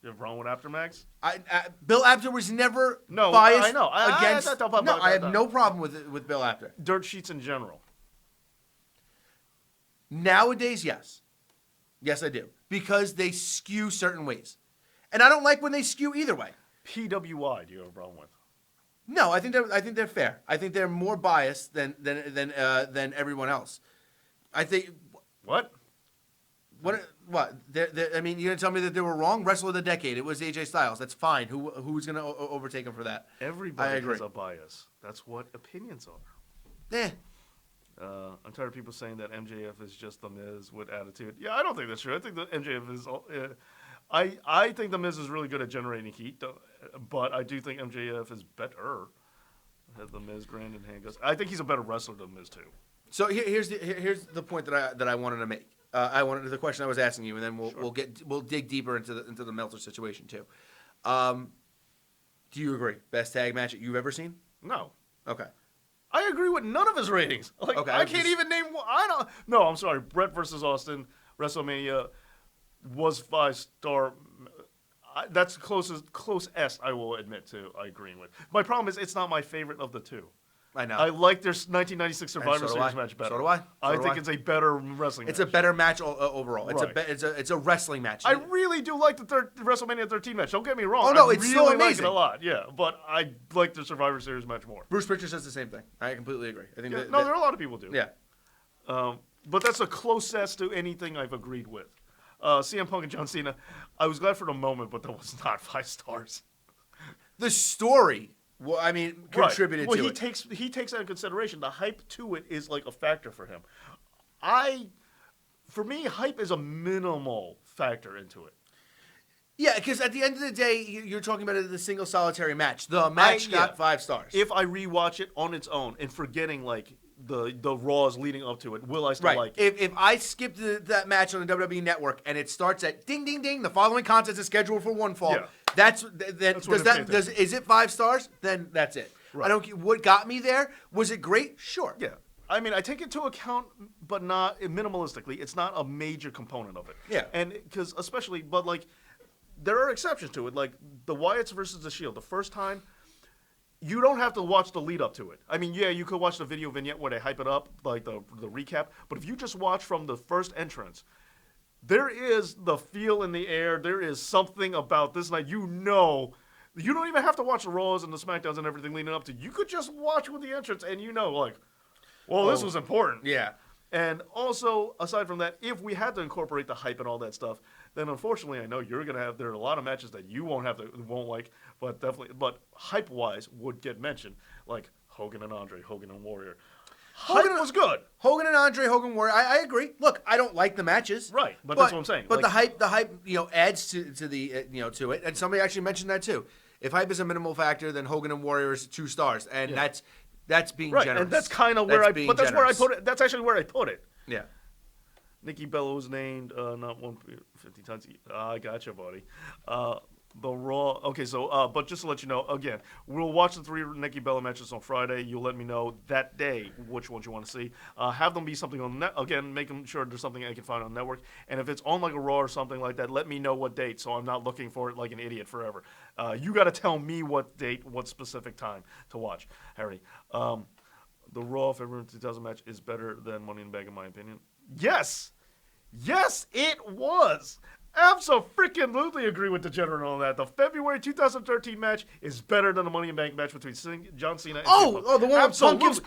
You have a problem with Apter, Max? Bill Apter was never biased. I know. Against. I have no problem with Bill Apter. Dirt sheets in general. Nowadays, yes. Yes, I do. Because they skew certain ways. And I don't like when they skew either way. PWI, do you have a problem with? No, I think they're fair. I think they're more biased than everyone else. I think what? I mean, you're gonna tell me that they were wrong? Wrestler of the decade. It was AJ Styles. That's fine. Who's gonna overtake him for that? Everybody has a bias. That's what opinions are. I'm tired of people saying that MJF is just the Miz with attitude. Yeah, I don't think that's true. I think that MJF is. I think the Miz is really good at generating heat, but I do think MJF is better. As the Miz grand in hand goes, I think he's a better wrestler than Miz too. So here's the point that I wanted to make. The question I was asking you, and then we'll dig deeper into the Meltzer situation too. Do you agree? Best tag match that you've ever seen? No. Okay. I agree with none of his ratings. I can't even name one. No, I'm sorry. Brett versus Austin, WrestleMania. was 5-star. That's closest I will admit to agreeing with. My problem is it's not my favorite of the two. I know. I like their 1996 Survivor Series match better. So do I. I think it's a better wrestling match. It's a better match overall. Right. It's a wrestling match. I really do like the WrestleMania 13 match. Don't get me wrong. Oh, no, I it's really so like amazing. it a lot. Yeah, but I like the Survivor Series match more. Bruce Pritchard says the same thing. I completely agree. I think There are a lot of people do. Yeah. But that's the closest to anything I've agreed with. CM Punk and John Cena, I was glad for the moment, but that was not 5 stars. The story, contributed well, to he it. He takes that into consideration. The hype to it is like a factor for him. For me, hype is a minimal factor into it. Yeah, because at the end of the day, you're talking about the single solitary match. The match got 5 stars. If I rewatch it on its own and forgetting like the Raws leading up to it, will I still like it? If I skip that match on the WWE Network and it starts at ding ding ding, the following contest is scheduled for one fall. Yeah. Is it 5 stars? Then that's it. Right. I don't. What got me there was it great? Sure. Yeah. I mean, I take it into account, but not minimalistically. It's not a major component of it. Yeah. And because but like, there are exceptions to it. Like the Wyatts versus the Shield. The first time, you don't have to watch the lead up to it. I mean, yeah, you could watch the video vignette where they hype it up, like the recap. But if you just watch from the first entrance, there is the feel in the air. There is something about this night. You don't even have to watch the Raws and the SmackDowns and everything leading up to it. You could just watch with the entrance and like, well, this was important. Yeah. And also, aside from that, if we had to incorporate the hype and all that stuff, then unfortunately, I know there are a lot of matches that you won't like, but hype-wise would get mentioned, like Hogan and Andre, Hogan and Warrior. Hogan was good. Hogan and Andre, Hogan Warrior. I agree. Look, I don't like the matches. Right, but that's what I'm saying. But like, the hype, adds to the to it. And somebody actually mentioned that too. If hype is a minimal factor, then Hogan and Warrior is 2 stars, and that's being generous. And that's kind of where that's where I put it. That's actually where I put it. Yeah. Nikki Bella was named not 150 times. I gotcha, buddy. The Raw. Okay, so but just to let you know, again, we'll watch the 3 Nikki Bella matches on Friday. You'll let me know that day which ones you want to see. Have them be something on again, making sure there's something I can find on the network. And if it's on like a Raw or something like that, let me know what date, so I'm not looking for it like an idiot forever. You got to tell me what date, what specific time to watch, Harry. The Raw February 2000 match is better than Money in the Bank, in my opinion. Yes, it was. Absolutely agree with the general on that. The February 2013 match is better than the Money in the Bank match between John Cena and the one with Punk gives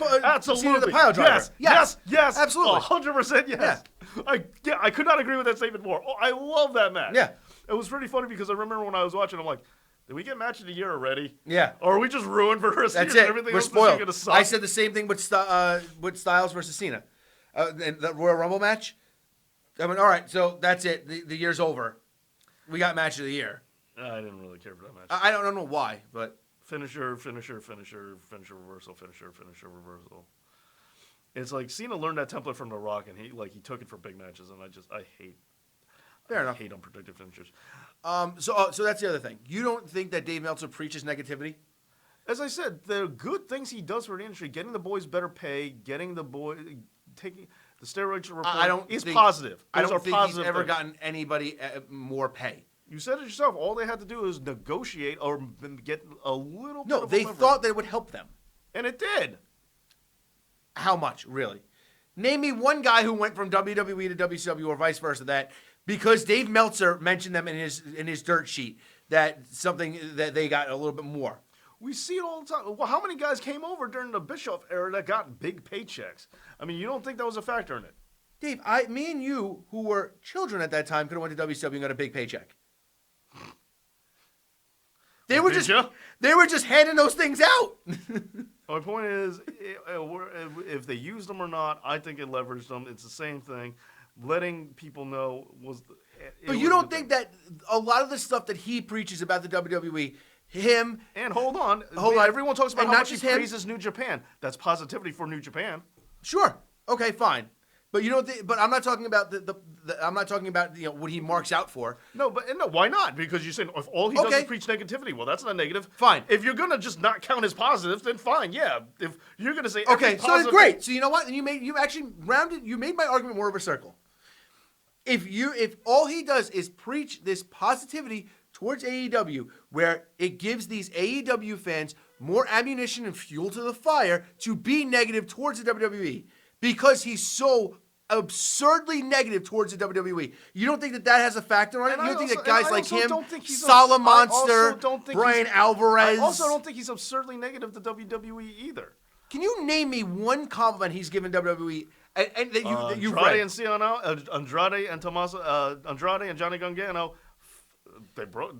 Cena the pile driver. Yes, absolutely. 100% yes. Yeah. I could not agree with that statement more. Oh, I love that match. Yeah. It was pretty funny because I remember when I was watching, I'm like, did we get match of the year already? Yeah. Or are we just ruined for the rest of That's the year? it. Everything We're else spoiled. is going to suck. I said the same thing with Styles versus Cena. And the Royal Rumble match. I mean, all right, so that's it. The year's over. We got match of the year. I didn't really care for that match. I don't know why, but Finisher, reversal, finisher, reversal. It's like Cena learned that template from The Rock, and he took it for big matches, and I hate. Fair enough. I hate unpredictable finishers. So that's the other thing. You don't think that Dave Meltzer preaches negativity? As I said, the good things he does for the industry, getting the boys better pay, taking the steroids report is positive. I Those don't are think positive he's ever things. gotten anybody more pay. You said it yourself. All they had to do is negotiate or get a little bit No, of they leverage. thought that it would help them. And it did. How much, really? Name me one guy who went from WWE to WCW or vice versa that because Dave Meltzer mentioned them in his dirt sheet that something that they got a little bit more. We see it all the time. Well, how many guys came over during the Bischoff era that got big paychecks? I mean, you don't think that was a factor in it? Dave, me and you, who were children at that time, could have went to WCW and got a big paycheck. They were just handing those things out. My point is, if they used them or not, I think it leveraged them. It's the same thing. Letting people know was. But you don't think that a lot of the stuff that he preaches about the WWE, him and hold on, everyone talks about how much he praises New Japan. That's positivity for New Japan. Sure. Okay. Fine. But you don't think. But I'm not talking about I'm not talking about what he marks out for. No, why not? Because you're saying if all he does is preach negativity, well, that's not negative. Fine. If you're gonna just not count his positives, then fine. Yeah. If you're gonna say okay, so great. So you know what? You made my argument more of a circle. If all he does is preach this positivity towards AEW, where it gives these AEW fans more ammunition and fuel to the fire to be negative towards the WWE, because he's so absurdly negative towards the WWE. You don't think that has a factor on it? You don't think that guys like him, Sala Monster, Brian Alvarez... I also don't think he's absurdly negative to WWE either. Can you name me one compliment he's given WWE and that you've read? Andrade and Cena, Andrade and Tommaso, Andrade and Johnny Gargano,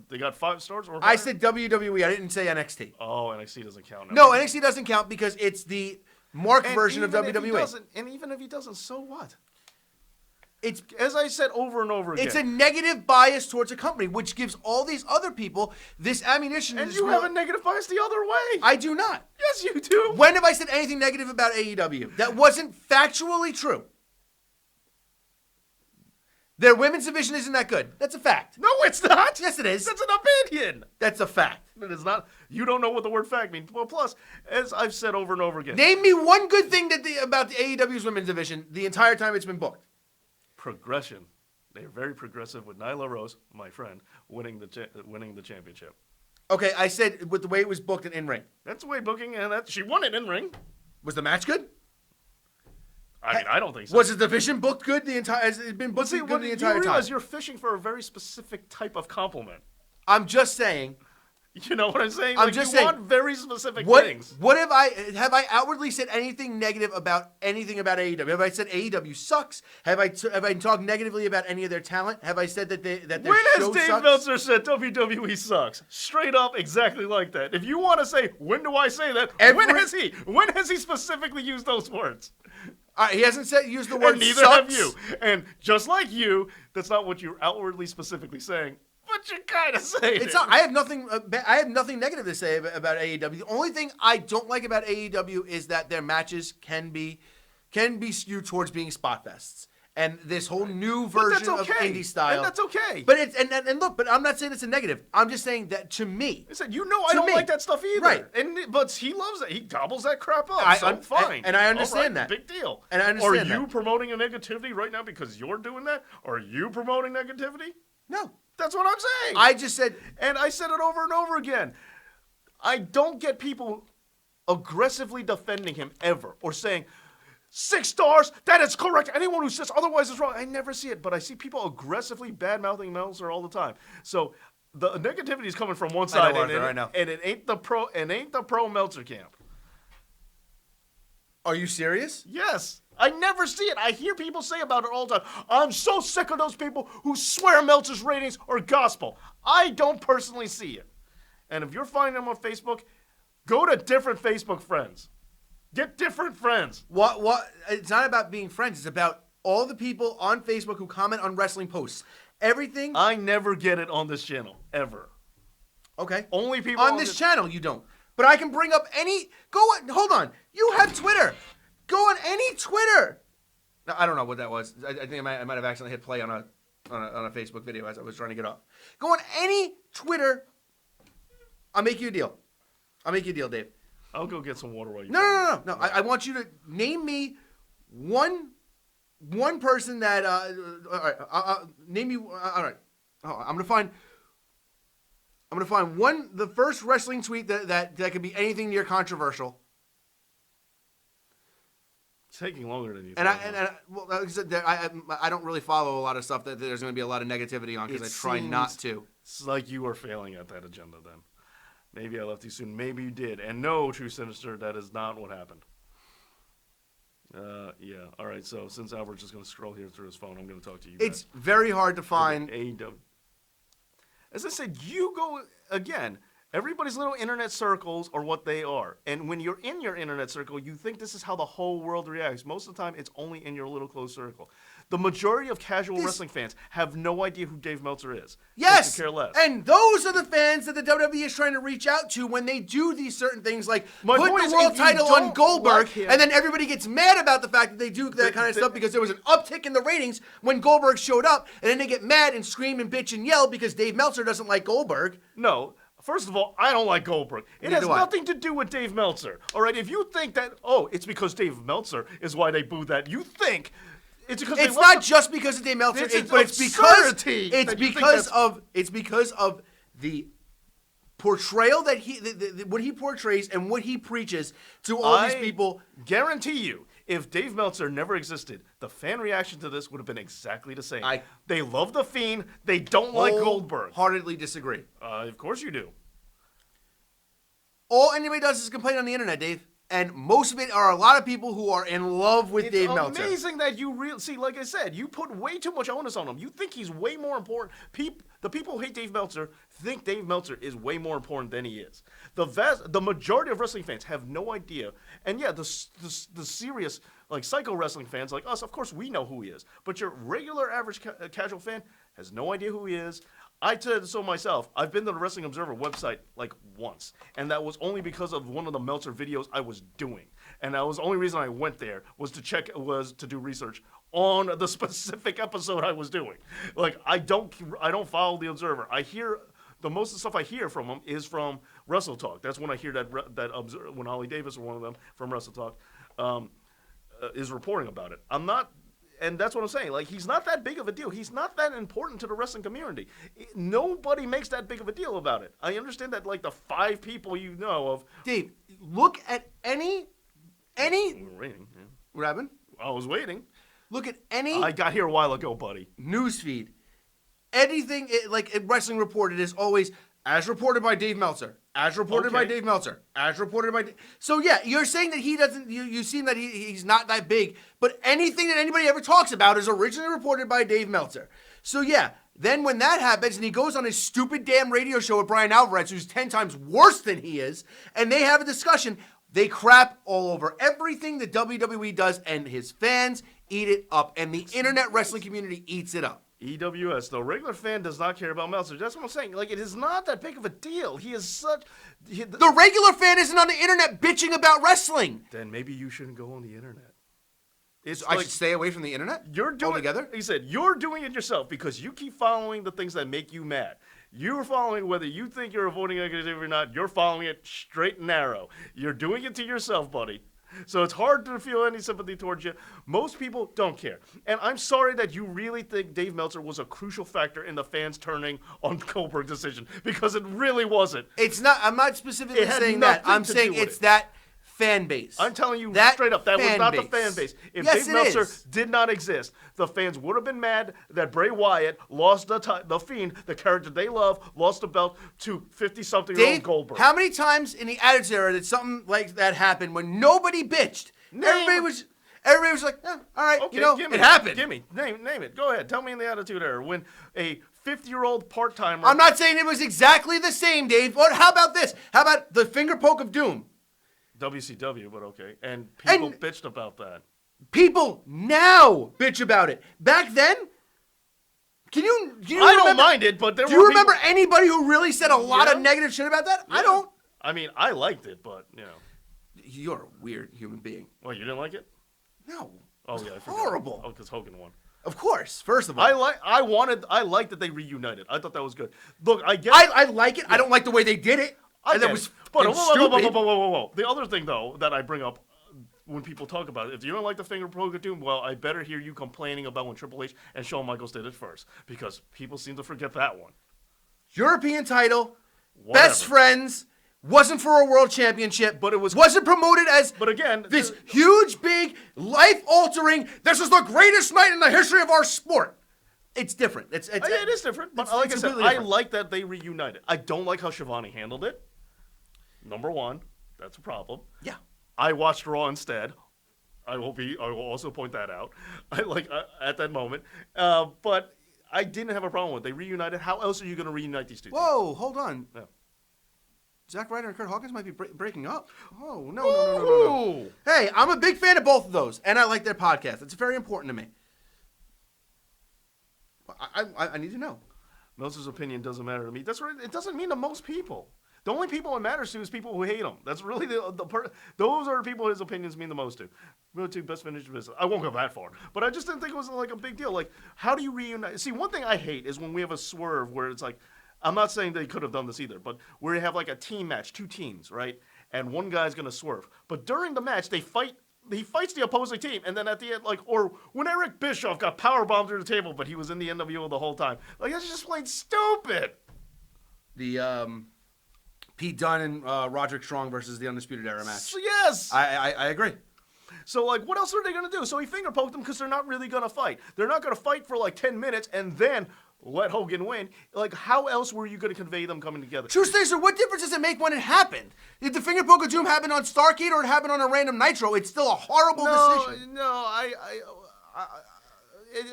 they got 5 stars? Or I said WWE. I didn't say NXT. Oh, NXT doesn't count. No, NXT doesn't count because it's the marked version of WWE. And even if he doesn't, so what? It's, as I said over and over again. It's a negative bias towards a company, which gives all these other people this ammunition. And you have a negative bias the other way. I do not. Yes, you do. When have I said anything negative about AEW? That wasn't factually true. Their women's division isn't that good. That's a fact. No, it's not. Yes, it is. That's an opinion. That's a fact. It is not. You don't know what the word fact means. Well, plus, as I've said over and over again. Name me one good thing about the AEW's women's division the entire time it's been booked. Progression. They are very progressive with Nyla Rose, my friend, winning the championship. Okay, I said with the way it was booked in ring. That's the way booking, and she won it in ring. Was the match good? I mean, I don't think so. Was the division booked good the entire? Has it been booked good the entire time? You realize time? you're fishing for a very specific type of compliment. I'm just saying. You know what I'm saying? I'm just saying. You want very specific things. What have I outwardly said anything negative about anything about AEW? Have I said AEW sucks? Have I talked negatively about any of their talent? Have I said that their when show has Dave sucks? Meltzer said WWE sucks? Straight up, exactly like that. If you want to say, when do I say that? When has he specifically used those words? He hasn't used the word and neither sucks. have you. And just like you, that's not what you're outwardly specifically saying. But you're kind of saying it's not. I have nothing. I have nothing negative to say about AEW. The only thing I don't like about AEW is that their matches can be skewed towards being spot fests, and this whole new version of indie style. And that's okay. But it's and look. But I'm not saying it's a negative. I'm just saying that to me. I said, I don't like that stuff either. Right. But he loves it. He gobbles that crap up. Fine. And I understand that. Big deal. And I understand that. Are you promoting a negativity right now because you're doing that? Are you promoting negativity? No. That's what I'm saying. I just said, and I said it over and over again. I don't get people aggressively defending him ever or saying 6 stars. That is correct. Anyone who says otherwise is wrong. I never see it, but I see people aggressively bad-mouthing Meltzer all the time. So the negativity is coming from one side, and it ain't the pro Meltzer camp. Are you serious? Yes. I never see it. I hear people say about it all the time. I'm so sick of those people who swear Meltzer's ratings are gospel. I don't personally see it. And if you're finding them on Facebook, go to different Facebook friends. Get different friends. What? It's not about being friends. It's about all the people on Facebook who comment on wrestling posts. Everything. I never get it on this channel, ever. Okay. Only people on this channel you don't. But I can bring up any. Hold on. You have Twitter. Go on any Twitter. No, I don't know what that was. I think I might have accidentally hit play on a Facebook video as I was trying to get off. Go on any Twitter. I'll make you a deal. Dave. I'll go get some water while you. No. I want you to name me one person that. All right. Name me. All right. I'm gonna find the first wrestling tweet that could be anything near controversial. It's taking longer than you think. Well, like I said, I don't really follow a lot of stuff that there's going to be a lot of negativity on because I try not to. It's like you are failing at that agenda then. Maybe I left you soon. Maybe you did. And no, True Sinister, that is not what happened. Yeah. All right. So since Albert's just going to scroll here through his phone, I'm going to talk to you guys. It's very hard to find. AEW. As I said, you go again. Everybody's little internet circles are what they are. And when you're in your internet circle, you think this is how the whole world reacts. Most of the time, it's only in your little close circle. The majority of casual wrestling fans have no idea who Dave Meltzer is. Yes, care less. And those are the fans that the WWE is trying to reach out to when they do these certain things like put the world title on Goldberg, and then everybody gets mad about the fact that they do that kind of stuff because there was an uptick in the ratings when Goldberg showed up, and then they get mad and scream and bitch and yell because Dave Meltzer doesn't like Goldberg. No. First of all, I don't like Goldberg. It has nothing to do with Dave Meltzer. All right, if you think that, it's because Dave Meltzer is why they booed that, you think It's because It's not just because of Dave Meltzer, but it's because of the portrayal that what he portrays and what he preaches to all these people. Guarantee you, if Dave Meltzer never existed, the fan reaction to this would have been exactly the same. They love the Fiend. They don't like Goldberg. Wholeheartedly disagree. Of course you do. All anybody does is complain on the internet, Dave. And most of it are a lot of people who are in love with Dave Meltzer. It's amazing that you see, like I said, you put way too much onus on him. You think he's way more important. The people who hate Dave Meltzer think Dave Meltzer is way more important than he is. The majority of wrestling fans have no idea. And yeah, the serious, like psycho wrestling fans like us, of course we know who he is. But your regular average casual fan has no idea who he is. I said so myself. I've been to the Wrestling Observer website like once, and that was only because of one of the Meltzer videos I was doing, and that was the only reason I went there was to do research on the specific episode I was doing. Like I don't follow the Observer. I hear the most of the stuff I hear from him is from Wrestle Talk. That's when I hear when Ollie Davis or one of them from Wrestle Talk is reporting about it. I'm not. And that's what I'm saying. Like, he's not that big of a deal. He's not that important to the wrestling community. Nobody makes that big of a deal about it. I understand that, like, the 5 people you know of. Dave, look at any. We're waiting. Yeah. What happened? I was waiting. Look at any. I got here a while ago, buddy. Newsfeed. Anything like Wrestling Report, it is always as reported by Dave Meltzer. As reported by Dave Meltzer. As reported by. So yeah, you're saying that he doesn't. You seem that he's not that big. But anything that anybody ever talks about is originally reported by Dave Meltzer. So yeah, then when that happens and he goes on his stupid damn radio show with Brian Alvarez, who's 10 times worse than he is, and they have a discussion, they crap all over everything that WWE does, and his fans eat it up, and the internet wrestling community eats it up. EWS, the regular fan does not care about Meltzer. That's what I'm saying. Like, it is not that big of a deal. He is such. The regular fan isn't on the internet bitching about wrestling. Then maybe you shouldn't go on the internet. I should stay away from the internet? You're doing altogether? He said, you're doing it yourself because you keep following the things that make you mad. You're following whether you think you're avoiding negativity or not. You're following it straight and narrow. You're doing it to yourself, buddy. So it's hard to feel any sympathy towards you. Most people don't care. And I'm sorry that you really think Dave Meltzer was a crucial factor in the fans turning on Goldberg's decision, because it really wasn't. It's not. I'm not specifically saying that. I'm saying it's that fan base. I'm telling you straight up, that was not the fan base. If Dave Meltzer did not exist, the fans would have been mad that Bray Wyatt lost the Fiend, the character they love, lost the belt to 50-something-year-old Goldberg. How many times in the Attitude Era did something like that happen when nobody bitched? Everybody was like, all right, okay, it happened. Give me, name it. Go ahead. Tell me in the Attitude Era when a 50-year-old part-timer. I'm not saying it was exactly the same, Dave. But how about this? How about the finger poke of doom? WCW, but okay. And people bitched about that. People now bitch about it. Back then, do you I don't mind it, but do you remember anybody who really said a lot of negative shit about that? Yeah. I don't. I mean, I liked it, but, You're a weird human being. Well, you didn't like it? No. Oh, yeah. I forgot. Horrible. Oh, because Hogan won. Of course, first of all. I liked that they reunited. I thought that was good. Look, I get I like it. Yeah. I don't like the way they did it. That was whoa. The other thing, though, that I bring up when people talk about it, if you don't like the finger poke of doom, well, I better hear you complaining about when Triple H and Shawn Michaels did it first, because people seem to forget that one. European title, best friends, wasn't for a world championship, but it wasn't promoted as. But again, this huge, big, life-altering. This is the greatest night in the history of our sport. It's different. It is different. But like I said, I like that they reunited. I don't like how Shivani handled it. Number one, that's a problem. Yeah. I watched Raw instead. I will also point that out. At that moment. But I didn't have a problem with it. They reunited. How else are you going to reunite these two Whoa, hold on. Yeah. Zack Ryder and Kurt Hawkins might be breaking up. Oh, no. Hey, I'm a big fan of both of those, and I like their podcast. It's very important to me. I need to know. Meltzer's opinion doesn't matter to me. That's right. It doesn't mean to most people. The only people it matters to is people who hate him. That's really those are the people his opinions mean the most to. Go to best finished business. I won't go that far, but I just didn't think it was like a big deal. Like, how do you reunite? See, one thing I hate is when we have a swerve where it's like, I'm not saying they could have done this either, but where you have like a team match, 2 teams, right? And one guy's gonna swerve, but during the match they fight he fights the opposing team, and then at the end, like, or when Eric Bischoff got powerbombed through the table, but he was in the NWO the whole time. Like, that's just plain stupid. The Pete Dunne and Roderick Strong versus the Undisputed Era match. So, yes. I agree. So, like, what else are they going to do? So he finger poked them because they're not really going to fight. They're not going to fight for, like, 10 minutes and then let Hogan win. Like, how else were you going to convey them coming together? True Stacer, what difference does it make when it happened? If the finger poke of doom happened on Starrcade or it happened on a random Nitro, it's still a horrible decision. No,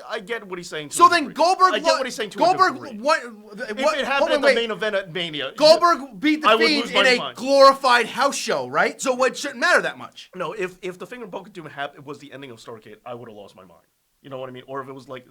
I get what he's saying. So then Goldberg, I get what he's saying. Goldberg, what if it happened at the main event at Mania? Goldberg beat the Fiend in a glorified house show, right? So it shouldn't matter that much. No, if the finger poke of doom was the ending of Starrcade, I would have lost my mind. You know what I mean? Or if it was like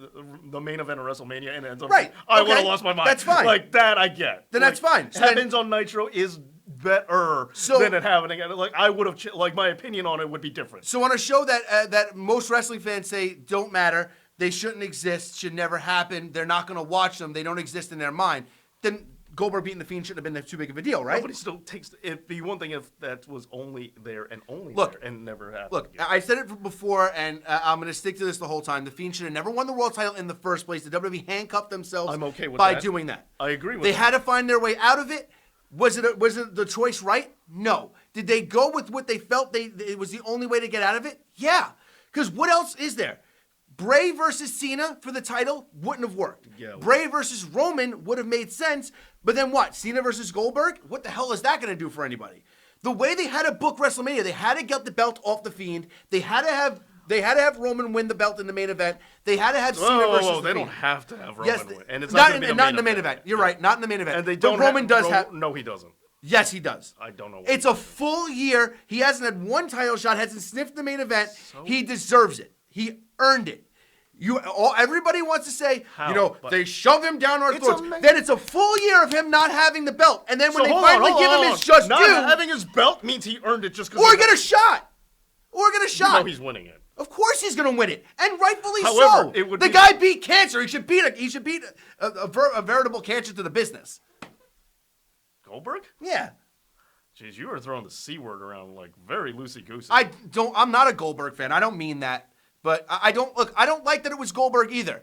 the main event of WrestleMania and it ends up, right, I would have lost my mind. That's fine. Like that, I get. Then that's fine. So happens on Nitro is better than it happening. Like I would have, like my opinion on it would be different. So on a show that most wrestling fans say don't matter, they shouldn't exist, should never happen, they're not going to watch them, they don't exist in their mind, then Goldberg beating the Fiend shouldn't have been too big of a deal, right? Nobody still takes it'd be one thing if that was only there and only there and never happened. Look, again. I said it before, and I'm going to stick to this the whole time. The Fiend should have never won the world title in the first place. The WWE handcuffed themselves by doing that. I agree with that. They that. had to find their way out of it. Was it the choice right? No. Did they go with what they felt it was the only way to get out of it? Yeah. Because what else is there? Bray versus Cena for the title wouldn't have worked. Yeah, Bray versus Roman would have made sense, but then what? Cena versus Goldberg? What the hell is that going to do for anybody? The way they had to book WrestleMania, they had to get the belt off the Fiend. They had to have Roman win the belt in the main event. They had to have Cena versus the They Fiend. don't have to have Roman win, and it's not not in the main event. You're right, not in the main event. And they don't. But Roman does have. No, he doesn't. Yes, he does. I don't know. It's a full year. He hasn't had one title shot. Hasn't sniffed the main event. He deserves it. He earned it. Everybody wants to say, they shove him down our throats. Then it's a full year of him not having the belt. And then when they finally give him his just due. Not having his belt means he earned it just because. Or get a shot. You know he's winning it. Of course he's going to win it. And rightfully However, so. The guy beat cancer. He should beat a veritable cancer to the business. Goldberg? Yeah. Jeez, you were throwing the C word around like very loosey-goosey. I'm not a Goldberg fan. I don't mean that. But I don't like that it was Goldberg either.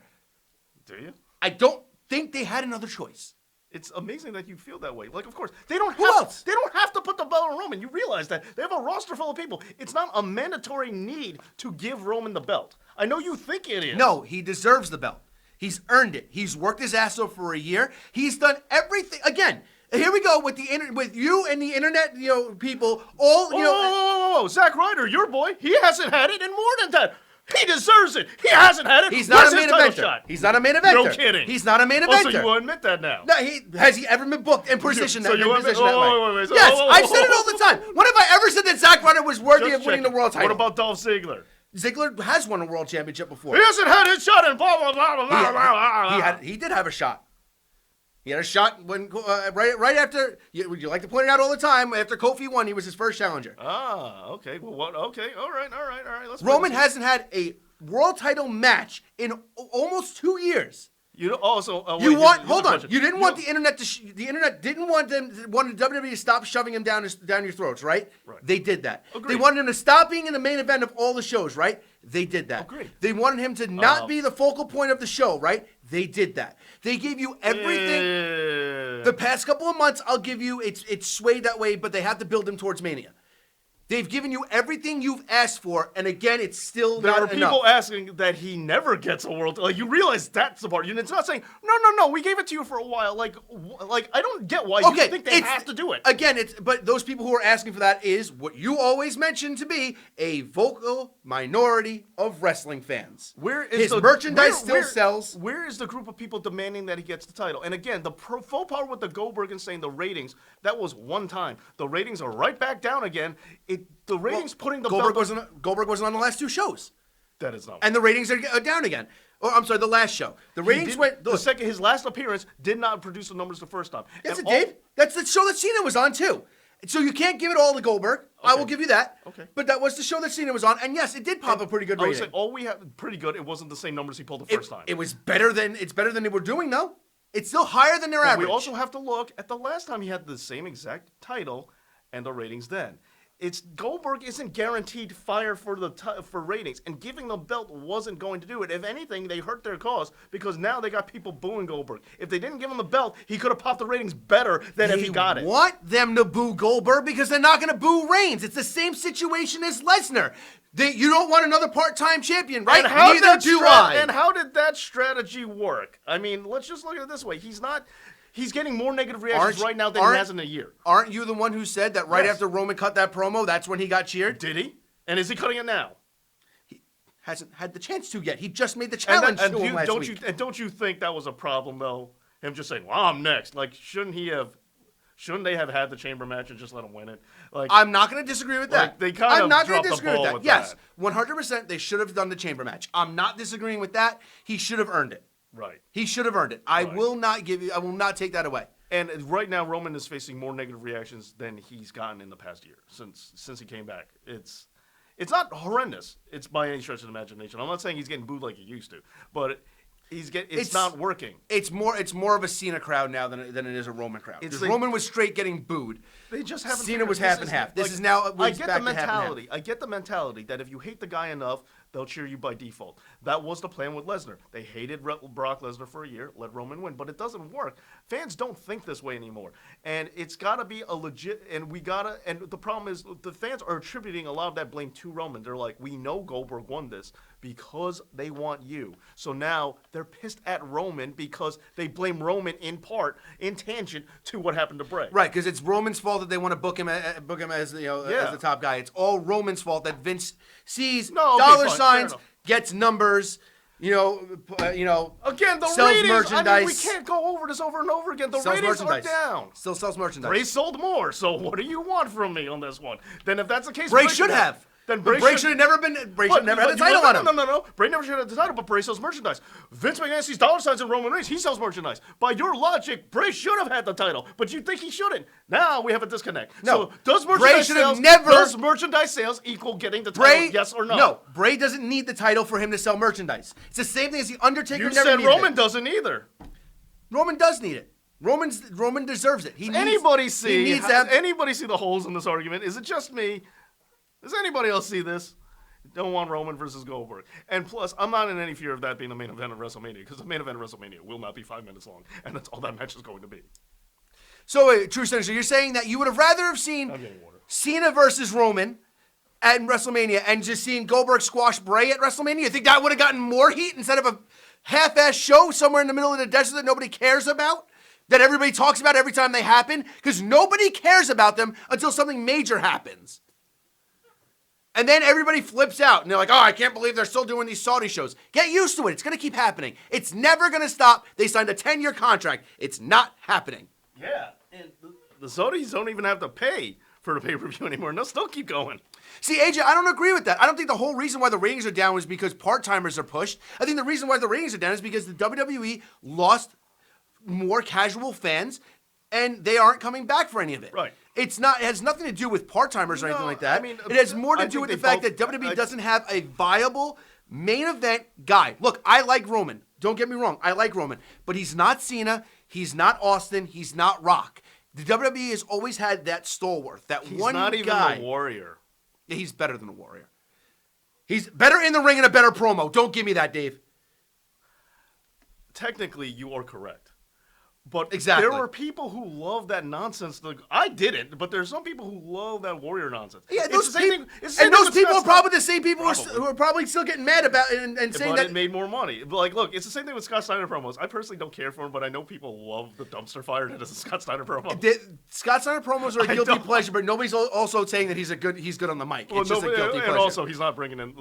Do you? I don't think they had another choice. It's amazing that you feel that way. Like, of course, they don't have to put the belt on Roman. You realize that. They have a roster full of people. It's not a mandatory need to give Roman the belt. I know you think it is. No, he deserves the belt. He's earned it. He's worked his ass off for a year. He's done everything. Again, here we go with with you and the internet, people. Whoa, Zack Ryder, your boy, he hasn't had it in more than that. He deserves it. He hasn't had it. He's not a main eventer. He's not a main eventer. No kidding. He's not a main eventer. So you will admit that now? No, has he ever been booked in position that way? Wait. Yes, I've said it all the time. When have I ever said that Zack Ryder was worthy of winning the world title? What about Dolph Ziggler? Ziggler has won a world championship before. He hasn't had his shot in blah, blah, blah, blah, blah. He did have a shot. He had a shot when right after. Would you like to point it out all the time? After Kofi won, he was his first challenger. Okay. Well, what? Okay, all right. Roman hasn't had a world title match in almost 2 years. You also hold on. You didn't want the internet to. The internet didn't wanted WWE to stop shoving him down your throats, right? Right. They did that. Agreed. They wanted him to stop being in the main event of all the shows, right? They did that. Agreed. They wanted him to not be the focal point of the show, right? They did that. They gave you everything. Yeah. The past couple of months, I'll give you. It's swayed that way, but they have to build him towards Mania. They've given you everything you've asked for, and again, it's still there not are people asking that he never gets a world. Like, you realize that's the part. It's not saying no. We gave it to you for a while. Like I don't get why you think they have to do it. Again, but those people who are asking for that is what you always mentioned to be a vocal minority of wrestling fans. Where is his merchandise still sells? Where is the group of people demanding that he gets the title? And again, the faux pas with the Goldberg and saying the ratings, that was one time. The ratings are right back down again. The ratings putting the Goldberg belt wasn't on the last 2 shows. That is not. And the ratings are down again. Or I'm sorry, the last show. The ratings went. His last appearance did not produce the numbers the first time. Yes, it did. That's the show that Cena was on too. So you can't give it all to Goldberg. Okay. I will give you that. Okay. But that was the show that Cena was on, and yes, it did pop a pretty good rating. I would say all we have pretty good. It wasn't the same numbers he pulled the first time. It was better than they were doing though. It's still higher than their average. We also have to look at the last time he had the same exact title and the ratings then. It's Goldberg isn't guaranteed fire for for ratings, and giving the belt wasn't going to do it. If anything, they hurt their cause because now they got people booing Goldberg. If they didn't give him the belt, he could have popped the ratings better than if he got it. They want them to boo Goldberg because they're not going to boo Reigns. It's the same situation as Lesnar. You don't want another part-time champion, right? Neither do I. And how did that strategy work? I mean, let's just look at it this way. He's getting more negative reactions right now than he has in a year. Aren't you the one who said that right after Roman cut that promo, that's when he got cheered? Did he? And is he cutting it now? He hasn't had the chance to yet. He just made the challenge to him last week. And don't you think that was a problem, though? Him just saying, well, I'm next. Like, shouldn't they have had the chamber match and just let him win it? Like, I'm not going to disagree with that. Like, they kind I'm not going dropped to disagree the ball with that. with Yes, 100% they should have done the chamber match. I'm not disagreeing with that. He should have earned it. Right. He should have earned it. I will not take that away. And right now, Roman is facing more negative reactions than he's gotten in the past year since he came back. It's not horrendous. It's by any stretch of the imagination. I'm not saying he's getting booed like he used to, but it's not working. It's more of a Cena crowd now than it is a Roman crowd. Because Roman was straight getting booed. They just haven't. Cena was half and half. This is now. I get the mentality. I get the mentality that if you hate the guy enough, they'll cheer you by default. That was the plan with Lesnar. They hated Brock Lesnar for a year, let Roman win, but it doesn't work. Fans don't think this way anymore, and it's got to be a legit. And the problem is the fans are attributing a lot of that blame to Roman. They're like, we know Goldberg won this because they want you. So now they're pissed at Roman because they blame Roman in tangent to what happened to Bray. Right, because it's Roman's fault that they want to book him as as the top guy. It's all Roman's fault that Vince sees dollar signs, gets numbers. Again, the sells ratings. merchandise. I mean, we can't go over this over and over again. The ratings are down. Still sells merchandise. Bray sold more. So what do you want from me on this one? Then if that's the case, Bray should have. Then Bray should have never been. Bray should never had the title on him. No. Bray never should have had the title, but Bray sells merchandise. Vince McMahon sees dollar signs in Roman Reigns. He sells merchandise. By your logic, Bray should have had the title, but you think he shouldn't. Now we have a disconnect. No. So does merchandise sales equal getting the title? Yes or no? No. Bray doesn't need the title for him to sell merchandise. It's the same thing as the Undertaker. You never said needed Roman it. doesn't either. Roman does need it. Roman deserves it. Anybody see the holes in this argument? Is it just me? Does anybody else see this? Don't want Roman versus Goldberg. And plus, I'm not in any fear of that being the main event of WrestleMania, because the main event of WrestleMania will not be 5 minutes long, and that's all that match is going to be. So, wait, True Senator, you're saying that you would have rather have seen Cena versus Roman at WrestleMania and just seen Goldberg squash Bray at WrestleMania? You think that would have gotten more heat instead of a half-ass show somewhere in the middle of the desert that nobody cares about? That everybody talks about every time they happen? Because nobody cares about them until something major happens. And then everybody flips out, and they're like, oh, I can't believe they're still doing these Saudi shows. Get used to it. It's going to keep happening. It's never going to stop. They signed a 10-year contract. It's not happening. Yeah, and the Saudis don't even have to pay for the pay-per-view anymore, and they'll still keep going. See, AJ, I don't agree with that. I don't think the whole reason why the ratings are down is because part-timers are pushed. I think the reason why the ratings are down is because the WWE lost more casual fans, and they aren't coming back for any of it. Right. It has nothing to do with part-timers or anything like that. I mean, it has more to do with the fact that WWE doesn't have a viable main event guy. Look, I like Roman. Don't get me wrong. I like Roman. But he's not Cena. He's not Austin. He's not Rock. The WWE has always had that stalwart, he's not even a warrior. Yeah, he's better than a warrior. He's better in the ring and a better promo. Don't give me that, Dave. Technically, you are correct. But exactly. There were people who love that nonsense. I didn't, but there's some people who love that warrior nonsense. Yeah, those people are probably the same people who are probably still getting mad about it and saying that it made more money. But like, look, it's the same thing with Scott Steiner promos. I personally don't care for him, but I know people love the dumpster fire that is a Scott Steiner promo. Scott Steiner promos are a guilty pleasure, but nobody's also saying that he's good on the mic. It's just a guilty pleasure. And also, he's not bringing in.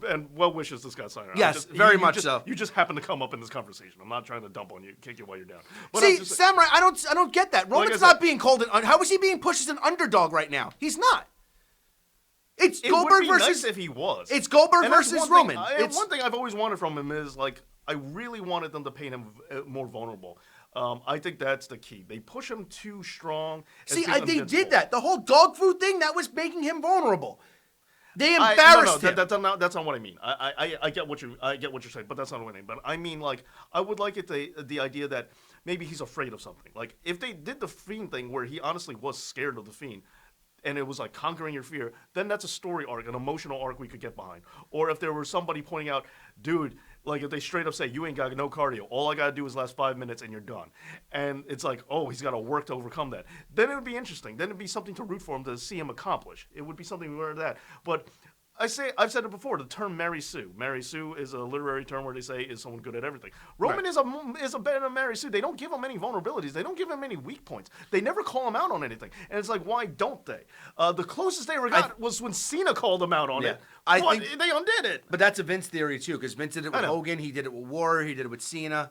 And well wishes to Scott Steiner. Yes, very much so. You just happen to come up in this conversation. I'm not trying to dump on you, kick you while you're down. But see, Samurai, I don't get that. Roman's not being called how is he being pushed as an underdog right now? He's not. It's Goldberg versus. Nice if he was. It's Goldberg versus Roman. One thing I've always wanted from him is like I really wanted them to paint him more vulnerable. I think that's the key. They push him too strong. See, they did that. The whole dog food thing that was making him vulnerable. They embarrassed him. That's not what I mean. I get what you're saying, but that's not what I mean. But I mean, like, I would like it the idea that maybe he's afraid of something. Like, if they did the Fiend thing where he honestly was scared of the Fiend, and it was like conquering your fear, then that's a story arc, an emotional arc we could get behind. Or if there was somebody pointing out, dude, like if they straight up say, you ain't got no cardio, all I got to do is last 5 minutes and you're done. And it's like, oh, he's got to work to overcome that. Then it would be interesting. Then it'd be something to root for him to see him accomplish. It would be something to learn that. But I've said it before, the term Mary Sue. Mary Sue is a literary term where they say is someone good at everything. Roman is a better than Mary Sue. They don't give him any vulnerabilities. They don't give him any weak points. They never call him out on anything. And it's like, why don't they? The closest they ever got was when Cena called him out on it. I think they undid it. But that's a Vince theory too, because Vince did it with Hogan, he did it with Warrior, he did it with Cena.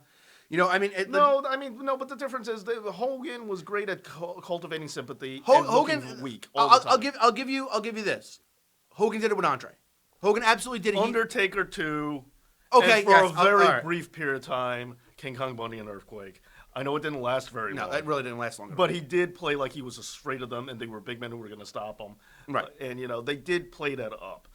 But the difference is that Hogan was great at cultivating sympathy. Hogan and weak. I'll give you this. Hogan did it with Andre. Hogan absolutely did it. Undertaker too. Okay, and for a very brief period of time, King Kong Bundy and Earthquake. I know it didn't last very long. No, it really didn't last long. But he did play like he was afraid of them, and they were big men who were going to stop him. Right. They did play that up.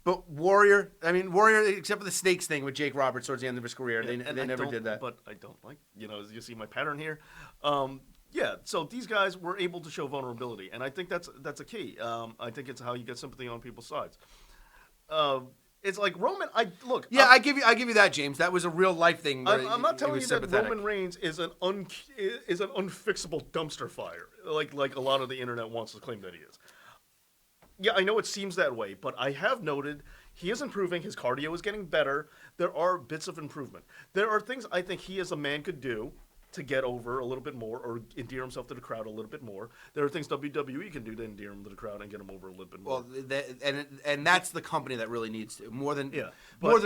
But Warrior, except for the Snakes thing with Jake Roberts towards the end of his career, they never did that. But I don't like, you see my pattern here. So these guys were able to show vulnerability, and I think that's a key. I think it's how you get sympathy on people's sides. It's like Roman. I give you that, James. That was a real life thing. I'm not telling you that Roman Reigns is an unfixable dumpster fire, like a lot of the internet wants to claim that he is. Yeah, I know it seems that way, but I have noted he is improving. His cardio is getting better. There are bits of improvement. There are things I think he as a man could do to get over a little bit more or endear himself to the crowd a little bit more. There are things WWE can do to endear him to the crowd and get him over a little bit more. Well, and that's the company that really needs to, more than it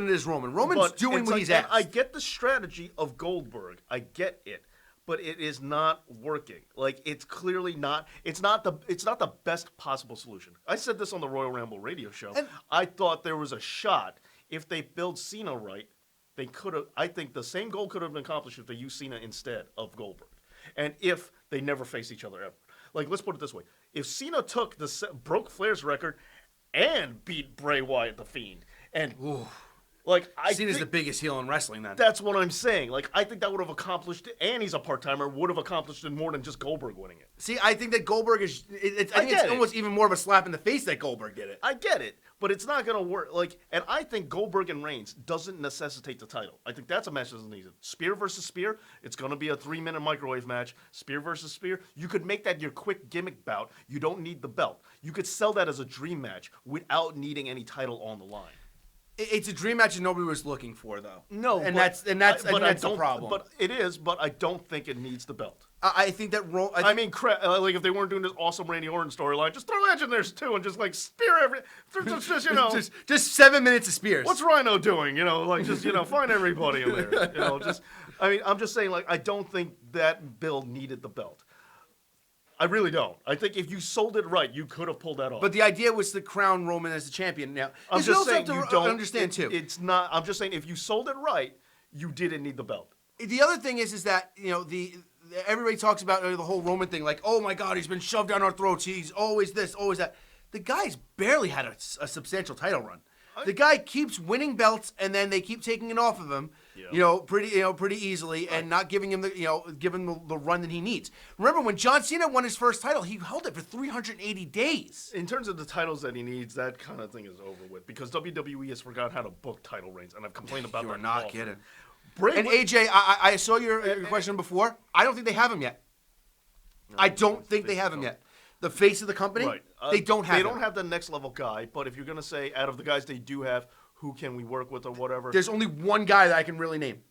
is Roman. Roman's doing what he's asked. I get the strategy of Goldberg. I get it. But it is not working. Like, it's clearly not. It's not the best possible solution. I said this on the Royal Rumble radio show. I thought there was a shot if they build Cena right. They could have. I think the same goal could have been accomplished if they used Cena instead of Goldberg, and if they never face each other ever. Like, let's put it this way: if Cena broke Flair's record and beat Bray Wyatt, the Fiend, and Cena's the biggest heel in wrestling, then. That's what I'm saying. Like, I think that would have accomplished, and he's a part-timer, would have accomplished it more than just Goldberg winning it. See, I think that Goldberg is, I think it's almost even more of a slap in the face that Goldberg did it. I get it, but it's not going to work. And I think Goldberg and Reigns doesn't necessitate the title. I think that's a match that doesn't need it. Spear versus Spear, it's going to be a 3-minute microwave match. Spear versus Spear, you could make that your quick gimmick bout. You don't need the belt. You could sell that as a dream match without needing any title on the line. It's a dream match that nobody was looking for, though. No, that's the problem. But it is. But I don't think it needs the belt. I think that. If they weren't doing this awesome Randy Orton storyline, just throw Edge in there too, and just spear just 7 minutes of spears. What's Rhino doing? Find everybody in there. I'm just saying, I don't think that build needed the belt. I really don't. I think if you sold it right, you could have pulled that off. But the idea was to crown Roman as the champion. Now, I'm just saying you don't understand too. It's not. I'm just saying if you sold it right, you didn't need the belt. The other thing is that everybody talks about the whole Roman thing, like, oh my God, he's been shoved down our throats. He's always this, always that. The guy's barely had a substantial title run. The guy keeps winning belts, and then they keep taking it off of him, pretty easily, and not giving him the run that he needs. Remember when John Cena won his first title, he held it for 380 days. In terms of the titles that he needs, that kind of thing is over with because WWE has forgotten how to book title reigns, and I've complained about that. You're not kidding. And AJ, I saw your question before. I don't think they have him yet. No, I don't think they have him yet. The face of the company, right. They don't have. They don't have the next level guy. But if you're gonna say out of the guys they do have, who can we work with or whatever? There's only one guy that I can really name.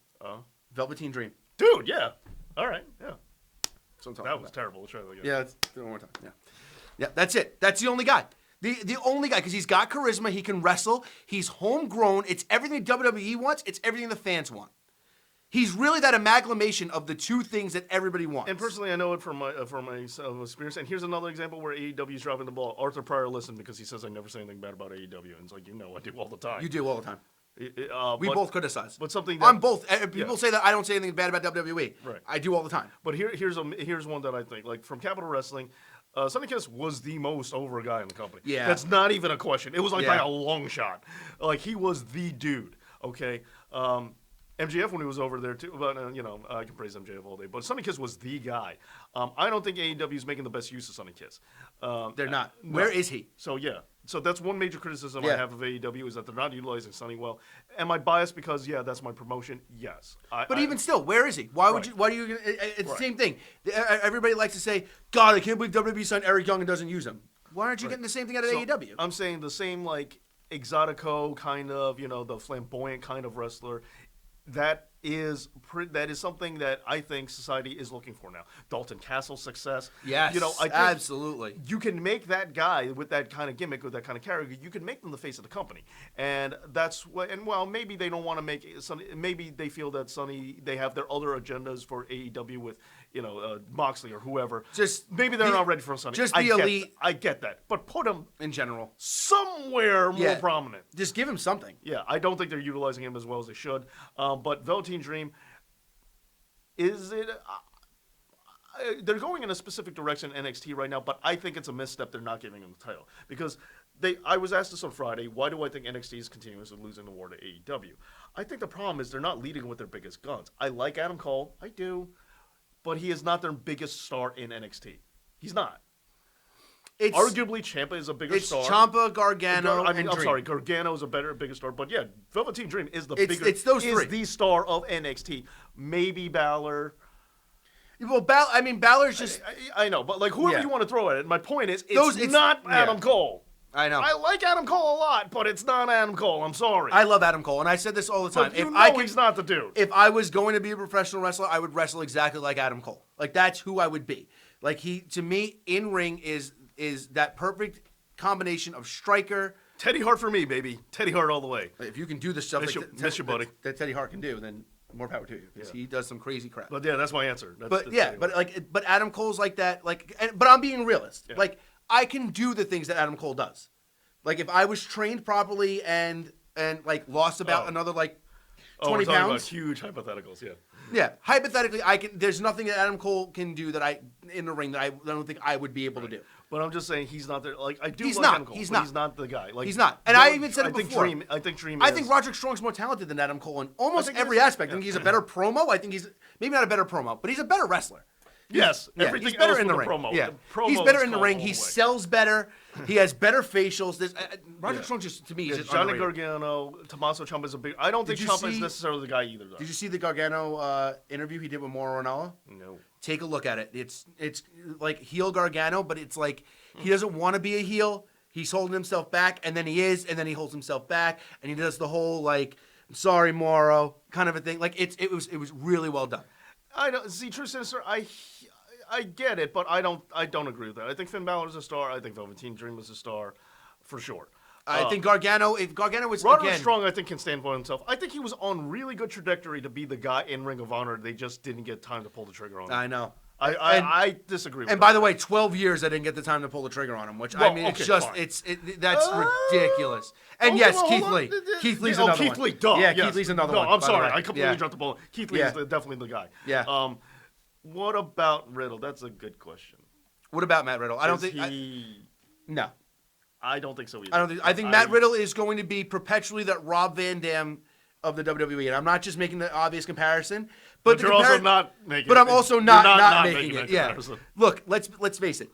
Velveteen Dream. Dude, yeah. All right, yeah. That was terrible. Let's try that again. Yeah, let's do it one more time. Yeah. That's it. That's the only guy. The only guy, because he's got charisma. He can wrestle. He's homegrown. It's everything WWE wants. It's everything the fans want. He's really that amalgamation of the two things that everybody wants. And personally, I know it from my experience. And here's another example where AEW is dropping the ball. Arthur Pryor listened because he says I never say anything bad about AEW. And it's like, I do all the time. You do all the time. We both criticize. But something I'm both. People say that I don't say anything bad about WWE. Right. I do all the time. But here's one that I think, like from Capital Wrestling, Sonny Kiss was the most over guy in the company. Yeah. That's not even a question. It was by a long shot. Like he was the dude. Okay. MJF when he was over there too, but I can praise MJF all day. But Sonny Kiss was the guy. I don't think AEW is making the best use of Sonny Kiss. They're not. No. Where is he? So so that's one major criticism Yeah. I have of AEW is that they're not utilizing Sonny well. Am I biased because that's my promotion? Yes. But even still, where is he? Why would Right. you? Why do you? It's the Right. same thing. Everybody likes to say, "God, I can't believe WWE signed Eric Young and doesn't use him." Why aren't you getting the same thing out of AEW? I'm saying the same exotico kind of, the flamboyant kind of wrestler. That is something that I think society is looking for now. Dalton Castle's success. Yes, I think absolutely. you can make that guy with that kind of gimmick, with that kind of character, you can make them the face of the company. And that's what, maybe they don't want to make Sonny, maybe they feel that they have their other agendas for AEW with, Moxley or whoever. Maybe they're not ready for Sonny. Just the elite. I get that. But put him in general somewhere more prominent. Just give him something. Yeah, I don't think they're utilizing him as well as they should. But Velveteen Dream, is it? They're going in a specific direction in NXT right now, but I think it's a misstep. They're not giving him the title because I was asked this on Friday. Why do I think NXT is continuously losing the war to AEW? I think the problem is they're not leading with their biggest guns. I like Adam Cole, I do, but he is not their biggest star in NXT. He's not. Arguably, Ciampa is a bigger star. It's Ciampa, Gargano, and Dream. I'm sorry, Gargano is a bigger star, but Velveteen Dream is the bigger. It's those three. Is the star of NXT. Maybe Balor. Well, Balor's just. I know, but whoever you want to throw at it. My point is, it's not yeah. Adam Cole. I know. I like Adam Cole a lot, but it's not Adam Cole. I'm sorry. I love Adam Cole, and I said this all the time. But he's not the dude. If I was going to be a professional wrestler, I would wrestle exactly like Adam Cole. That's who I would be. To me, in ring is that perfect combination of striker. Teddy Hart for me, baby. Teddy Hart all the way. If you can do the stuff miss you, buddy. that Teddy Hart can do, then more power to you because he does some crazy crap. But that's my answer. But Adam Cole's like that. But I'm being realist. Yeah. I can do the things that Adam Cole does. If I was trained properly and lost about another 20 we're talking pounds. about huge hypotheticals, yeah. Yeah, hypothetically, there's nothing that Adam Cole can do in the ring that I don't think I would be able to do. But I'm just saying he's not there. I do he's like not. Adam Cole, He's but not. he's not the guy. He's not. And I even said it before. I think Dream. I think Roderick Strong's more talented than Adam Cole in almost every aspect. I think he's a better promo. I think he's maybe not a better promo, but he's a better wrestler. Yes, everything he's better in the ring. Promo. Yeah, the he's better in the ring. He sells better. He has better facials. Roderick Strong to me is just Johnny underrated. Gargano, Tommaso Ciampa is a big. I don't think Ciampa is necessarily the guy either. Though. Did you see the Gargano interview he did with Mauro Ranallo? No. Take a look at it. It's like heel Gargano, but it's like he doesn't want to be a heel. He's holding himself back, and then he is, and then he holds himself back, and he does the whole sorry Mauro kind of a thing. It was really well done. I don't see True Sinister. I get it, but I don't agree with that. I think Finn Balor is a star. I think Velveteen Dream is a star, for sure. I think Gargano. If Gargano was Roderick Strong, I think can stand for himself. I think he was on really good trajectory to be the guy in Ring of Honor. They just didn't get time to pull the trigger on him. I know. I disagree with that. And by the way, 12 years I didn't get the time to pull the trigger on him, which that's ridiculous. And Keith Lee. Keith Lee's another one. Keith Lee, duh. Yeah, yes. Keith Lee's another no, one. I'm sorry. I completely dropped the ball. Keith Lee is definitely the guy. Yeah. What about Riddle? That's a good question. What about Matt Riddle? I don't think No. I don't think so either. I think Matt Riddle is going to be perpetually that Rob Van Dam of the WWE, and I'm not just making the obvious comparison, but you're also not making. But I'm also not making it. Yeah. Look, let's face it.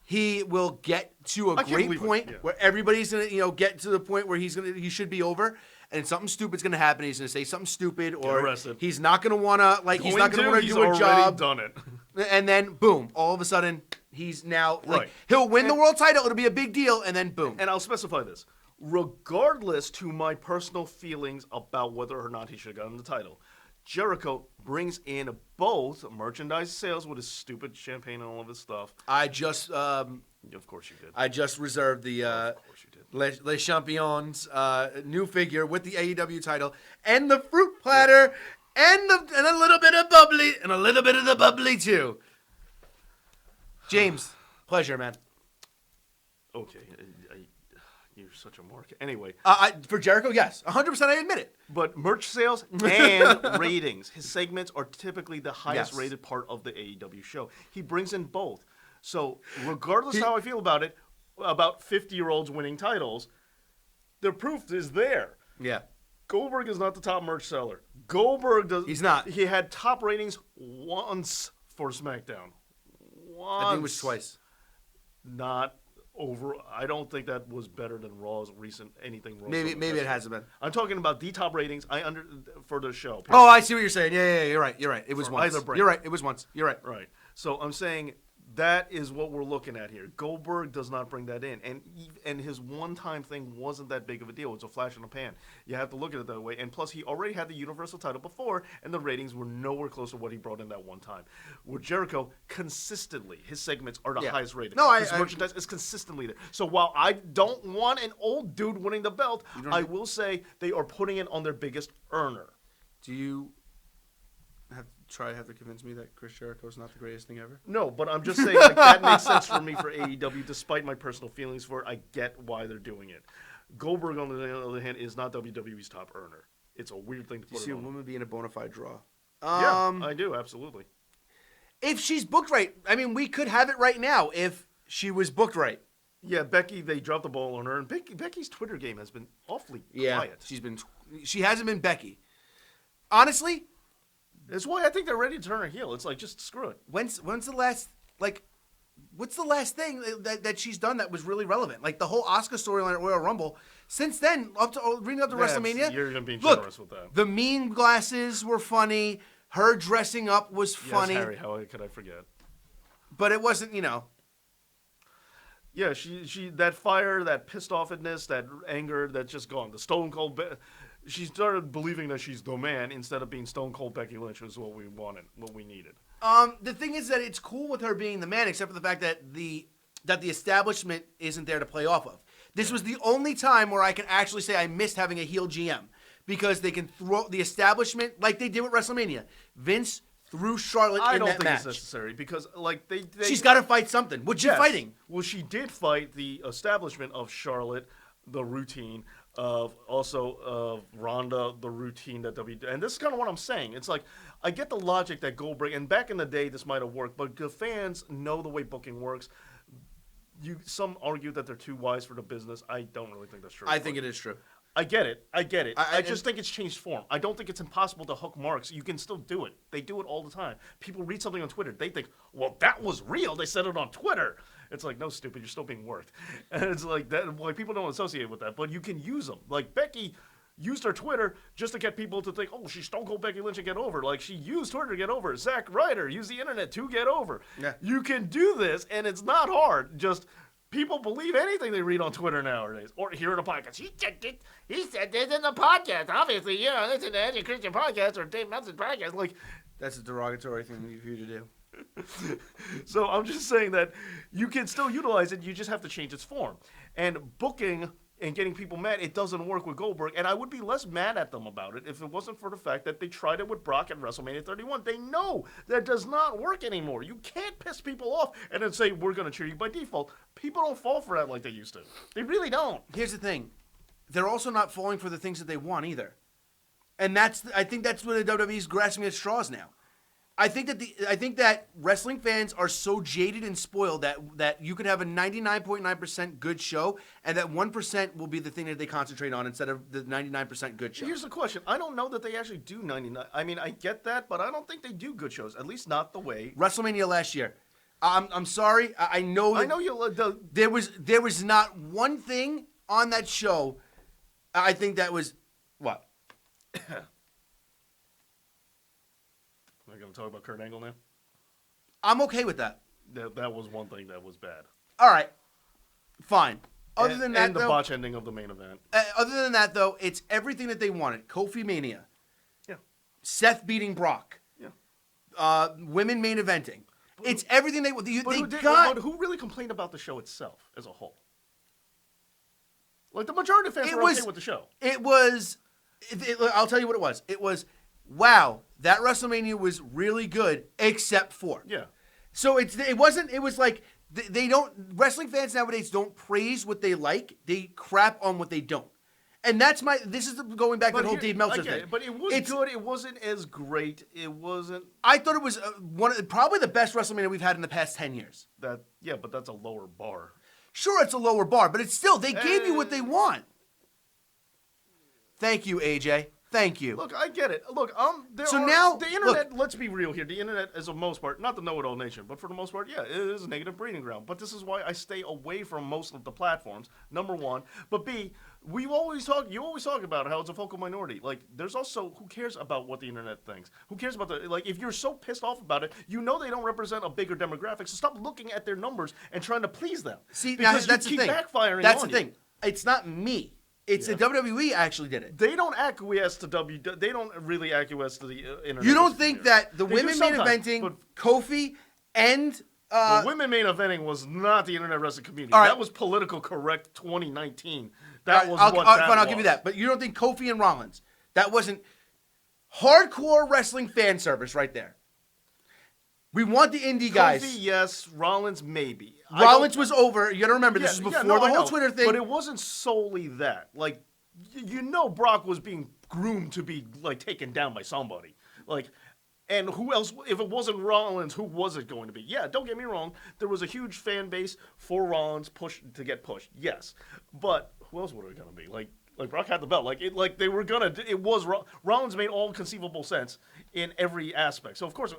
He will get to a great point where everybody's gonna get to the point where he should be over, and something stupid's gonna happen. He's gonna say something stupid, or he's not gonna wanna he's not gonna wanna do a job. Done it. And then boom, all of a sudden he's now he'll win the world title. It'll be a big deal, and then boom. And I'll specify this. Regardless to my personal feelings about whether or not he should have gotten the title, Jericho brings in both merchandise sales with his stupid champagne and all of his stuff. I just, of course you did. I just reserved the of course you did. Les Champions new figure with the AEW title and the fruit platter and a little bit of bubbly and a little bit of the bubbly too. James, pleasure, man. Okay. You're such a mark. Anyway. For Jericho, yes. 100% I admit it. But merch sales and ratings. His segments are typically the highest rated part of the AEW show. He brings in both. So regardless how I feel about it, about 50-year-olds winning titles, the proof is there. Yeah. Goldberg is not the top merch seller. Goldberg does. He's not. He had top ratings once for SmackDown. Once. I think it was twice. Not over. I don't think that was better than Raw's recent anything. Raw Maybe it hasn't been. I'm talking about the top ratings. For the show. Period. Oh, I see what you're saying. Yeah, you're right. It was For once. either brand. You're right. It was once. You're right. Right. So I'm saying that is what we're looking at here. Goldberg does not bring that in, and his one-time thing wasn't that big of a deal. It's a flash in the pan. You have to look at it that way. And plus, he already had the Universal title before, and the ratings were nowhere close to what he brought in that one time. With Jericho, consistently, his segments are the highest rated. No, his merchandise is consistently there. So while I don't want an old dude winning the belt, I will say they are putting it on their biggest earner. Do you have to convince me that Chris Jericho is not the greatest thing ever? No, but I'm just saying like, that makes sense for me for AEW, despite my personal feelings for it. I get why they're doing it. Goldberg, on the other hand, is not WWE's top earner. It's a weird thing to put You see it a on. woman being a bona fide draw. Yeah, I do, absolutely. If she's booked right, I mean, we could have it right now if she was booked right. Yeah, Becky, they dropped the ball on her, and Becky's Twitter game has been awfully quiet. She hasn't been Becky. Honestly, that's why I think they're ready to turn her heel. It's like, just screw it. when's the last, like, what's the last thing that she's done that was really relevant? Like the whole Asuka storyline at Royal Rumble. Since then, leading up to WrestleMania, You're going to be generous with that. the mean glasses were funny. Her dressing up was funny. Yes, Harry, how could I forget? But it wasn't, Yeah, she that fire, that pissed offness, that anger, that's just gone. The Stone Cold. She started believing that she's the man instead of being Stone Cold Becky Lynch, was what we wanted, what we needed. The thing is that it's cool with her being the man, except for the fact that the establishment isn't there to play off of. This was the only time where I can actually say I missed having a heel GM, because they can throw the establishment like they did with WrestleMania. Vince threw Charlotte in that match. I don't think it's necessary because like they she's got to fight something. What's she fighting? Well, she did fight the establishment of Charlotte, the routine of Ronda, the routine that and this is kind of what I'm saying. It's like I get the logic that Goldberg, and back in the day this might have worked, but the fans know the way booking works. Some argue that they're too wise for the business. I don't really think that's true. I think it is true. I get it. I just think it's changed form. I don't think it's impossible to hook marks. You can still do it. They do it all the time. People read something on Twitter. They think, well, that was real. They said it on Twitter. It's like, no, stupid. You're still being worked. And it's like that. Like, people don't associate with that. But you can use them. Like, Becky used her Twitter just to get people to think, oh, she's Stone Cold Becky Lynch to get over. Like, she used Twitter to get over. Zack Ryder used the internet to get over. Yeah. You can do this, and it's not hard. Just... people believe anything they read on Twitter nowadays, or hear in a podcast. He said this in the podcast. Obviously, listen to any Christian podcast or Dave Meltzer's podcast. Like, that's a derogatory thing for you to do. So I'm just saying that you can still utilize it. You just have to change its form. And booking and getting people mad, it doesn't work with Goldberg. And I would be less mad at them about it if it wasn't for the fact that they tried it with Brock at WrestleMania 31. They know that does not work anymore. You can't piss people off and then say, we're going to cheer you by default. People don't fall for that like they used to. They really don't. Here's the thing. They're also not falling for the things that they want either. And I think that's where the WWE's grasping at straws now. I think that wrestling fans are so jaded and spoiled that you could have a 99.9% good show, and that 1% will be the thing that they concentrate on instead of the 99% good show. Here's the question. I don't know that they actually do 99. I mean, I get that, but I don't think they do good shows. At least not the way. WrestleMania last year. I'm sorry. I know. I know you. There was not one thing on that show. I think that was what. We're going to talk about Kurt Angle now? I'm okay with that. That was one thing that was bad. All right. Fine. Other than that, and the botch ending of the main event. Other than that, though, it's everything that they wanted. Kofi Mania. Yeah. Seth beating Brock. Yeah. Women main eventing. It's everything they want. But who really complained about the show itself as a whole? Like, the majority of fans were okay with the show. It was... I'll tell you what it was. It was... wow, that WrestleMania was really good, except for. Yeah. So it was like, they don't, wrestling fans nowadays don't praise what they like, they crap on what they don't. And this is going back to the whole Dave Meltzer thing. But it was good, it wasn't as great, it wasn't. I thought it was probably the best WrestleMania we've had in the past 10 years. Yeah, but that's a lower bar. Sure, it's a lower bar, but it's still, they gave you what they want. Thank you, AJ. Thank you. Look, I get it. Look, the internet. Let's be real here. The internet, as a most part, not the know-it-all nation, but for the most part, yeah, it is a negative breeding ground. But this is why I stay away from most of the platforms. Number one, but B, you always talk about how it's a vocal minority. Like, there's also who cares about what the internet thinks? Who cares about if you're so pissed off about it, you know they don't represent a bigger demographic. So stop looking at their numbers and trying to please them. See, because that's you the keep thing. backfiring. That's on the thing. It's not me. It's the WWE actually did it. They don't acquiesce to They don't really acquiesce to the internet. You don't think that the women main eventing, Kofi, and the women main eventing was not the internet wrestling community. Right. That was political correct 2019. I'll give you that. But you don't think Kofi and Rollins, that wasn't hardcore wrestling fan service right there. We want the indie guys. Kofi, yes. Rollins, maybe. Rollins was over. You got to remember, this was before the whole Twitter thing. But it wasn't solely that. Like, Brock was being groomed to be, taken down by somebody. And who else? If it wasn't Rollins, who was it going to be? Yeah, don't get me wrong. There was a huge fan base for Rollins to get pushed. Yes. But who else would it going to be? Like Brock had the belt. They were gonna. It was Rollins made all conceivable sense in every aspect. So of course,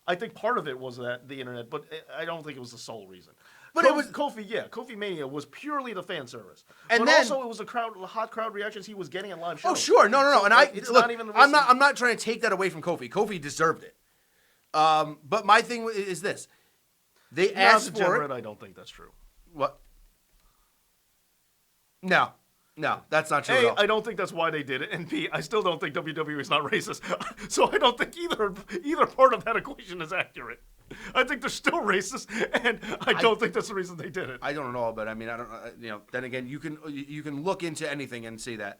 I think part of it was that the internet, but I don't think it was the sole reason. But it was Kofi. Yeah, Kofi Mania was purely the fan service, but also it was the hot crowd reactions he was getting at live shows. Oh sure, no, So, and not even the I'm not trying to take that away from Kofi. Kofi deserved it. But my thing is this: they asked for it. I don't think that's true. What? No, that's not true at all. I don't think that's why they did it, and B, I still don't think WWE is not racist. So I don't think either part of that equation is accurate. I think they're still racist, and I don't think that's the reason they did it. I don't know, but I mean, I don't. Then again, you can look into anything and see that.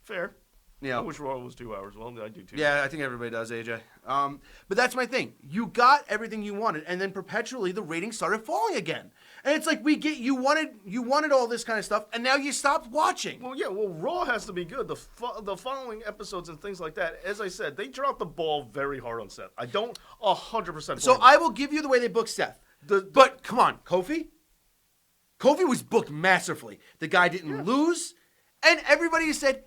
Fair. Yeah. I wish Raw was 2 hours. Well, I do too. Yeah, I think everybody does, AJ. But that's my thing. You got everything you wanted, and then perpetually the ratings started falling again. And it's like you wanted all this kind of stuff, and now you stopped watching. Well, yeah. Well, Raw has to be good. The following episodes and things like that. As I said, they dropped the ball very hard on Seth. I don't 100%. So I will give you the way they booked Seth. But come on, Kofi. Kofi was booked masterfully. The guy didn't lose, and everybody said.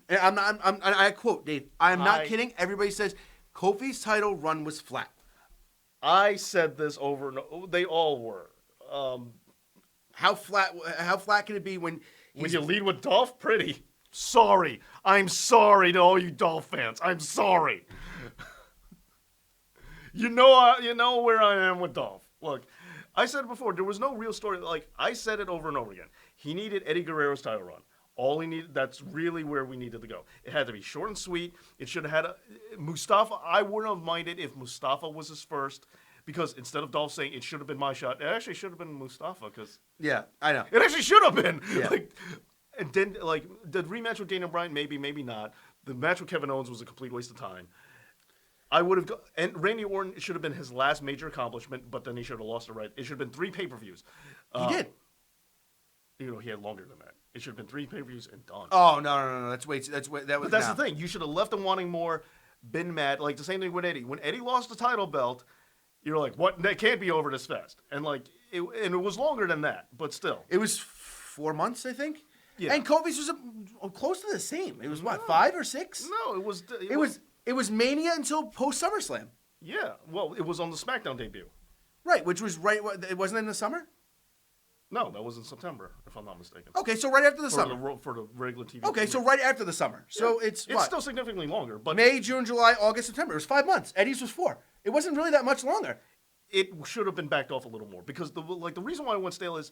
I quote, Dave, I'm not kidding. Everybody says Kofi's title run was flat. I said this over and over. They all were. How flat can it be when you lead with Dolph? Pretty. Sorry. I'm sorry to all you Dolph fans. I'm sorry. You know where I am with Dolph. Look, I said it before. There was no real story. I said it over and over again. He needed Eddie Guerrero's title run. All he needed, that's really where we needed to go. It had to be short and sweet. It should have had Mustafa. I wouldn't have minded if Mustafa was his first, because instead of Dolph saying it should have been my shot, it actually should have been Mustafa. Yeah, I know. It actually should have been. Yeah. And then the rematch with Daniel Bryan, maybe not. The match with Kevin Owens was a complete waste of time. I would have, and Randy Orton should have been his last major accomplishment, but then he should have lost it right. It should have been 3 pay-per-views. He did. He had longer than that. It should have been 3 pay-per-views and done. Oh, no. That's way. That was. But that's the thing. You should have left them wanting more. Been mad. The same thing with Eddie. When Eddie lost the title belt, you're like, "What? That can't be over this fast." And it was longer than that, but still. It was 4 months, I think. Yeah. And Kofi's was close to the same. It was what, 5 or 6? No, it was. It was Mania until post SummerSlam. Yeah. Well, it was on the SmackDown debut. Right, which was right. It wasn't in the summer. No, that was in September, if I'm not mistaken. Okay, so right after the summer. For the regular TV. Okay, so right after the summer. So yeah. it's still significantly longer. But May, June, July, August, September. It was 5 months. Eddie's was 4. It wasn't really that much longer. It should have been backed off a little more, because the reason why I went stale is,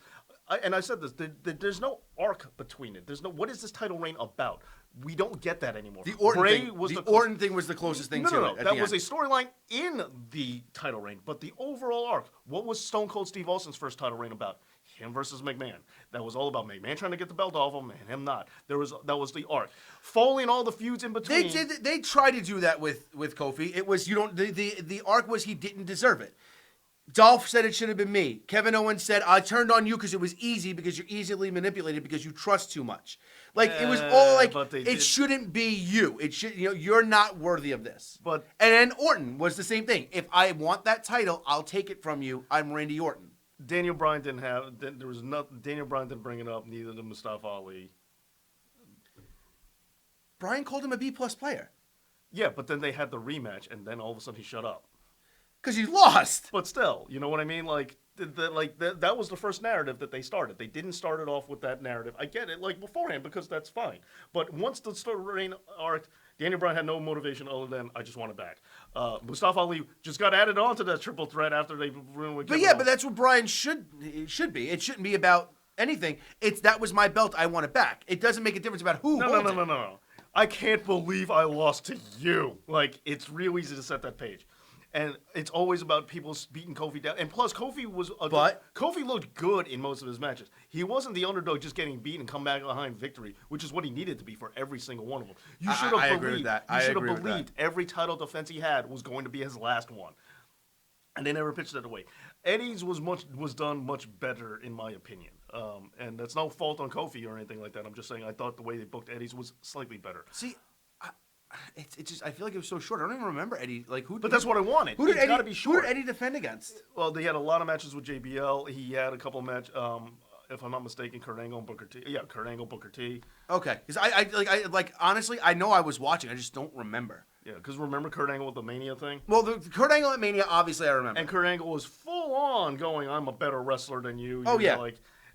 and I said this, there's no arc between it. There's no, what is this title reign about? We don't get that anymore. The Orton thing was the closest thing to it. That was a storyline in the title reign, but the overall arc, what was Stone Cold Steve Austin's first title reign about? Him versus McMahon. That was all about McMahon trying to get the belt off him and him not. That was the arc. Foley and all the feuds in between. They tried to do that with Kofi. It was the arc was he didn't deserve it. Dolph said it should have been me. Kevin Owens said, I turned on you because it was easy, because you're easily manipulated, because you trust too much. It was all it shouldn't be you. It should, you're not worthy of this. And then Orton was the same thing. If I want that title, I'll take it from you. I'm Randy Orton. Daniel Bryan didn't have, there was nothing, Daniel Bryan didn't bring it up, neither did Mustafa Ali. Brian called him a B-plus player. Yeah, but then they had the rematch, and then all of a sudden he shut up. Because he lost. But still, you know what I mean? Like, that was the first narrative that they started. They didn't start it off with that narrative. I get it, like, beforehand, because that's fine. But once the storyline arc, Daniel Bryan had no motivation other than, I just want it back. Mustafa Ali just got added on to that triple threat after they ruined with Kevin Owens. But that's what Bryan should be. It shouldn't be about anything. That was my belt. I want it back. It doesn't make a difference about who holds it. No. I can't believe I lost to you. Like, it's real easy to set that page. And it's always about people beating Kofi down. And plus, Kofi looked good in most of his matches. He wasn't the underdog just getting beat and come back behind victory, which is what he needed to be for every single one of them. You should have believed that. You should have believed every title defense he had was going to be his last one. And they never pitched that away. Eddie's was done much better, in my opinion. And that's no fault on Kofi or anything like that. I'm just saying I thought the way they booked Eddie's was slightly better. See, it's just I feel like it was so short. I don't even remember Eddie. Like who? But that's what I wanted. Who did Eddie? Gotta be short. Who did Eddie defend against? Well, they had a lot of matches with JBL. He had a couple of matches. If I'm not mistaken, Kurt Angle and Booker T. Yeah, Kurt Angle, Booker T. Okay, because I honestly I know I was watching. I just don't remember. Yeah, because remember Kurt Angle with the Mania thing? Well, the Kurt Angle at Mania, obviously I remember. And Kurt Angle was full on going, "I'm a better wrestler than you." Oh yeah.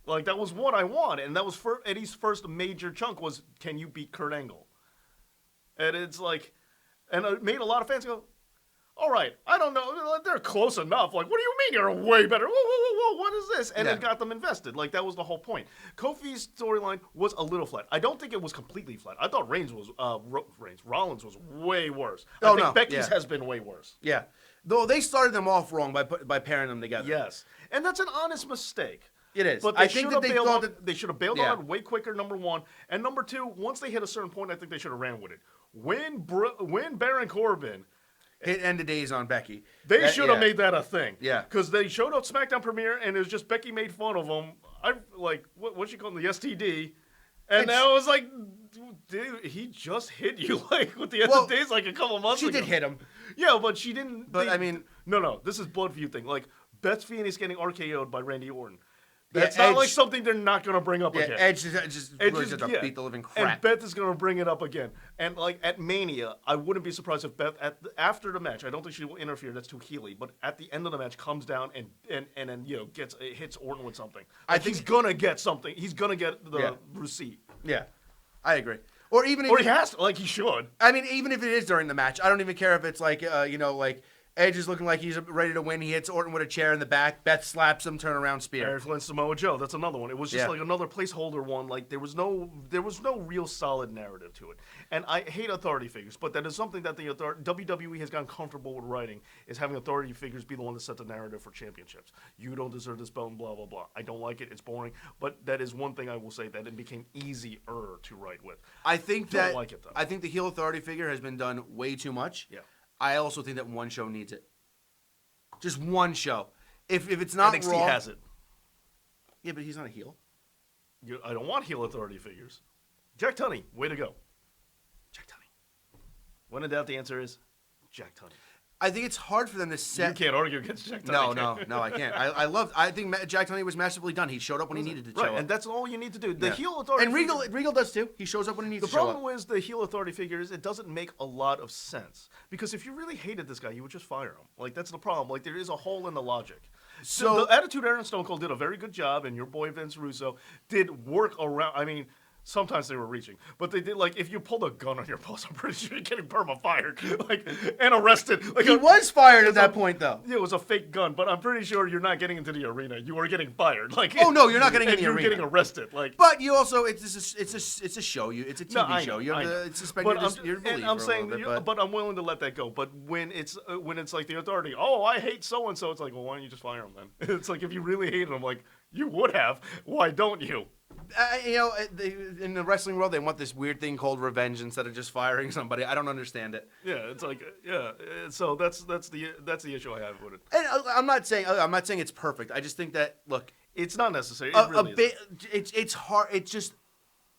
Like that was what I wanted, and that was Eddie's first major chunk was, "Can you beat Kurt Angle?" And it's like. And it made a lot of fans go, all right, I don't know, they're close enough. Like, what do you mean you're way better? Whoa, what is this? And it got them invested. Like, that was the whole point. Kofi's storyline was a little flat. I don't think it was completely flat. I thought Rollins was way worse. I think Becky's has been way worse. Yeah. Though they started them off wrong by pairing them together. Yes. And that's an honest mistake. It is. But they should have bailed on it way quicker, number one. And number two, once they hit a certain point, I think they should have ran with it. When Baron Corbin hit end of days on Becky, they should have made that a thing. Yeah, because they showed up SmackDown premiere and it was just Becky made fun of him. I like what she called him, the STD, and I was like, dude, he just hit you like with the end of days like a couple months ago. She did hit him. Yeah, but she didn't. But I mean, no, this is blood feud thing. Like Beth Phoenix getting RKO'd by Randy Orton. That's not like something they're not going to bring up again. Edge just beat the living crap. And Beth is going to bring it up again. And like at Mania, I wouldn't be surprised if Beth after the match, I don't think she will interfere. That's too heely. But at the end of the match, comes down and then hits Orton with something. Like, I think he's going to get something. He's going to get the receipt. Yeah, I agree. Or he has to, like he should. I mean, even if it is during the match, I don't even care if it's like like. Edge is looking like he's ready to win. He hits Orton with a chair in the back. Beth slaps him, turnaround spear. Harry Flynn, Samoa Joe. That's another one. It was just like another placeholder one. Like there was no real solid narrative to it. And I hate authority figures, but that is something that the WWE has gotten comfortable with writing, is having authority figures be the one to set the narrative for championships. You don't deserve this belt and blah, blah, blah. I don't like it. It's boring. But that is one thing I will say that it became easier to write with. I don't like it, though. I think the heel authority figure has been done way too much. Yeah. I also think that one show needs it. Just one show. If it's not NXT Raw, has it. Yeah, but he's not a heel. I don't want heel authority figures. Jack Tunney, way to go. Jack Tunney. When in doubt, the answer is Jack Tunney. I think it's hard for them to set. You can't argue against Jack Tunney. No, I can't. I think Jack Tunney was masterfully done. He showed up when he needed to show up. And that's all you need to do. The heel authority and Regal does too. He shows up when he needs to show up. The problem is the heel authority figure is it doesn't make a lot of sense. Because if you really hated this guy, you would just fire him. Like, that's the problem. Like, there is a hole in the logic. So the Attitude Era and Stone Cold did a very good job, and your boy Vince Russo did work around. I mean, sometimes they were reaching, but they did, like, if you pulled a gun on your boss, I'm pretty sure you're getting perma-fired, like, and arrested. Like, he was fired at that point, though. Yeah, it was a fake gun, but I'm pretty sure you're not getting into the arena. You are getting fired. Like, oh no, you're not getting in the arena. You're getting arrested. Like, but you also, it's a show. It's a TV show. You have to suspend your belief. And I'm saying, but I'm willing to let that go. But when it's like the authority, oh, I hate so and so, it's like, well, why don't you just fire him then? It's like if you really hated him, like you would have. Why don't you? In the wrestling world, they want this weird thing called revenge instead of just firing somebody. I don't understand it. Yeah, it's like So that's the issue I have with it. And I'm not saying it's perfect. I just think that look, it's not necessary. It really isn't. It's hard. It's just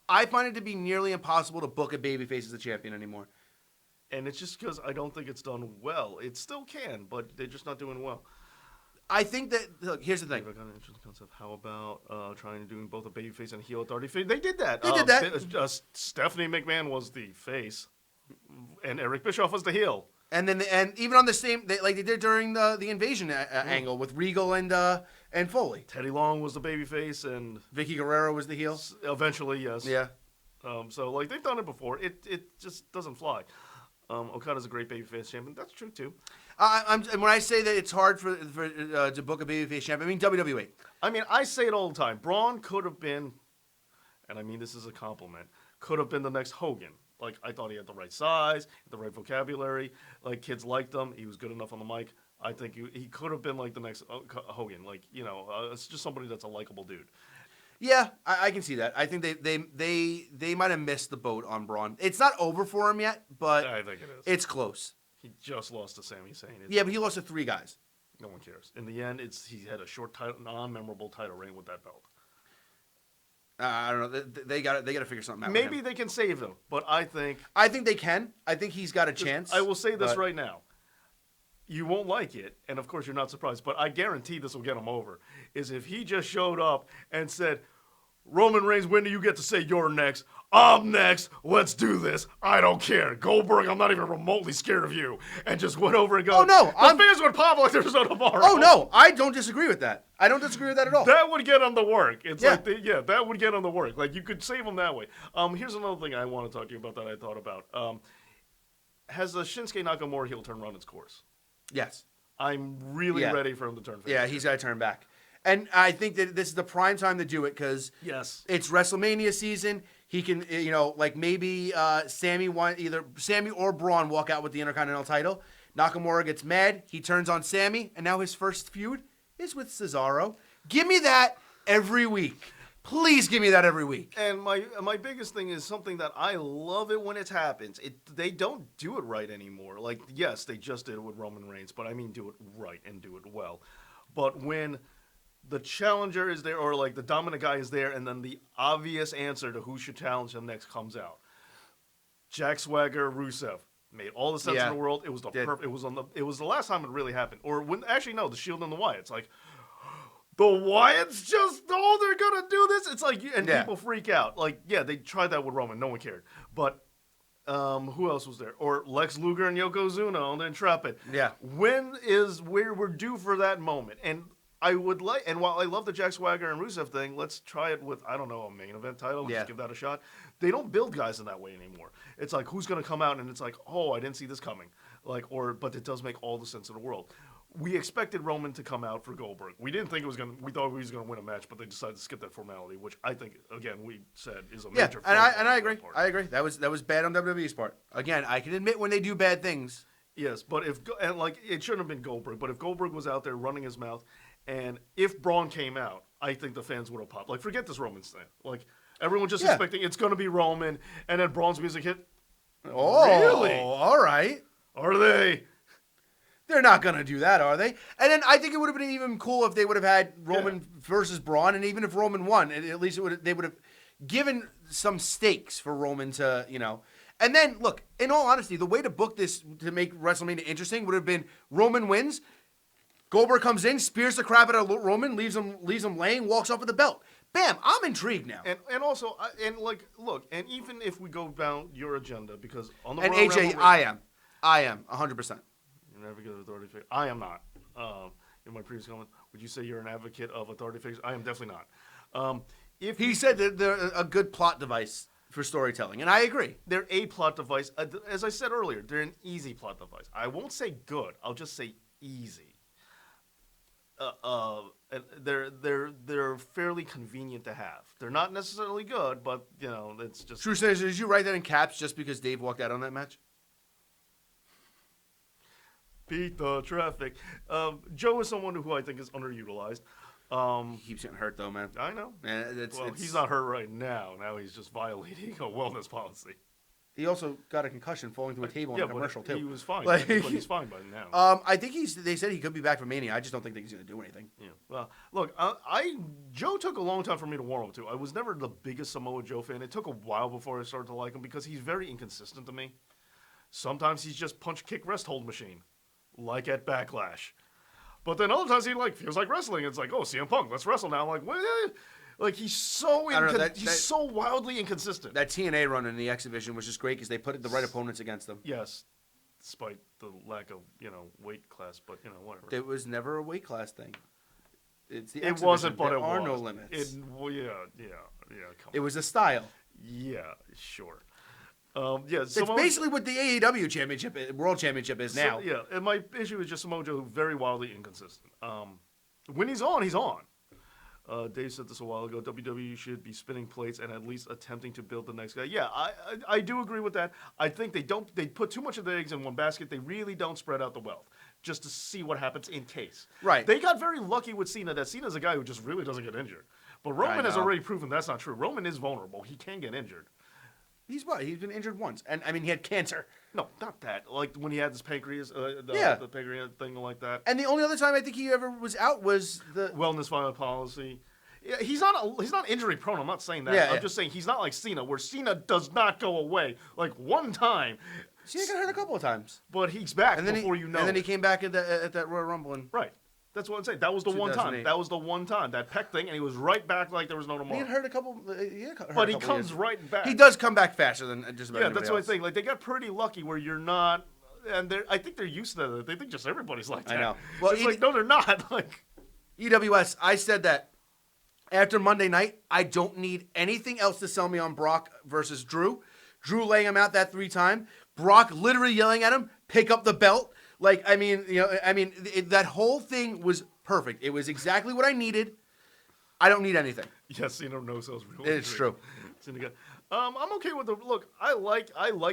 I find it to be nearly impossible to book a babyface as a champion anymore. And it's just because I don't think it's done well. It still can, but they're just not doing well. I think that look. Here's the thing. I got an interesting concept. How about trying to do both a babyface and a heel authority face? They did that. They did that. Stephanie McMahon was the face, and Eric Bischoff was the heel. And then and even on the same like they did during the invasion angle with Regal and Foley. Teddy Long was the babyface, and Vicky Guerrero was the heel. Eventually, yes. Yeah. So like they've done it before. It just doesn't fly. Okada's a great babyface champion. That's true too. And when I say that it's hard for to book a babyface champion, I mean WWE. I mean, I say it all the time. Braun could have been, and I mean this is a compliment, could have been the next Hogan. Like, I thought he had the right size, the right vocabulary. Like, kids liked him. He was good enough on the mic. I think he could have been, like, the next Hogan. Like, it's just somebody that's a likable dude. Yeah, I can see that. I think they might have missed the boat on Braun. It's not over for him yet, but I think it is. It's close. He just lost to Sami Zayn. Yeah, but he lost to 3 guys. No one cares. In the end, he had a short, non-memorable title reign with that belt. I don't know. They got to figure something out. Maybe they can save him, but I think they can. I think he's got a chance. I will say this right now. You won't like it, and of course you're not surprised, but I guarantee this will get him over, is if he just showed up and said, Roman Reigns, when do you get to say you're next? I'm next. Let's do this. I don't care. Goldberg, I'm not even remotely scared of you. And just went over and go, oh, no. The fans would pop like there's no tomorrow. Oh, no. I don't disagree with that. I don't disagree with that at all. That would get him to work. It's that would get him to work. Like, you could save him that way. Here's another thing I want to talk to you about that I thought about. Has the Shinsuke Nakamura heel turn run its course? Yes. I'm really ready for him to turn face. Yeah, he's got to turn back. And I think that this is the prime time to do it because it's WrestleMania season. He can, like maybe either Sammy or Braun walk out with the Intercontinental title. Nakamura gets mad. He turns on Sammy, and now his first feud is with Cesaro. Give me that every week. Please give me that every week. And my biggest thing is something that I love it when it happens. They don't do it right anymore. Like, yes, they just did it with Roman Reigns, but I mean do it right and do it well. But when the challenger is there, or like the dominant guy is there, and then the obvious answer to who should challenge him next comes out. Jack Swagger, Rusev made all the sense in the world. It was the perfect. It was the last time it really happened. Or when actually no, the Shield and the Wyatts. Like the Wyatts they're gonna do this. It's like people freak out. Like they tried that with Roman. No one cared. But who else was there? Or Lex Luger and Yokozuna on the Intrepid. Yeah. We're due for that moment. And I would like, and while I love the Jack Swagger and Rusev thing, let's try it with, I don't know, a main event title. Just give that a shot. They don't build guys in that way anymore. It's like, who's going to come out, and it's like, oh, I didn't see this coming. But it does make all the sense in the world. We expected Roman to come out for Goldberg. We didn't think we thought he was going to win a match, but they decided to skip that formality, which I think, again, we said is a major fault. And I agree. I agree. That was bad on WWE's part. Again, I can admit when they do bad things. Yes, but it shouldn't have been Goldberg, but if Goldberg was out there running his mouth, and if Braun came out, I think the fans would have popped. Like, forget this Roman thing. Like, everyone just expecting it's going to be Roman, and then Braun's music hit. Oh, really? All right. Are they? They're not going to do that, are they? And then I think it would have been even cool if they would have had Roman versus Braun, and even if Roman won, at least they would have given some stakes for Roman to, And then, look, in all honesty, the way to book this to make WrestleMania interesting would have been Roman wins, Goldberg comes in, spears the crap out of Roman, leaves him laying, walks off with the belt. Bam! I'm intrigued now. And also, look, and even if we go down your agenda, because on the and AJ, I am 100%. You're an advocate of authority figures. I am not. In my previous comment, would you say you're an advocate of authority figures? I am definitely not. He said that they're a good plot device for storytelling, and I agree. They're a plot device. As I said earlier, they're an easy plot device. I won't say good. I'll just say easy. They're fairly convenient to have. They're not necessarily good, but it's just. True says, did you write that in caps just because Dave walked out on that match? Beat the traffic. Joe is someone who I think is underutilized. He keeps getting hurt though, man. I know. And he's not hurt right now. Now he's just violating a wellness policy. He also got a concussion falling through a table in a commercial too. He was fine, but he's fine by now. I think they said he could be back for Mania. I just don't think that he's going to do anything. Yeah. Well, look, Joe took a long time for me to warm up to. I was never the biggest Samoa Joe fan. It took a while before I started to like him because he's very inconsistent to me. Sometimes he's just punch, kick, rest, hold machine, like at Backlash. But then other times he like feels like wrestling. It's like, oh, CM Punk, let's wrestle now. I'm like, what? Like he's so I don't know, he's so wildly inconsistent. That TNA run in the X Division was just great because they put the right opponents against them. Yes, despite the lack of weight class, but whatever. It was never a weight class thing. It's the It X wasn't, Division. but There it are was. no limits. Come It was a style. Yeah, sure. Yeah, It's basically what the AEW championship, World Championship is now. Yeah, and my issue is just Samoa Joe, very wildly inconsistent. When he's on, he's on. Dave said this a while ago. WWE should be spinning plates and at least attempting to build the next guy. Yeah, I do agree with that. I think they put too much of their eggs in one basket. They really don't spread out the wealth just to see what happens in case. Right. They got very lucky with Cena that Cena's a guy who just really doesn't get injured. But Roman has already proven that's not true. Roman is vulnerable. He can get injured. He's been injured once, and I mean he had cancer. No, not that. Like when he had his pancreas, the pancreas thing like that. And the only other time I think he ever was out was the wellness policy. Yeah, he's not injury prone. I'm not saying that. Yeah, I'm just saying he's not like Cena, where Cena does not go away. Like one time, Cena got hurt a couple of times, but he's back and then before you know. And then he came back at that Royal Rumble. Right. That's what I'm saying. That was the one time. That was the one time. That pec thing, and he was right back like there was no tomorrow. He had hurt a couple. But he comes right back. He does come back faster than just about. Yeah, that's what I'm saying. Like they got pretty lucky where you're not, and I think they're used to that. They think just everybody's like that. I know. Well, it's like no, they're not. Like EWS, I said that after Monday night, I don't need anything else to sell me on Brock versus Drew. Drew laying him out that 3 times. Brock literally yelling at him, "Pick up the belt." Like, that whole thing was perfect. It was exactly what I needed. I don't need anything. Yes, Cena no sells real. It's true. I'm okay with the look. I like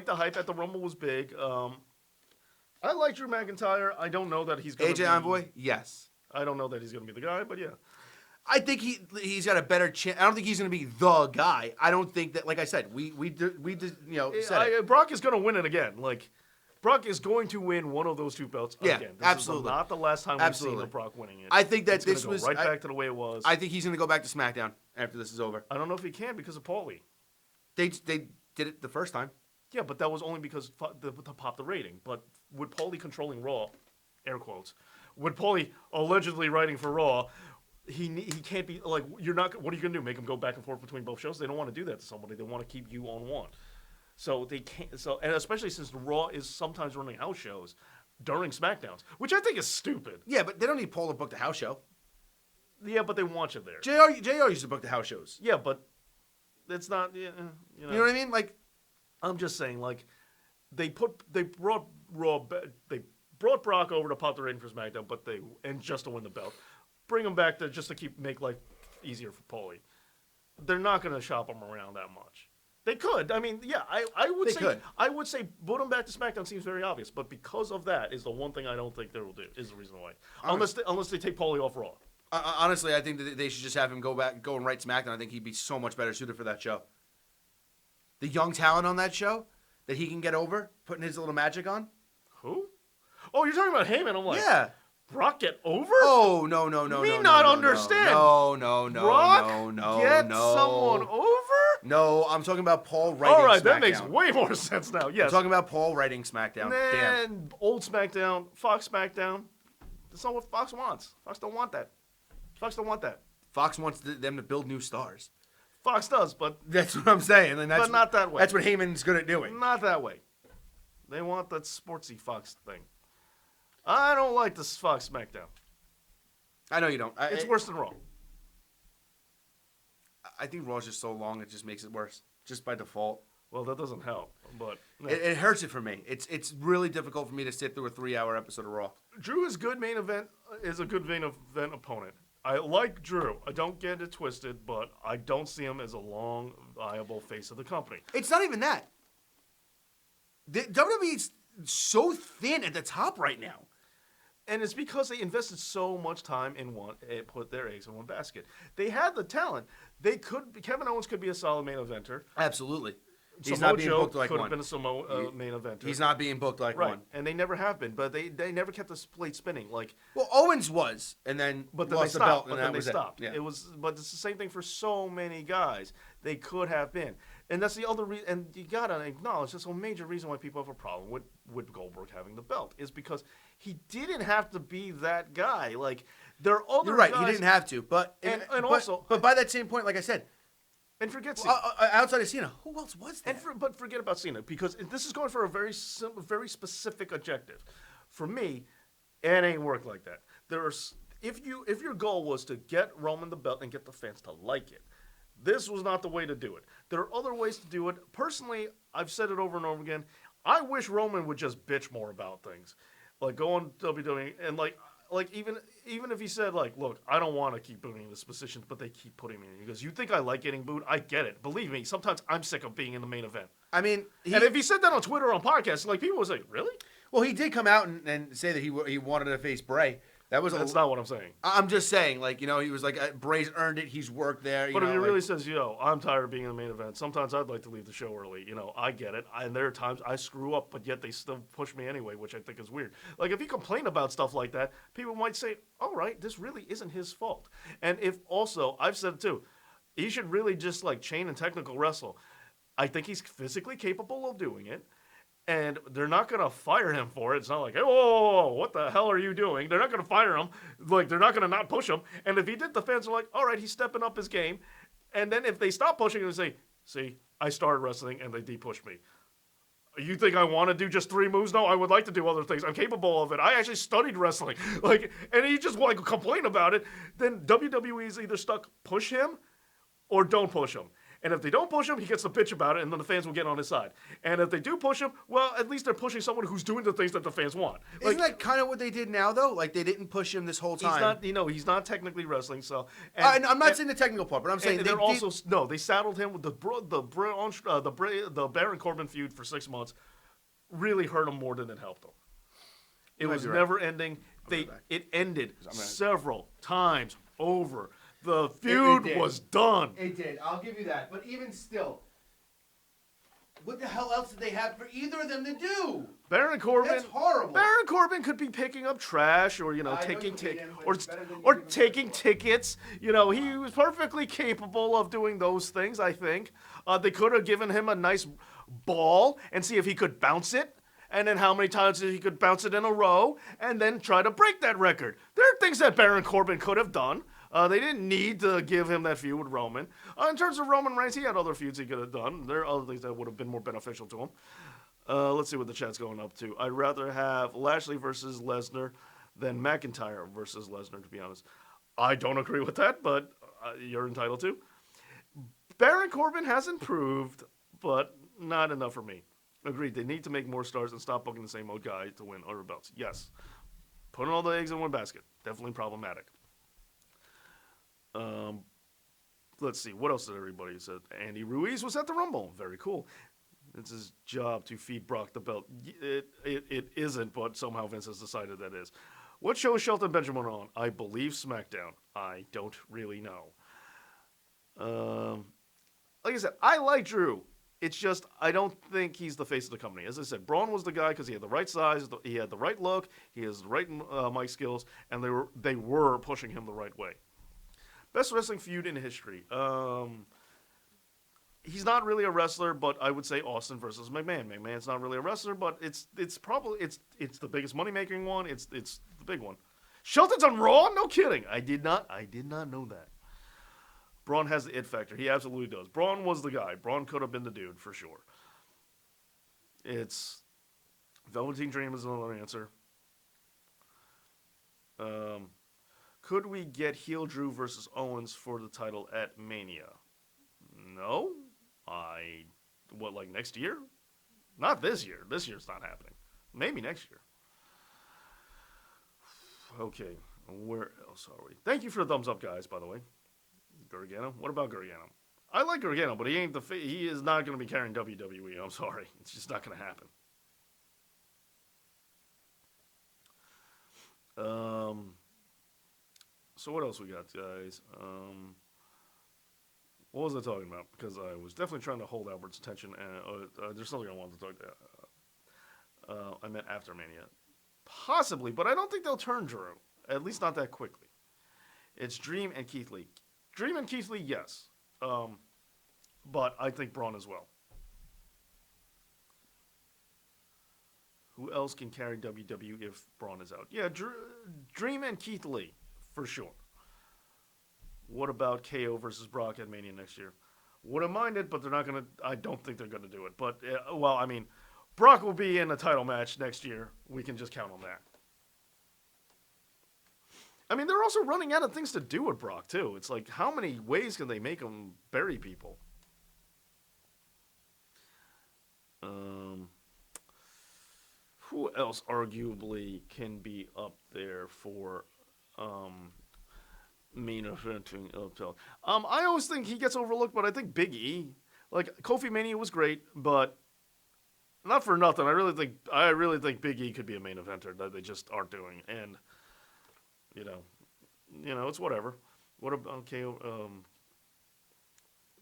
the hype at the Rumble was big. I like Drew McIntyre. I don't know that he's going to AJ Envoy, yes. I don't know that he's going to be the guy, but yeah. I think he's got a better chance. I don't think he's going to be the guy. I don't think that. Like I said, we said it. Brock is going to win it again. Like. Brock is going to win one of those 2 belts again. This absolutely. Is not the last time we've seen Brock winning it. I think that this was right back to the way it was. I think he's going to go back to SmackDown after this is over. I don't know if he can because of Paulie. They did it the first time. Yeah, but that was only because to pop the rating. But with Paulie controlling Raw, air quotes, with Paulie allegedly writing for Raw, he can't be like you're not. What are you going to do? Make him go back and forth between both shows? They don't want to do that to somebody. They want to keep you on one. So they can't. So and especially since Raw is sometimes running house shows during SmackDowns, which I think is stupid. Yeah, but they don't need Paul to book the house show. Yeah, but they want you there. JR used to book the house shows. Yeah, but it's not. You know what I mean? Like, I'm just saying. Like, they brought Brock over to pop the rating for SmackDown, but just to win the belt, bring him back just to make life easier for Paulie. They're not going to shop him around that much. They could. I mean, yeah, I would say could. I would say put him back to SmackDown seems very obvious, but because of that is the one thing I don't think they will do. Is the reason why. Unless they take Paulie off Raw. Honestly, I think that they should just have him go and write SmackDown. I think he'd be so much better suited for that show. The young talent on that show that he can get over, putting his little magic on. Who? Oh, you're talking about Heyman. I'm like, yeah. Brock get over? Oh, no. Me not understand. No. Brock get someone over? No, I'm talking about Paul writing SmackDown. All right, that makes way more sense now. Yes. I'm talking about Paul writing SmackDown. Damn. Old SmackDown, Fox SmackDown. That's not what Fox wants. Fox don't want that. Fox wants them to build new stars. Fox does, but... That's what I'm saying. And but not that way. That's what Heyman's good at doing. Not that way. They want that sportsy Fox thing. I don't like this Fox SmackDown. I know you don't. It's worse than Raw. I think Raw's just so long, it just makes it worse, just by default. Well, that doesn't help, but... No. It hurts it for me. It's really difficult for me to sit through a 3-hour episode of Raw. Drew is a good main event opponent. I like Drew. I don't get it twisted, but I don't see him as a long, viable face of the company. It's not even that. The WWE's so thin at the top right now. And it's because they invested so much time in put their eggs in one basket. They had the talent. Kevin Owens could be a solid main eventer. Absolutely. He's Samoa not being Joe booked like could one. have been a Samoa main eventer. He's not being booked like right, one. and they never have been. But they never kept the plate spinning. Like, Well, Owens was, and then but then lost they the belt, stopped. and But then that they was stopped. it. Yeah. It was, but it's the same thing for so many guys. They could have been, and that's the other reason. And you gotta acknowledge that's a major reason why people have a problem with Goldberg having the belt is because he didn't have to be that guy. Like there are other. You're right. guys, he didn't have to, but but by that same point, like I said, and forget Cena. outside of Cena, who else was there? But forget about Cena because this is going for a very very specific objective. For me, it ain't work like that. If your goal was to get Roman the belt and get the fans to like it, this was not the way to do it. There are other ways to do it. Personally, I've said it over and over again. I wish Roman would just bitch more about things, like go on WWE and like even if he said like, look, I don't want to keep putting me in this position, but they keep putting me in. He goes, you think I like getting booed? I get it. Believe me, sometimes I'm sick of being in the main event. I mean, and if he said that on Twitter or on podcasts, like people would say, really? Well, he did come out and say that he wanted to face Bray. That's not what I'm saying. I'm just saying, like, he was like, Bray's earned it. He's worked there. But if he really says, I'm tired of being in the main event. Sometimes I'd like to leave the show early. I get it. And there are times I screw up, but yet they still push me anyway, which I think is weird. Like, if he complained about stuff like that, people might say, all right, this really isn't his fault. And if also, I've said it too, he should really just, like, chain and technical wrestle. I think he's physically capable of doing it. And they're not going to fire him for it. It's not like, hey, whoa, what the hell are you doing? They're not going to fire him. Like, they're not going to not push him. And if he did, the fans are like, all right, he's stepping up his game. And then if they stop pushing him and say, see, I started wrestling and they de-pushed me. You think I want to do just 3 moves? No, I would like to do other things. I'm capable of it. I actually studied wrestling. Like, and he just like complain about it. Then WWE is either stuck push him or don't push him. And if they don't push him, he gets to bitch about it, and then the fans will get on his side. And if they do push him, well, at least they're pushing someone who's doing the things that the fans want. Isn't that kind of what they did now, though? Like, they didn't push him this whole time. He's not technically wrestling, so... I'm not saying the technical part, but I'm saying they saddled him with the Baron Corbin feud for 6 months. Really hurt him more than it helped him. It was never ending. It ended several times over. The feud was done. It did. I'll give you that. But even still, what the hell else did they have for either of them to do? Baron Corbin. That's horrible. Baron Corbin could be picking up trash or taking taking tickets. He was perfectly capable of doing those things. I think they could have given him a nice ball and see if he could bounce it. And then how many times he could bounce it in a row and then try to break that record. There are things that Baron Corbin could have done. They didn't need to give him that feud with Roman. In terms of Roman Reigns, he had other feuds he could have done. There are other things that would have been more beneficial to him. Let's see what the chat's going up to. I'd rather have Lashley versus Lesnar than McIntyre versus Lesnar, to be honest. I don't agree with that, but you're entitled to. Baron Corbin has improved, but not enough for me. Agreed. They need to make more stars and stop booking the same old guy to win other belts. Yes. Putting all the eggs in one basket. Definitely problematic. Let's see. What else did everybody say? Andy Ruiz was at the Rumble. Very cool. It's his job to feed Brock the belt. It isn't, but somehow Vince has decided that is. What show is Shelton Benjamin on? I believe SmackDown. I don't really know. Like I said, I like Drew. It's just I don't think he's the face of the company. As I said, Braun was the guy because he had the right size, he had the right look, he has the right mic skills, and they were pushing him the right way. Best wrestling feud in history. He's not really a wrestler, but I would say Austin versus McMahon. McMahon's not really a wrestler, but it's probably it's the biggest money making one. It's the big one. Shelton's on Raw? No kidding. I did not know that. Braun has the it factor. He absolutely does. Braun was the guy. Braun could have been the dude for sure. It's Velveteen Dream is another answer. Could we get heel Drew versus Owens for the title at Mania? No. Like next year? Not this year. This year's not happening. Maybe next year. Okay. Where else are we? Thank you for the thumbs up, guys, by the way. Gargano? What about Gargano? I like Gargano, but he is not going to be carrying WWE. I'm sorry. It's just not going to happen. So what else we got, guys? What was I talking about? Because I was definitely trying to hold Albert's attention, and there's something I wanted to talk about. I meant after Mania. Possibly, but I don't think they'll turn Drew. At least not that quickly. It's Dream and Keith Lee. Dream and Keith Lee, yes. But I think Braun as well. Who else can carry WWE if Braun is out? Yeah, Dream and Keith Lee, for sure. What about KO versus Brock at Mania next year? Wouldn't mind it, but they're not going to... I don't think they're going to do it. But, Brock will be in a title match next year. We can just count on that. I mean, they're also running out of things to do with Brock, too. It's like, how many ways can they make him bury people? Who else arguably can be up there for main eventing up? I always think he gets overlooked, but I think Big E, like Kofi Mania was great, but not for nothing. I really think Big E could be a main eventer that they just aren't doing, and you know, it's whatever. What about KO?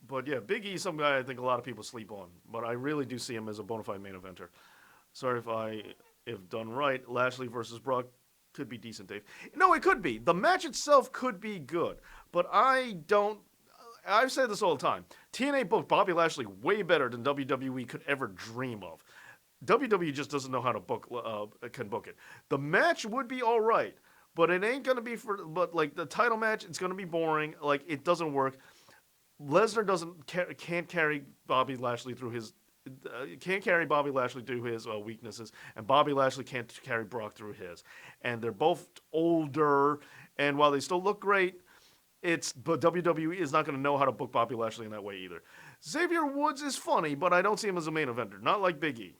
But yeah, Big E is some guy I think a lot of people sleep on, but I really do see him as a bona fide main eventer. Sorry if done right, Lashley versus Brock could be decent, Dave. No, it could be. The match itself could be good, but I've said this all the time. TNA booked Bobby Lashley way better than WWE could ever dream of. WWE just doesn't know how to can book it. The match would be all right, but it ain't going to be but like the title match, it's going to be boring. Like it doesn't work. Lesnar can't carry Bobby Lashley through his weaknesses, and Bobby Lashley can't carry Brock through his. And they're both older, and while they still look great, but WWE is not going to know how to book Bobby Lashley in that way either. Xavier Woods is funny, but I don't see him as a main eventer, not like Big E.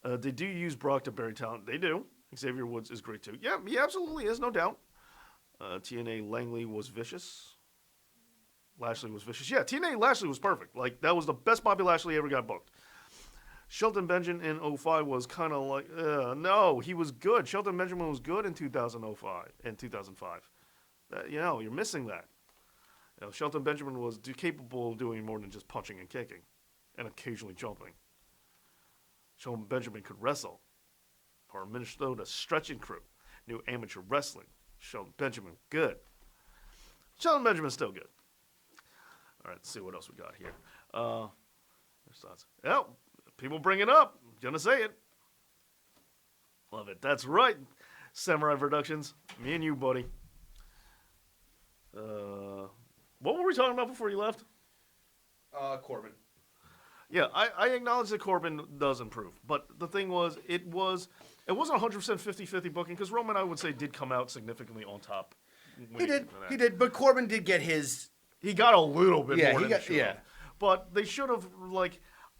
They do use Brock to bury talent. They do. Xavier Woods is great too. Yeah, he absolutely is, no doubt. TNA Langley was vicious. Lashley was vicious. Yeah, TNA Lashley was perfect. Like, that was the best Bobby Lashley ever got booked. Shelton Benjamin in 05 was kind of like, no, he was good. Shelton Benjamin was good in 2005 and 2005. You're missing that. Shelton Benjamin was capable of doing more than just punching and kicking and occasionally jumping. Shelton Benjamin could wrestle. Our Minnesota stretching crew knew amateur wrestling. Shelton Benjamin, good. Shelton Benjamin's still good. All right, let's see what else we got here. There's thoughts. Well, people bring it up. I'm going to say it. Love it. That's right. Samurai Productions. Me and you, buddy. What were we talking about before you left? Corbin. Yeah, I acknowledge that Corbin does improve. But the thing was, it wasn't 100% 50-50 booking, because Roman, I would say, did come out significantly on top. He did. But Corbin did get his... He got a little bit more than he should have. Yeah. But they should have,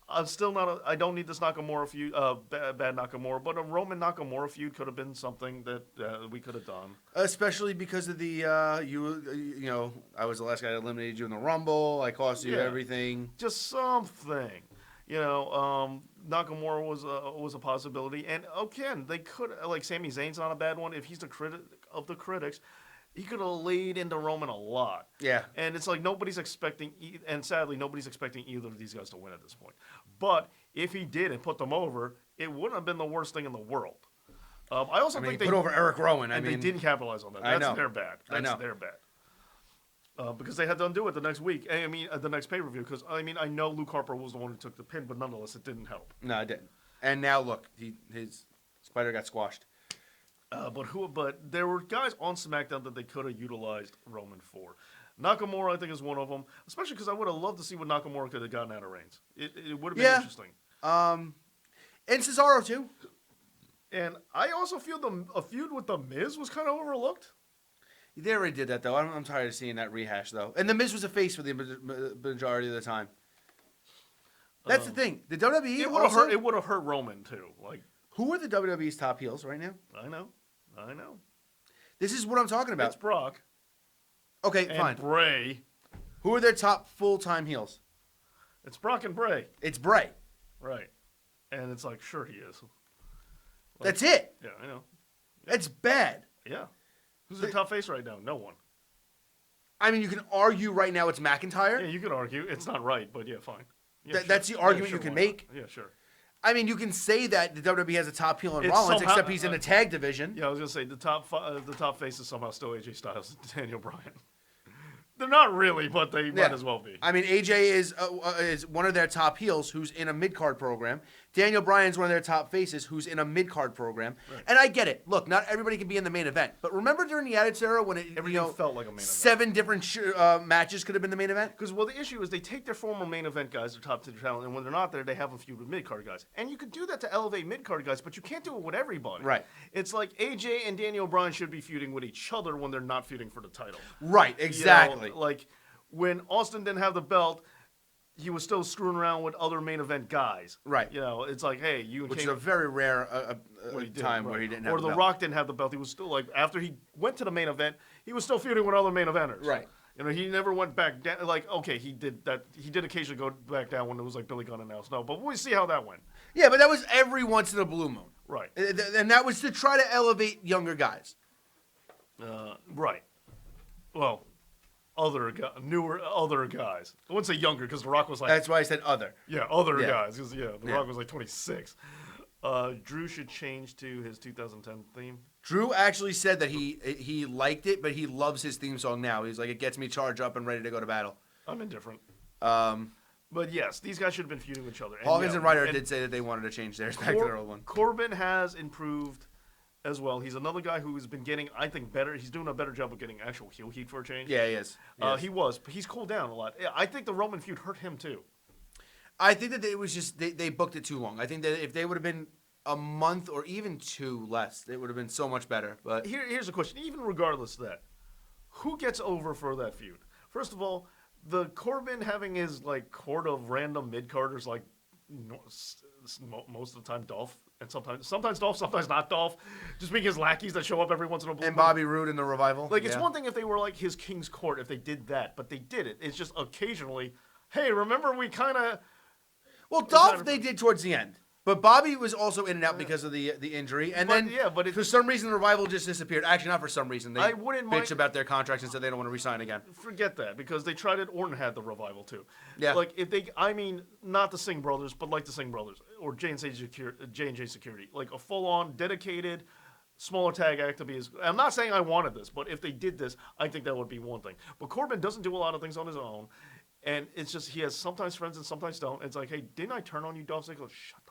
I don't need this Nakamura feud, bad Nakamura, but a Roman Nakamura feud could have been something that we could have done. Especially because of the, I was the last guy that eliminated you in the Rumble. I cost you everything. Just something. Nakamura was a possibility. And again, they could, like, Sami Zayn's not a bad one. If he's the critic of the critics, he could have laid into Roman a lot. Yeah. And it's like nobody's expecting, and sadly, nobody's expecting either of these guys to win at this point. But if he did and put them over, it wouldn't have been the worst thing in the world. I think they put over Eric Rowan. They didn't capitalize on that. That's their bad. That's their bad. Because they had to undo it the next week. The next pay-per-view. Because, I know Luke Harper was the one who took the pin, but nonetheless, it didn't help. No, it didn't. And now, look, his spider got squashed. But there were guys on SmackDown that they could have utilized Roman for. Nakamura, I think, is one of them. Especially because I would have loved to see what Nakamura could have gotten out of Reigns. It would have been interesting. And Cesaro, too. And I also feel a feud with The Miz was kind of overlooked. They already did that, though. I'm tired of seeing that rehash, though. And The Miz was a face for the majority of the time. That's the thing. The WWE It would have hurt Roman, too. Like, who are the WWE's top heels right now? I know. This is what I'm talking about. It's Brock. Okay, and fine. Bray. Who are their top full-time heels? It's Brock and Bray. It's Bray. Right. And it's like, sure he is. Like, that's it. Yeah, I know. That's bad. Yeah. Who's the top face right now? No one. I mean, you can argue right now it's McIntyre. Yeah, you could argue. It's not right, but yeah, fine. Yeah, That's the argument you can why not? make. Yeah, sure. I mean, you can say that the WWE has a top heel in It's Rollins, somehow- except he's in the tag division. Yeah, I was gonna say the top face is somehow still AJ Styles and Daniel Bryan. They're not really, but they might as well be. I mean, AJ is one of their top heels who's in a mid-card program. Daniel Bryan's one of their top faces who's in a mid-card program. Right. And I get it. Look, not everybody can be in the main event. But remember during the Attitude Era when everything felt like a main event. 7 different matches could have been the main event? Because, well, the issue is they take their former main event guys, their top 10 talent, and when they're not there, they have them feud with mid-card guys. And you could do that to elevate mid-card guys, but you can't do it with everybody. Right. It's like AJ and Daniel Bryan should be feuding with each other when they're not feuding for the title. Right, exactly. You know, like, when Austin didn't have the belt, he was still screwing around with other main event guys. Right. You know, it's like, hey, you and Which Kane, is a very rare time right. where he didn't have or the belt. Rock didn't have the belt. He was still like, after he went to the main event, he was still feuding with other main eventers. Right. You know, he never went back down. Like, okay, he did that. He did occasionally go back down when it was like Billy Gunn announced. No, but we'll see how that went. Yeah, but that was every once in a blue moon. Right. And that was to try to elevate younger guys. Right. Well, other guys. I wouldn't say younger because The Rock was like. That's why I said other. Yeah, other guys. Because The Rock was like 26. Drew should change to his 2010 theme. Drew actually said that he liked it, but he loves his theme song now. He's like, it gets me charged up and ready to go to battle. I'm indifferent. But yes, these guys should have been feuding with each other. Hawkins and Ryder did say that they wanted to change theirs back to their old one. Corbin has improved as well. He's another guy who has been getting, I think, better. He's doing a better job of getting actual heel heat for a change. Yeah, he is. He was, but he's cooled down a lot. I think the Roman feud hurt him too. I think that it was just they booked it too long. I think that if they would have been a month or even 2 less, it would have been so much better. But here's a question: even regardless of that, who gets over for that feud? First of all, the Corbin having his like court of random mid carders, like most of the time Dolph, and sometimes Dolph, sometimes not Dolph, just being his lackeys that show up every once in a blue. And Bobby Roode in the Revival. Like it's one thing if they were like his King's Court, if they did that, but they did it. It's just occasionally, hey, remember we kind of. Well, Dolph they did towards the end. But Bobby was also in and out because of the injury. And for some reason, the Revival just disappeared. Actually, not for some reason. They bitched about their contracts and said they don't want to re-sign again. Forget that, because they tried it. Orton had the Revival, too. Yeah. Like, not the Singh brothers, but like the Singh brothers, or J&J Security. Like, a full-on, dedicated, smaller tag act to be as... I'm not saying I wanted this, but if they did this, I think that would be one thing. But Corbin doesn't do a lot of things on his own. And it's just, he has sometimes friends and sometimes don't. It's like, hey, didn't I turn on you, Dolph Ziggler? Shut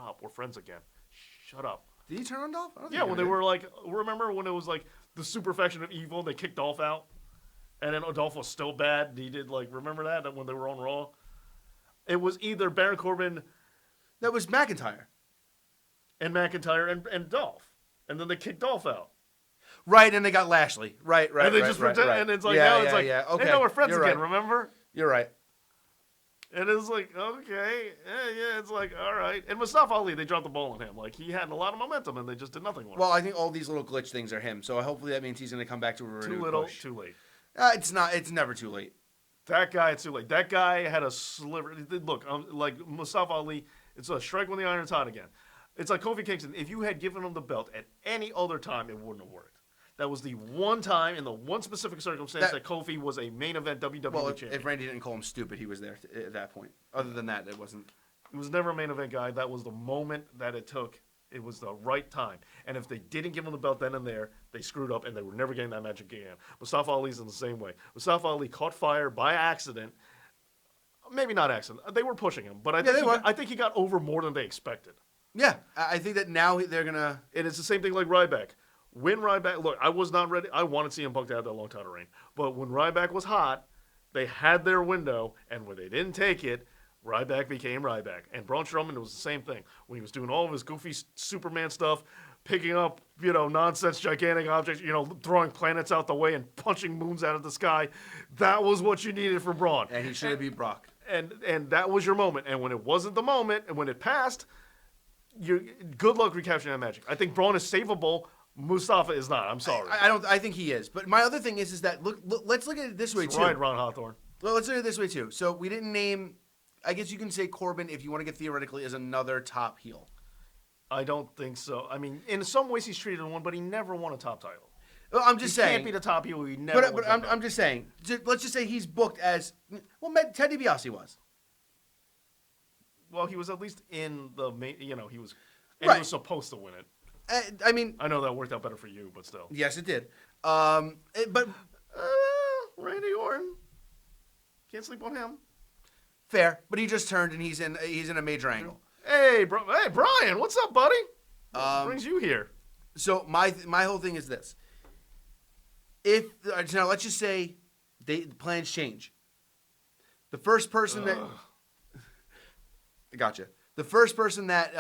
up, we're friends again. Shut up. Did he turn on Dolph? Yeah, when they were like, remember when it was like the super faction of evil, they kicked Dolph out? And then Dolph was still bad. He did like, remember that when they were on Raw? It was either Baron Corbin. That was McIntyre. And McIntyre and Dolph. And then they kicked Dolph out. Right, and they got Lashley. Right. And they just pretend, and it's like, now it's like, okay. hey, no, we're friends You're again, right. remember? You're right. And it's like, okay, yeah, it's like, all right. And Mustafa Ali, they dropped the ball on him. Like, he had a lot of momentum, and they just did nothing with him. Well, I think all these little glitch things are him, so hopefully that means he's going to come back to a renewed Too little, push. too late. It's not. It's never too late. That guy, it's too late. That guy had a sliver. Look, like Mustafa Ali, it's a strike when the iron's hot again. It's like Kofi Kingston. If you had given him the belt at any other time, it wouldn't have worked. That was the one time in the one specific circumstance that Kofi was a main event WWE champion. If Randy didn't call him stupid, he was there at that point. Other than that, it wasn't. He was never a main event guy. That was the moment that it took. It was the right time. And if they didn't give him the belt then and there, they screwed up and they were never getting that match again. Mustafa Ali's in the same way. Mustafa Ali caught fire by accident. Maybe not accident. They were pushing him, but I think he got over more than they expected. Yeah, I think that now they're gonna. And it's the same thing like Ryback. When Ryback, look, I was not ready. I wanted CM Punk to have that long title reign. But when Ryback was hot, they had their window, and when they didn't take it, Ryback became Ryback. And Braun Strowman, it was the same thing. When he was doing all of his goofy Superman stuff, picking up, nonsense, gigantic objects, throwing planets out the way and punching moons out of the sky, that was what you needed from Braun. And he should have beat Brock. And that was your moment. And when it wasn't the moment, and when it passed, good luck recapturing that magic. I think Braun is savable. Mustafa is not. I'm sorry. I think he is. But my other thing is that let's look at it this way too. Right, Ron Hawthorne. Well, let's look at it this way too. So we didn't name. I guess you can say Corbin, if you want to get theoretically, as another top heel. I don't think so. I mean, in some ways he's treated as one, but he never won a top title. Well, I'm just he saying. Can't be the top heel. He never. But I'm just saying. Let's just say he's booked as well. Ted DiBiase was. Well, he was at least in the main. He was. And Right. he was supposed to win it. I mean, I know that worked out better for you, but still. yes, it did. But Randy Orton. Can't sleep on him. fair. But he just turned and he's in a major angle. Hey, Brian, what's up, buddy? What brings you here? So my whole thing is this. If now let's just say the plans change. The first person that I gotcha. The first person that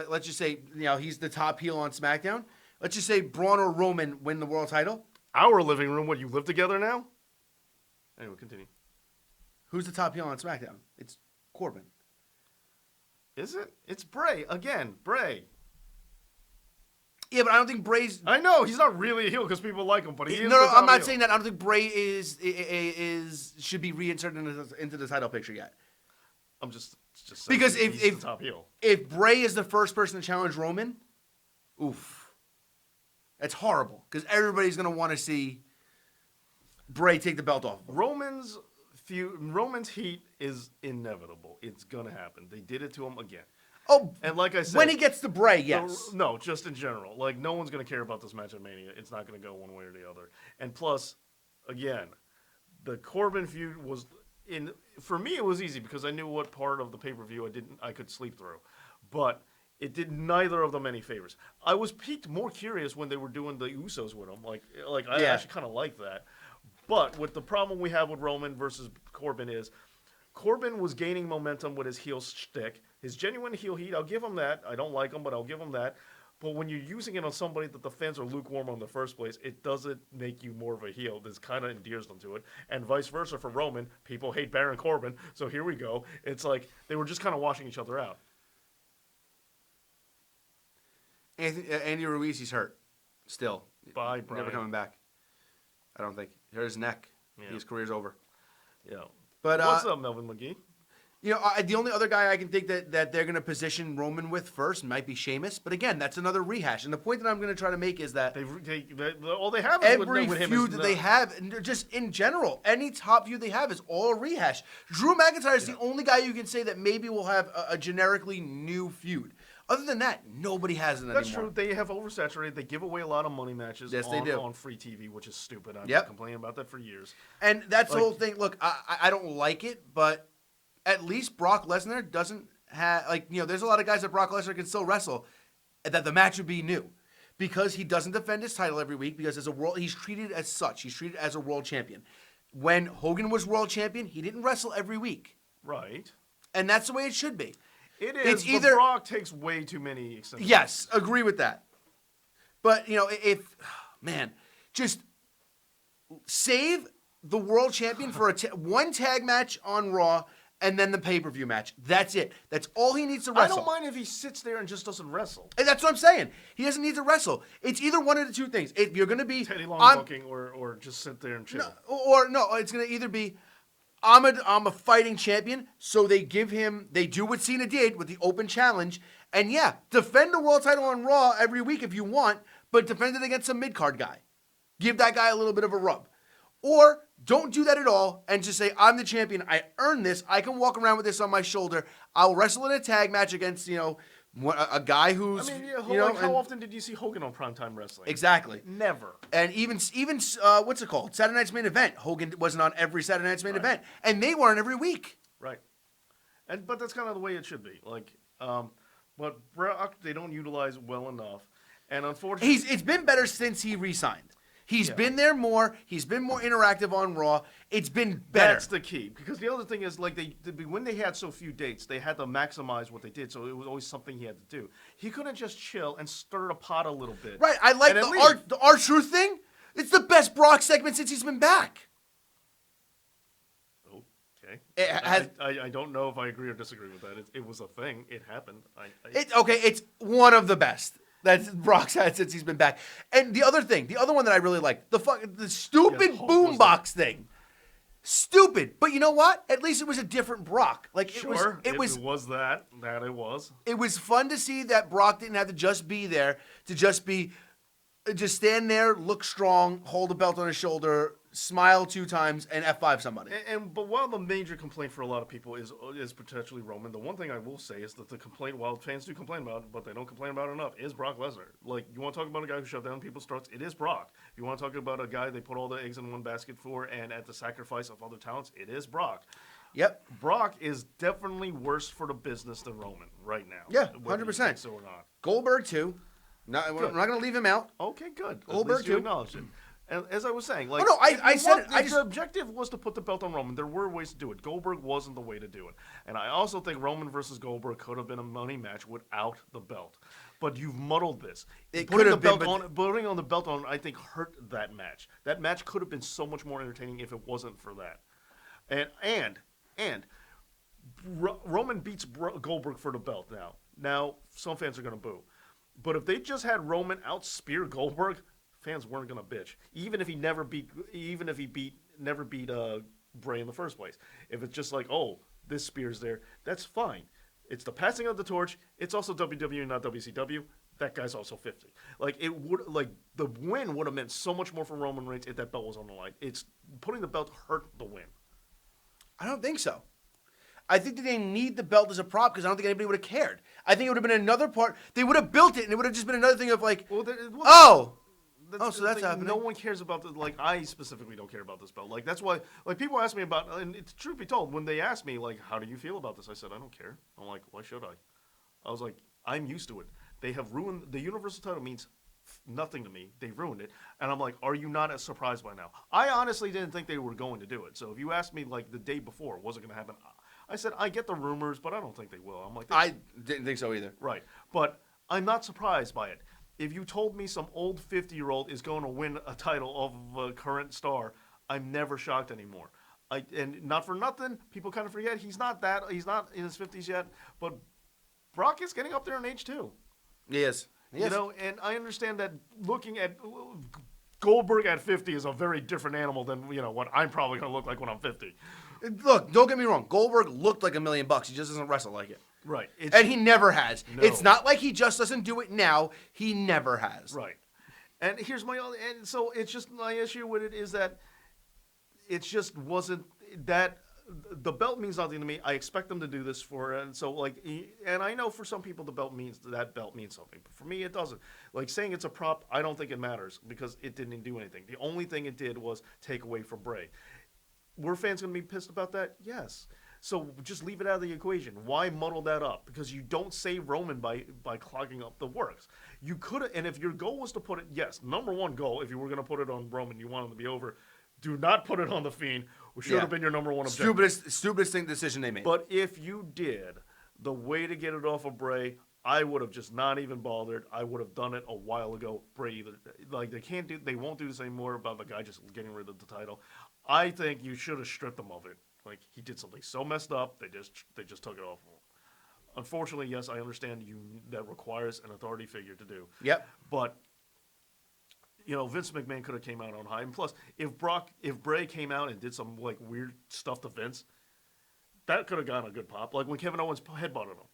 let's just say he's the top heel on SmackDown. Let's just say Braun or Roman win the world title. Our living room. What, you live together now? Anyway, continue. Who's the top heel on SmackDown? It's Corbin. Is it? It's Bray again. Bray. Yeah, but I don't think Bray's. I know he's not really a heel because people like him, but he is. No, the top I'm not heel. saying that. I don't think Bray should be reinserted into the title picture yet. I'm just saying Because he's the top heel. if Bray is the first person to challenge Roman, oof, that's horrible because everybody's gonna want to see Bray take the belt off. Roman's heat is inevitable. It's gonna happen. They did it to him again. Oh, And like I said, when he gets to Bray, yes. No, just in general. Like, no one's going to care about this match at Mania. It's not going to go one way or the other. And plus, again, the Corbin feud was for me, it was easy because I knew what part of the pay-per-view I could sleep through. But it did neither of them any favors. I was more curious when they were doing the Usos with them. Like I actually kind of like that. But with the problem we have with Roman versus Corbin is Corbin was gaining momentum with his heel shtick. His genuine heel heat, I'll give him that. I don't like him, but I'll give him that. But when you're using it on somebody that the fans are lukewarm on in the first place, it doesn't make you more of a heel. This kind of endears them to it. And vice versa for Roman. People hate Baron Corbin, so here we go. It's like they were just kind of washing each other out. Andy Ruiz, he's hurt still. Bye, Brian. Never coming back. I don't think. His neck. Yeah. His career's over. Yeah. But what's up, Melvin McGee? The only other guy I can think that they're going to position Roman with first might be Sheamus. But again, that's another rehash. And the point that I'm going to try to make is that all they have is every with him feud that they have, and just in general, any top feud they have is all a rehash. Drew McIntyre is the only guy you can say that maybe will have a generically new feud. Other than that, nobody has it anymore. That's true. They have oversaturated. They give away a lot of money matches Yes, they do. on free TV, which is stupid. I've been complaining about that for years. And that's the whole thing. Look, I don't like it, but at least Brock Lesnar doesn't have, there's a lot of guys that Brock Lesnar can still wrestle, that the match would be new. Because he doesn't defend his title every week, because he's treated as such. He's treated as a world champion. When Hogan was world champion, he didn't wrestle every week. Right. And that's the way it should be. It is. It's either Brock takes way too many extensions. Yes, agree with that. But just save the world champion for one tag match on Raw, and then the pay-per-view match. That's it. That's all he needs to wrestle. I don't mind if he sits there and just doesn't wrestle. And that's what I'm saying. He doesn't need to wrestle. It's either one of the two things. If you're going to be Teddy Long booking or just sit there and chill. It's going to either be I'm a fighting champion, so they do what Cena did with the open challenge, and defend the world title on Raw every week if you want, but defend it against a mid-card guy. Give that guy a little bit of a rub. Or don't do that at all and just say, I'm the champion, I earned this, I can walk around with this on my shoulder, I'll wrestle in a tag match against, a guy who's... how often did you see Hogan on Primetime Wrestling? Exactly. Never. And even what's it called? Saturday Night's Main Event. Hogan wasn't on every Saturday Night's Main Event. And they weren't every week. Right. But that's kind of the way it should be. But Brock, they don't utilize well enough. And unfortunately... It's been better since he re-signed. He's been there more. He's been more interactive on Raw. It's been better. That's the key. Because the other thing is, when they had so few dates, they had to maximize what they did. So it was always something he had to do. He couldn't just chill and stir the pot a little bit. Right. I like the R-Truth thing. It's the best Brock segment since he's been back. Okay. I don't know if I agree or disagree with that. It was a thing. It happened. It's one of the best that Brock's had since he's been back. And the other one that I really like, the stupid boombox thing. Stupid. But you know what? At least it was a different Brock. It was that. That it was. It was fun to see that Brock didn't have to just be there to just be just stand there, look strong, hold the belt on his shoulder, smile 2 times, and F5 somebody. But while the major complaint for a lot of people is potentially Roman, the one thing I will say is that the complaint, while fans do complain about it, but they don't complain about it enough, is Brock Lesnar. Like, you want to talk about a guy who shoved down people's throats? It is Brock. You want to talk about a guy they put all the eggs in one basket for, and at the sacrifice of other talents? It is Brock. Yep. Brock is definitely worse for the business than Roman right now. Yeah, whether you 100%. think so or not. Goldberg, too. We're not going to leave him out. Okay, good. Goldberg, At least you too. acknowledge it. And as I was saying, like, I said it. If the objective was to put the belt on Roman, there were ways to do it. Goldberg wasn't the way to do it, and I also think Roman versus Goldberg could have been a money match without the belt. But you've muddled this. It Putting could have been, putting on the belt on, I think, hurt that match. That match could have been so much more entertaining if it wasn't for that. And Roman beats Goldberg for the belt now. Now some fans are going to boo, but if they just had Roman out-spear Goldberg, fans weren't gonna bitch, even if he never beat Bray in the first place. If it's just like, oh, this spear's there, that's fine. It's the passing of the torch. It's also WWE, not WCW. That guy's also 50. Like, the win would have meant so much more for Roman Reigns if that belt was on the line. It's putting the belt hurt the win. I don't think so. I think that they need the belt as a prop because I don't think anybody would have cared. I think it would have been another part. They would have built it, and it would have just been another thing of like, so that's happening. No one cares about the, like, I specifically don't care about this belt. Like, that's why, like, people ask me about, and it's truth be told, when they ask me, like, how do you feel about this? I said, I don't care. I'm like, why should I? I was like, I'm used to it. They have ruined, the Universal title means nothing to me. They ruined it. And I'm like, are you not as surprised by now? I honestly didn't think they were going to do it. So if you asked me, like, the day before, was it going to happen? I said, I get the rumors, but I don't think they will. I'm like, I didn't think so either. Right. But I'm not surprised by it. If you told me some old 50-year-old is going to win a title of a current star, I'm never shocked anymore. And not for nothing, people kind of forget he's not in his 50s yet, but Brock is getting up there in age too. Yes. You know, and I understand that looking at Goldberg at 50 is a very different animal than, you know, what I'm probably going to look like when I'm 50. Look, don't get me wrong. Goldberg looked like $1 million. He just doesn't wrestle like it. Right. And he never has. No. It's not like he just doesn't do it now. He never has. Right. And here's and so it's just my issue with it is that it just wasn't that the belt means nothing to me. I expect them to do this and so, like, and I know for some people that belt means something, but for me it doesn't. Like, saying it's a prop, I don't think it matters because it didn't do anything. The only thing it did was take away from Bray. Were fans going to be pissed about that? Yes. So just leave it out of the equation. Why muddle that up? Because you don't save Roman by clogging up the works. You could have, and if your goal was to put it, yes, number one goal, if you were going to put it on Roman, you want him to be over, do not put it on the Fiend, which should have been your number one objective. Stupidest decision they made. But if you did, the way to get it off of Bray, I would have just not even bothered. I would have done it a while ago. Bray, like, they won't do this anymore about the guy just getting rid of the title. I think you should have stripped him of it. Like, he did something so messed up, they just took it off of him. Unfortunately, yes, I understand that requires an authority figure to do. Yep. But, you know, Vince McMahon could have came out on high. And plus, if Bray came out and did some, like, weird stuff to Vince, that could have gotten a good pop. Like when Kevin Owens headbutted him.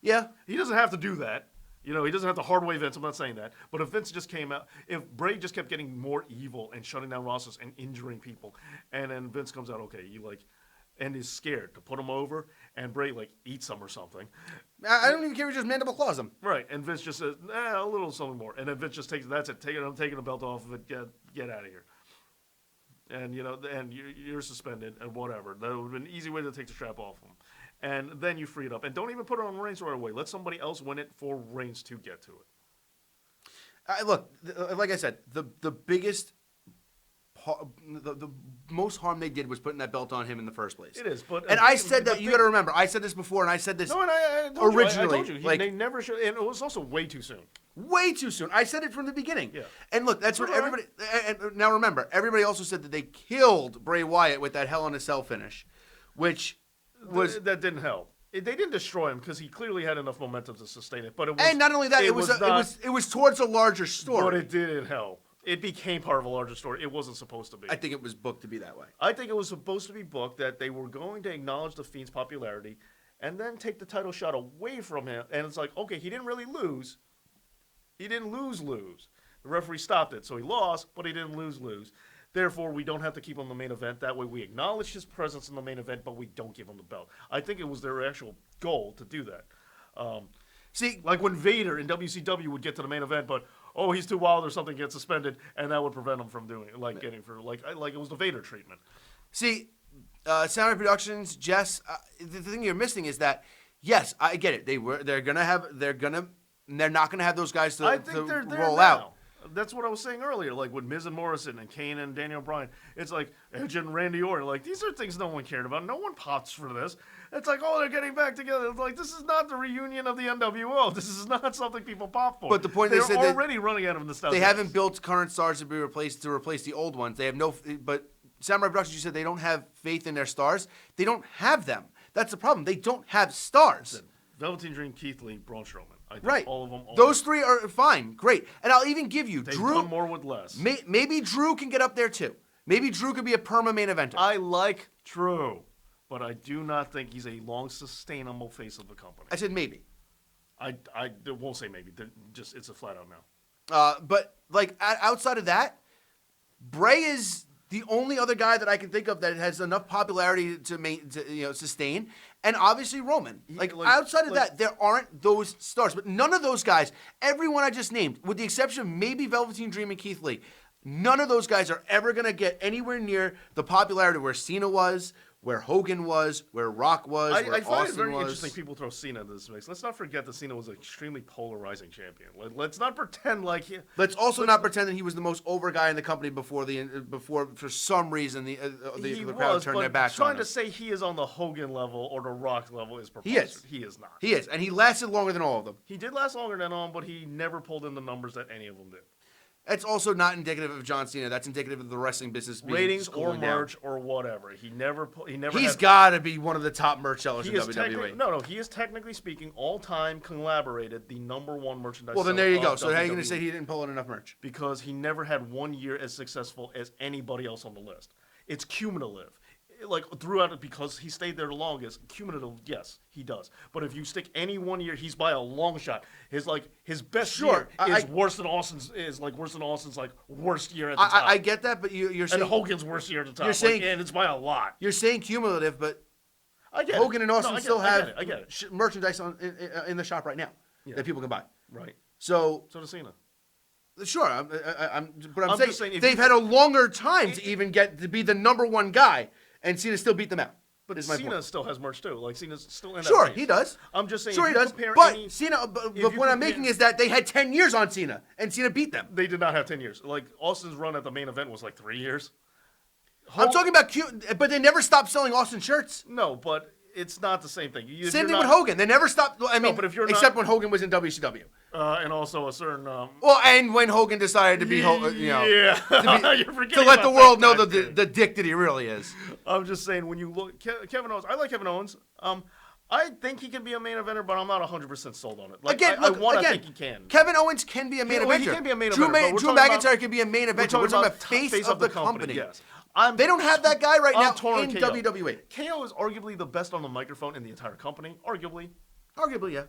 Yeah. He doesn't have to do that. You know, he doesn't have to hard way Vince. I'm not saying that. But if Vince just came out, if Bray just kept getting more evil and shutting down rosters and injuring people, and then Vince comes out, okay, and is scared to put him over, and Bray, like, eats him or something. I don't even care if he just mandible claws him. Right, and Vince just says, a little something more. And then Vince just takes, that's it, I'm taking the belt off of it, get out of here. And, you know, and you're suspended and whatever. That would have been an easy way to take the strap off him. And then you free it up. And don't even put it on Reigns right away. Let somebody else win it for Reigns to get to it. Look, like I said, the biggest, the most harm they did was putting that belt on him in the first place. It is, but and I said that you got to remember. I said this before, and I said this originally. I told you, they never should, and it was also way too soon. Way too soon. I said it from the beginning. Yeah. And look, that's what everybody. And now remember, everybody also said that they killed Bray Wyatt with that Hell in a Cell finish, which was that didn't help. They didn't destroy him because he clearly had enough momentum to sustain it. But it was, and not only that, it was towards a larger story. But it didn't help. It became part of a larger story. It wasn't supposed to be. I think it was booked to be that way. I think it was supposed to be booked that they were going to acknowledge the Fiend's popularity and then take the title shot away from him. And it's like, okay, he didn't really lose. He didn't lose. The referee stopped it, so he lost, but he didn't lose. Therefore, we don't have to keep him in the main event. That way, we acknowledge his presence in the main event, but we don't give him the belt. I think it was their actual goal to do that. See, like when Vader in WCW would get to the main event, but he's too wild or something, gets suspended, and that would prevent him from doing it, like getting for like it was the Vader treatment. See, Samurai Productions, Jess. The thing you're missing is that yes, I get it. They're not gonna have those guys to, I think they're there roll now. out. That's what I was saying earlier, like with Miz and Morrison and Kane and Daniel Bryan. It's like Edge and Randy Orton. Like, these are things no one cared about. No one pops for this. It's like, they're getting back together. It's like, this is not the reunion of the NWO. This is not something people pop for. But the point they're they said already running out of nostalgia. They haven't built current stars to replace the old ones. They have no. But Samurai Productions, you said they don't have faith in their stars. They don't have them. That's the problem. They don't have stars. Velveteen Dream, Keith Lee, Braun Strowman. I think right. All of them. Those three are fine. Great. And I'll even give you They've Drew. done more with less. Maybe Drew can get up there too. Maybe Drew could be a perma main eventer. I like Drew, but I do not think he's a long, sustainable face of the company. I said maybe. I won't say maybe. It's a flat out no. But like outside of that, Bray is the only other guy that I can think of that has enough popularity to sustain, and obviously Roman. Outside of that, there aren't those stars. But none of those guys, everyone I just named, with the exception of maybe Velveteen Dream and Keith Lee, none of those guys are ever going to get anywhere near the popularity where Cena was, where Hogan was, where Rock was, where I find Austin it very was. interesting people throw Cena into this mix. Let's not forget that Cena was an extremely polarizing champion. Let's not pretend like he... Let's not pretend that he was the most over guy in the company before for some reason the crowd turned their backs on him. Trying to say he is on the Hogan level or the Rock level is He preposterous. is. He is not. He is, and he lasted longer than all of them. He did last longer than all, but he never pulled in the numbers that any of them did. That's also not indicative of John Cena. That's indicative of the wrestling business being ratings or merch down. Or whatever. He never. He's got to be one of the top merch sellers in WWE. No. He is technically speaking, all time collaborated the #1 merchandise. Well, then there you go. So WWE. how are you going to say he didn't pull in enough merch? Because he never had 1 year as successful as anybody else on the list. It's cumulative. Like throughout it, because he stayed there the longest. Cumulative, yes, he does. But if you stick any 1 year, he's by a long shot. His best year is worse than Austin's. Is like worse than Austin's worst year at the top. I get that, but you're saying and Hogan's worst year at the top. You're saying, and it's by a lot. You're saying cumulative, but I get Hogan and Austin still have I get it. Merchandise in the shop right now that people can buy. Right. So does Cena. Sure, but I'm just saying they've had a longer time to even get to be the #1 guy. And Cena still beat them out. But Cena still has merch too. Like Cena's still in that Sure, race. he does. I'm just saying. Sure, he does. But Cena. But the point I'm making is that they had 10 years on Cena, and Cena beat them. They did not have 10 years. Like Austin's run at the main event was 3 years. I'm talking about but they never stopped selling Austin shirts. No, but it's not the same thing. Same thing with Hogan. They never stopped. I mean, but if you're except when Hogan was in WCW. And also a certain. Well, and when Hogan decided to be, yeah, to let the world know the dick that he really is. I'm just saying, when you look, Kevin Owens. I like Kevin Owens. I think he can be a main eventer, but I'm not 100% sold on it. I want to think he can. Kevin Owens can be a main eventer. He can be a main eventer. Drew McIntyre can be a main eventer. We're talking about face of the company. Yes. They don't have that guy right now in WWE. KO is arguably the best on the microphone in the entire company. Arguably, yeah.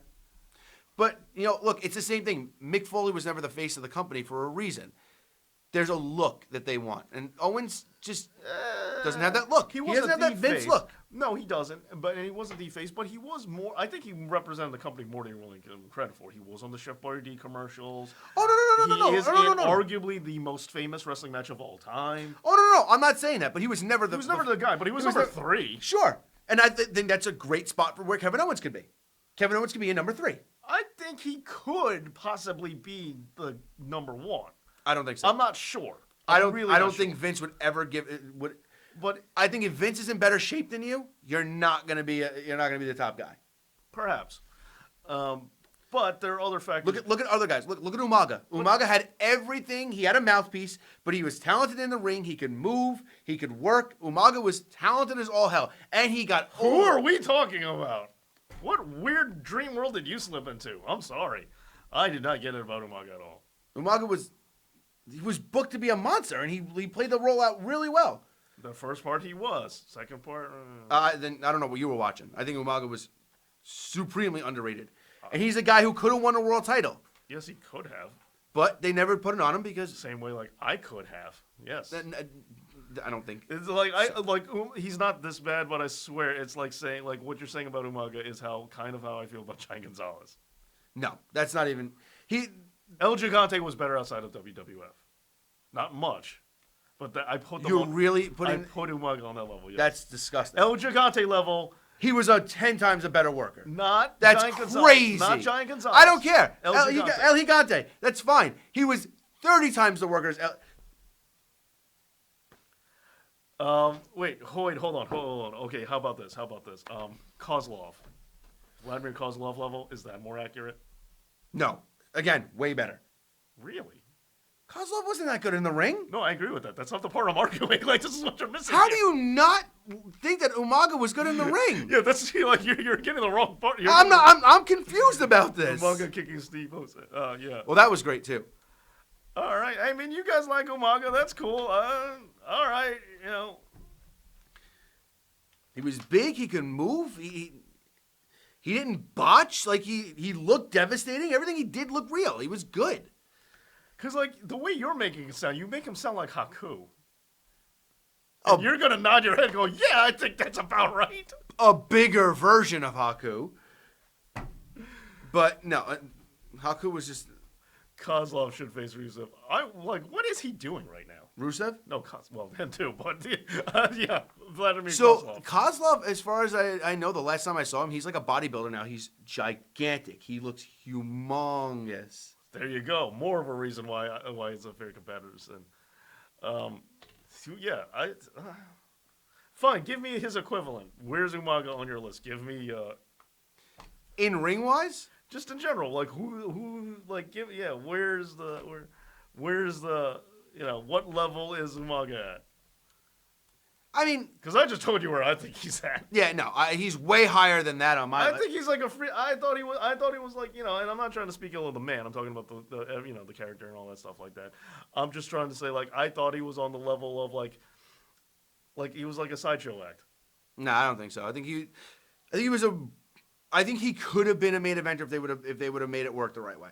But, look, it's the same thing. Mick Foley was never the face of the company for a reason. There's a look that they want. And Owens just doesn't have that look. He doesn't have that Vince look. No, he doesn't. And he wasn't the face, but he was more. I think he represented the company more than you're willing to give him credit for. He was on the Chef Boyardee commercials. Oh, no. He is arguably the most famous wrestling match of all time. Oh, no. I'm not saying that, but he was never the... He was never the guy, but he was number 3. Sure. And I think that's a great spot for where Kevin Owens could be. Kevin Owens could be in number 3. I think he could possibly be the #1. I don't think so. I'm not sure. I don't think Vince would ever give it. But I think if Vince is in better shape than you, you're not gonna be the top guy. Perhaps. But there are other factors. Look at other guys. Look at Umaga. Umaga had everything. He had a mouthpiece, but he was talented in the ring. He could move. He could work. Umaga was talented as all hell, and he got. Who are we talking about? What weird dream world did you slip into? I'm sorry. I did not get it about Umaga at all. Umaga was booked to be a monster, and he played the role out really well. The first part he was. Second part... Then I don't know what you were watching. I think Umaga was supremely underrated. And he's a guy who could have won a world title. Yes, he could have. but they never put it on him because Same way, like I could have. Yes. I don't think. It's like he's not this bad, but I swear it's like saying like what you're saying about Umaga is how I feel about Giant Gonzalez. No, that's not even El Gigante was better outside of WWF. Not much, but I put You're really putting. I put Umaga on that level. Yes. That's disgusting. El Gigante level. He was 10 times a better worker. That's Giant crazy. Gonzalez. Not Giant Gonzalez. I don't care. El Gigante. That's fine. He was 30 times the workers. Wait, hold on. Okay, how about this? Kozlov. Vladimir Kozlov level, is that more accurate? No. Again, way better. Really? Kozlov wasn't that good in the ring. No, I agree with that. That's not the part I'm arguing. Like, this is what you're missing. How do you not think that Umaga was good in the ring? Yeah, that's like you're getting the wrong part. I'm confused about this. Umaga kicking Steve Jose. Yeah. Well, that was great too. All right. I mean, you guys like Umaga. That's cool. All right. You know. He was big. He could move. He didn't botch. Like he looked devastating. Everything he did looked real. He was good. Because, like, the way you're making it sound, you make him sound like Haku. And you're going to nod your head going, yeah, I think that's about right. A bigger version of Haku. But, no, Haku was just... Kozlov should face Rusev. What is he doing right now? Rusev? No, well, him too, but, yeah, Vladimir Kozlov. So, Kozlov, as far as I know, the last time I saw him, he's like a bodybuilder now. He's gigantic. He looks humongous. There you go. More of a reason why it's a fair comparison. Yeah, fine. Give me his equivalent. Where's Umaga on your list? Give me in ring wise, just in general. Like who like give Where's the what level is Umaga at? I mean, because I just told you where I think he's at. Yeah, no, he's way higher than that on my. I think he's like a free. I thought he was like and I'm not trying to speak ill of the man. I'm talking about the the character and all that stuff like that. I'm just trying to say like I thought he was on the level of like he was like a sideshow act. No, I don't think so. I think he could have been a main eventer if they would have made it work the right way.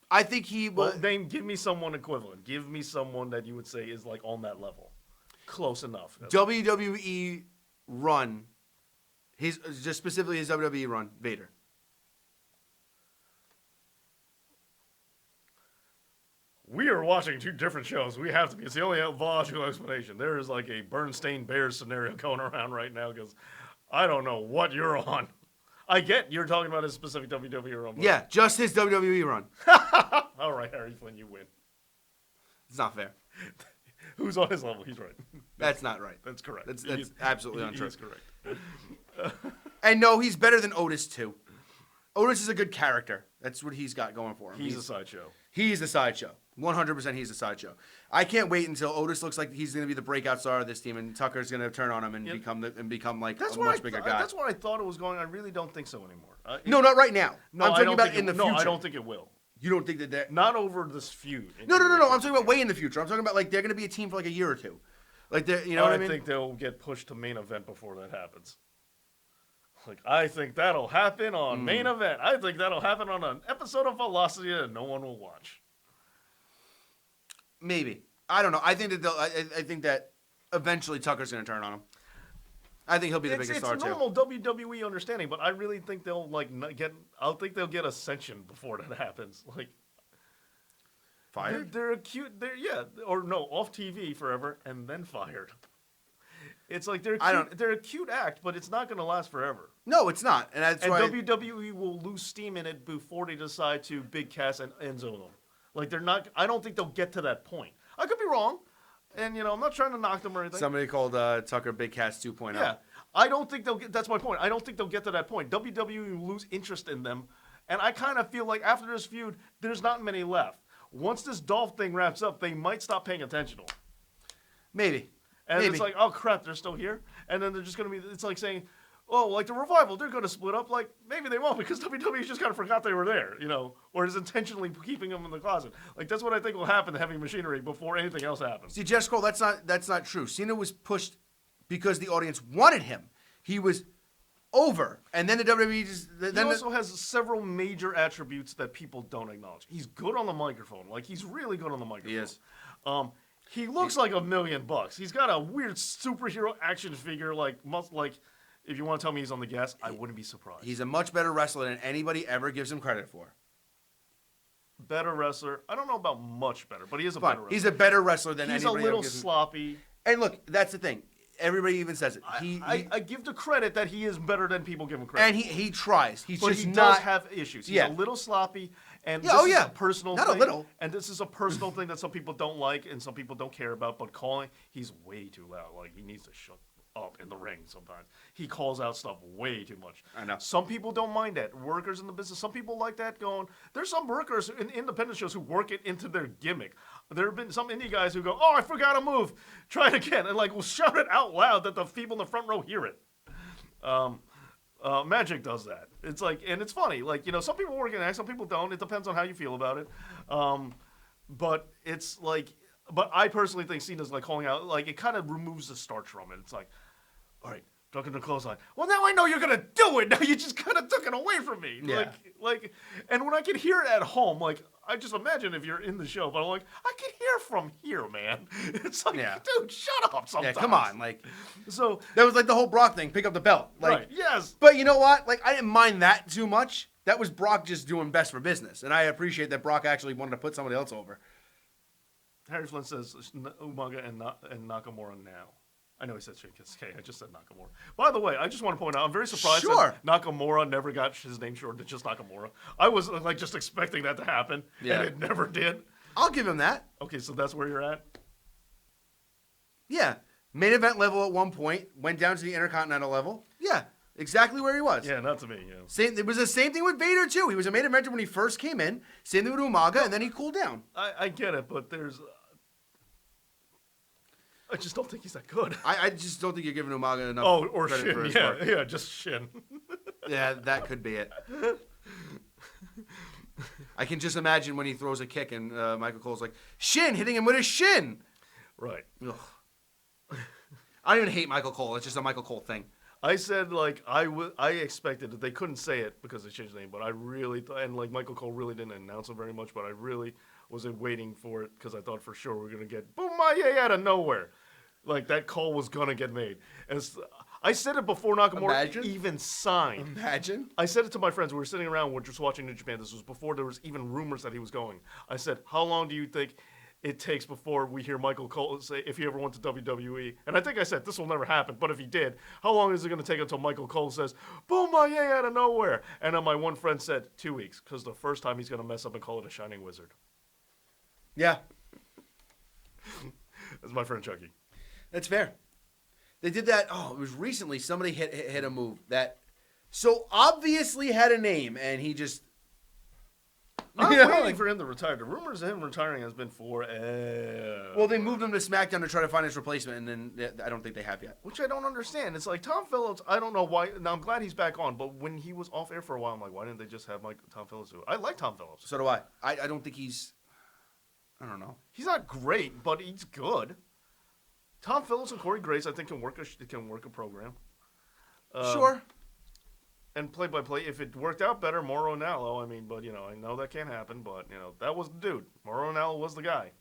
I think he was. Well, then give me someone equivalent. Give me someone that you would say is like on that level. Close enough. WWE run, just specifically his WWE run, Vader. We are watching two different shows. We have to be. It's the only logical explanation. There is like a Bernstein Bears scenario going around right now because I don't know what you're on. I get you're talking about his specific WWE run. Yeah, just his WWE run. All right, Harry Flynn, you win. It's not fair. Who's on his level? He's right. That's not right. That's correct. That's absolutely untrue. He's correct. And no, he's better than Otis too. Otis is a good character. That's what he's got going for him. He's a sideshow. He's the sideshow. 100% he's the sideshow. I can't wait until Otis looks like he's going to be the breakout star of this team, and Tucker's going to turn on him and become like a much bigger guy. That's where I thought it was going. I really don't think so anymore. No, not right now. No, I'm talking about in the future. No, I don't think it will. You don't think that not over this feud? No. I'm talking about way in the future. I'm talking about like they're going to be a team for like a year or two. Like you know what I mean? I think they'll get pushed to main event before that happens. Like I think that'll happen on main event. I think that'll happen on an episode of Velocity that no one will watch. Maybe. I don't know. I think that I think that eventually Tucker's going to turn on him. I think he'll be the biggest star too. It's normal WWE understanding, but I really think they'll they'll get ascension before that happens. Like fired? They're acute. Off TV forever and then fired. It's like they're a cute act, but it's not going to last forever. No, it's not, and that's why WWE will lose steam in it before they decide to big cast and end zone them. Like they're not. I don't think they'll get to that point. I could be wrong. And, I'm not trying to knock them or anything. Somebody called Tucker Big Cast 2.0. Yeah. I don't think they'll get... That's my point. I don't think they'll get to that point. WWE will lose interest in them. And I kind of feel like after this feud, there's not many left. Once this Dolph thing wraps up, they might stop paying attention to them. Maybe. And it's like, oh, crap, they're still here? And then they're just going to be... It's like saying... Oh, like the Revival, they're going to split up. Like, maybe they won't because WWE just kind of forgot they were there, or is intentionally keeping them in the closet. Like, that's what I think will happen to Heavy Machinery before anything else happens. See, Jeff Scroll, that's not true. Cena was pushed because the audience wanted him. He was over. And then the WWE just... He also has several major attributes that people don't acknowledge. He's good on the microphone. Like, he's really good on the microphone. He is. He looks like $1 million. He's got a weird superhero action figure, like if you want to tell me he's on the gas, I wouldn't be surprised. He's a much better wrestler than anybody ever gives him credit for. Better wrestler. I don't know about much better, but he is a Fine. better wrestler. He's a better wrestler than He's anybody a little ever gives him. sloppy. And look, that's the thing. Everybody even says it. I give the credit that he is better than people give him credit. And he tries. He's but just he not... does have issues. He's a little sloppy, and this is a personal not thing. a little. And this is a personal thing that some people don't like and some people don't care about. But he's way too loud. Like, he needs to shut up in the ring sometimes. He calls out stuff way too much. I know. Some people don't mind that. Workers in the business, some people like that going. There's some workers in independent shows who work it into their gimmick. There have been some indie guys who go, "Oh, I forgot a move. Try it again," and will shout it out loud that the people in the front row hear it. Magic does that. It's and it's funny. Some people work in act, some people don't. It depends on how you feel about it. But it's but I personally think Cena's calling out. It kind of removes the starch from it. It's all right, ducking the clothesline. Well, now I know you're gonna do it. Now you just kind of took it away from me. Yeah. And when I can hear it at home, I just imagine if you're in the show, but I'm I can hear from here, man. It's dude, shut up sometimes. Yeah, come on. So that was the whole Brock thing. Pick up the belt. Right, yes. But you know what? I didn't mind that too much. That was Brock just doing best for business. And I appreciate that Brock actually wanted to put somebody else over. Harry Flynn says Umaga and Nakamura now. I know he said Shinsuke. I just said Nakamura. By the way, I just want to point out, I'm very surprised that Nakamura never got his name shortened to just Nakamura. I was just expecting that to happen, and it never did. I'll give him that. Okay, so that's where you're at? Yeah. Main event level at one point, went down to the Intercontinental level. Yeah, exactly where he was. Yeah, not to me. Yeah. It was the same thing with Vader, too. He was a main eventer when he first came in. Same thing with Umaga, and then he cooled down. I get it, but there's... I just don't think he's that good. I just don't think you're giving Umaga enough or credit Shin. for his Yeah, work. yeah, just Shin. Yeah, that could be it. I can just imagine when he throws a kick and Michael Cole's like, Shin, hitting him with his shin. Right. Ugh. I don't even hate Michael Cole. It's just a Michael Cole thing. I said, I expected that they couldn't say it because they changed the name, but I really thought, and Michael Cole really didn't announce it very much, but I really was waiting for it because I thought for sure we are going to get boom, out of nowhere. That call was going to get made. And I said it before Nakamura even signed. Imagine. I said it to my friends. We were sitting around, we were just watching New Japan. This was before there was even rumors that he was going. I said, how long do you think it takes before we hear Michael Cole say, if he ever went to WWE? And I think I said, this will never happen, but if he did, how long is it going to take until Michael Cole says, boom, out of nowhere? And then my one friend said, 2 weeks, because the first time he's going to mess up and call it a Shining Wizard. Yeah. That's my friend Chucky. That's fair. They did that. Oh, it was recently. Somebody hit a move that so obviously had a name, and he just. I'm waiting for him to retire. The rumors of him retiring has been forever. Well, they moved him to SmackDown to try to find his replacement, and then I don't think they have yet. Which I don't understand. It's Tom Phillips. I don't know why. Now I'm glad he's back on, but when he was off air for a while, I'm like, why didn't they just have Tom Phillips do it? I like Tom Phillips. So do I. I don't think he's. I don't know. He's not great, but he's good. Tom Phillips and Corey Grace, I think, can work a program. Sure. And play-by-play, if it worked out better, Mauro Ranallo, but, I know that can't happen, but, that was the dude. Mauro Ranallo was the guy.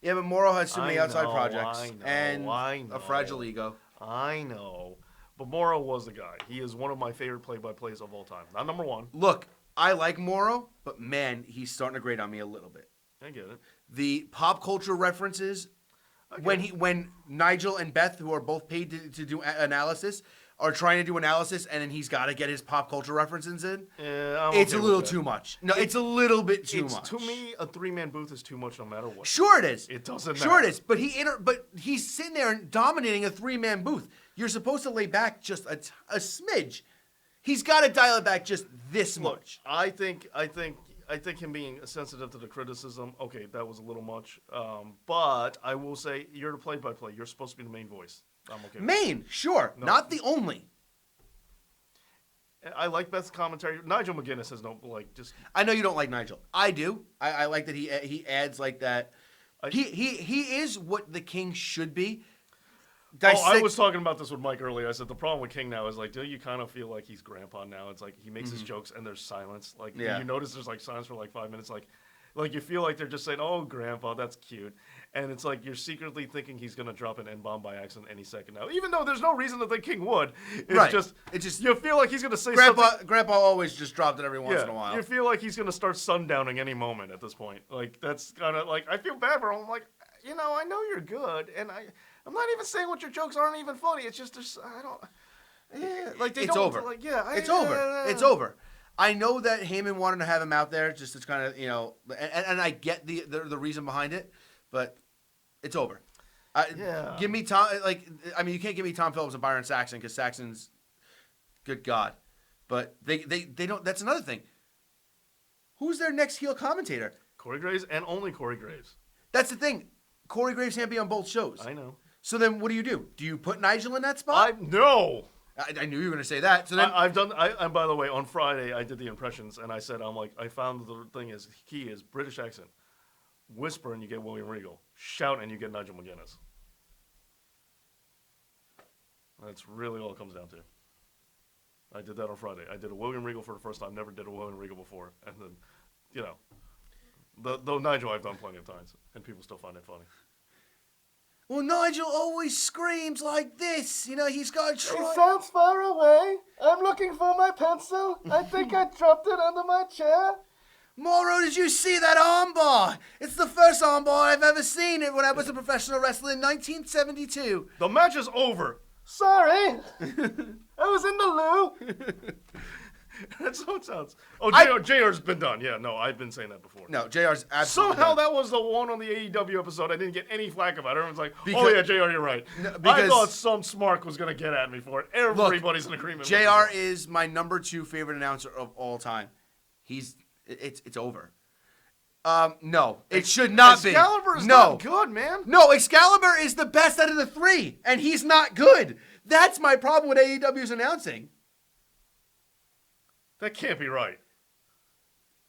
Yeah, but Mauro has too many outside projects. I know. A fragile ego. I know. But Mauro was the guy. He is one of my favorite play-by-plays of all time. Not number one. Look, I like Mauro, but, man, he's starting to grate on me a little bit. I get it. The pop culture references, when Nigel and Beth, who are both paid to do analysis, are trying to do analysis, and then he's got to get his pop culture references in. Yeah, it's a little too much. No, it's a little bit too much. To me, a three-man booth is too much no matter what. Sure it is. It doesn't matter. Sure it is. But he's sitting there and dominating a three-man booth. You're supposed to lay back just a smidge. He's got to dial it back just this much. I think him being sensitive to the criticism, okay, that was a little much. But I will say, you're the play-by-play. You're supposed to be the main voice. I'm okay with Main, sure. No. Not the only. I like Beth's commentary. Nigel McGuinness has no, just... I know you don't like Nigel. I do. I like that he adds that. He is what the King should be. I was talking about this with Mike earlier. I said the problem with King now is like, do you kind of feel like he's grandpa now? It's like he makes his jokes and there's silence. Like you notice there's like silence for like 5 minutes. Like you feel like they're just saying, "Oh, grandpa, that's cute," and it's like you're secretly thinking he's gonna drop an N-bomb by accident any second now, even though there's no reason to think King would. It's just you feel like he's gonna say something. Grandpa always just dropped it every once in a while. You feel like he's gonna start sundowning any moment at this point. Like that's kind of like I feel bad for him. I'm like, I know you're good, and I'm not even saying what your jokes aren't even funny. It's just I don't. Yeah, like they it's don't. Over. Like it's over. It's over. I know that Heyman wanted to have him out there just to kind of, and I get the reason behind it, but it's over. Give me Tom. You can't give me Tom Phillips and Byron Saxton because Saxton's, good God, but they don't. That's another thing. Who's their next heel commentator? Corey Graves and only Corey Graves. That's the thing. Corey Graves can't be on both shows. I know. So then, what do? Do you put Nigel in that spot? No. I knew you were going to say that. So then, I've done. And by the way, on Friday I did the impressions, and I said, I found the thing is key is British accent. Whisper and you get William Regal. Shout and you get Nigel McGuinness. That's really all it comes down to. I did that on Friday. I did a William Regal for the first time. Never did a William Regal before, and then, though Nigel I've done plenty of times, and people still find it funny. Well, Nigel always screams like this. He's got It sounds far away. I'm looking for my pencil. I think I dropped it under my chair. Mauro, did you see that armbar? It's the first armbar I've ever seen when I was a professional wrestler in 1972. The match is over. Sorry. I was in the loo. That's how it sounds. Oh, JR's been done. Yeah, no, I've been saying that before. No, JR's absolutely Somehow done. that was the one on the AEW episode. I didn't get any flack about it. Everyone's like, because, yeah, JR, you're right. No, I thought some smark was going to get at me for it. Everybody's in agreement. JR is my number 2 favorite announcer of all time. It's over. No, it should not be. Excalibur is not good, man. No, Excalibur is the best out of the 3, and he's not good. That's my problem with AEW's announcing. That can't be right.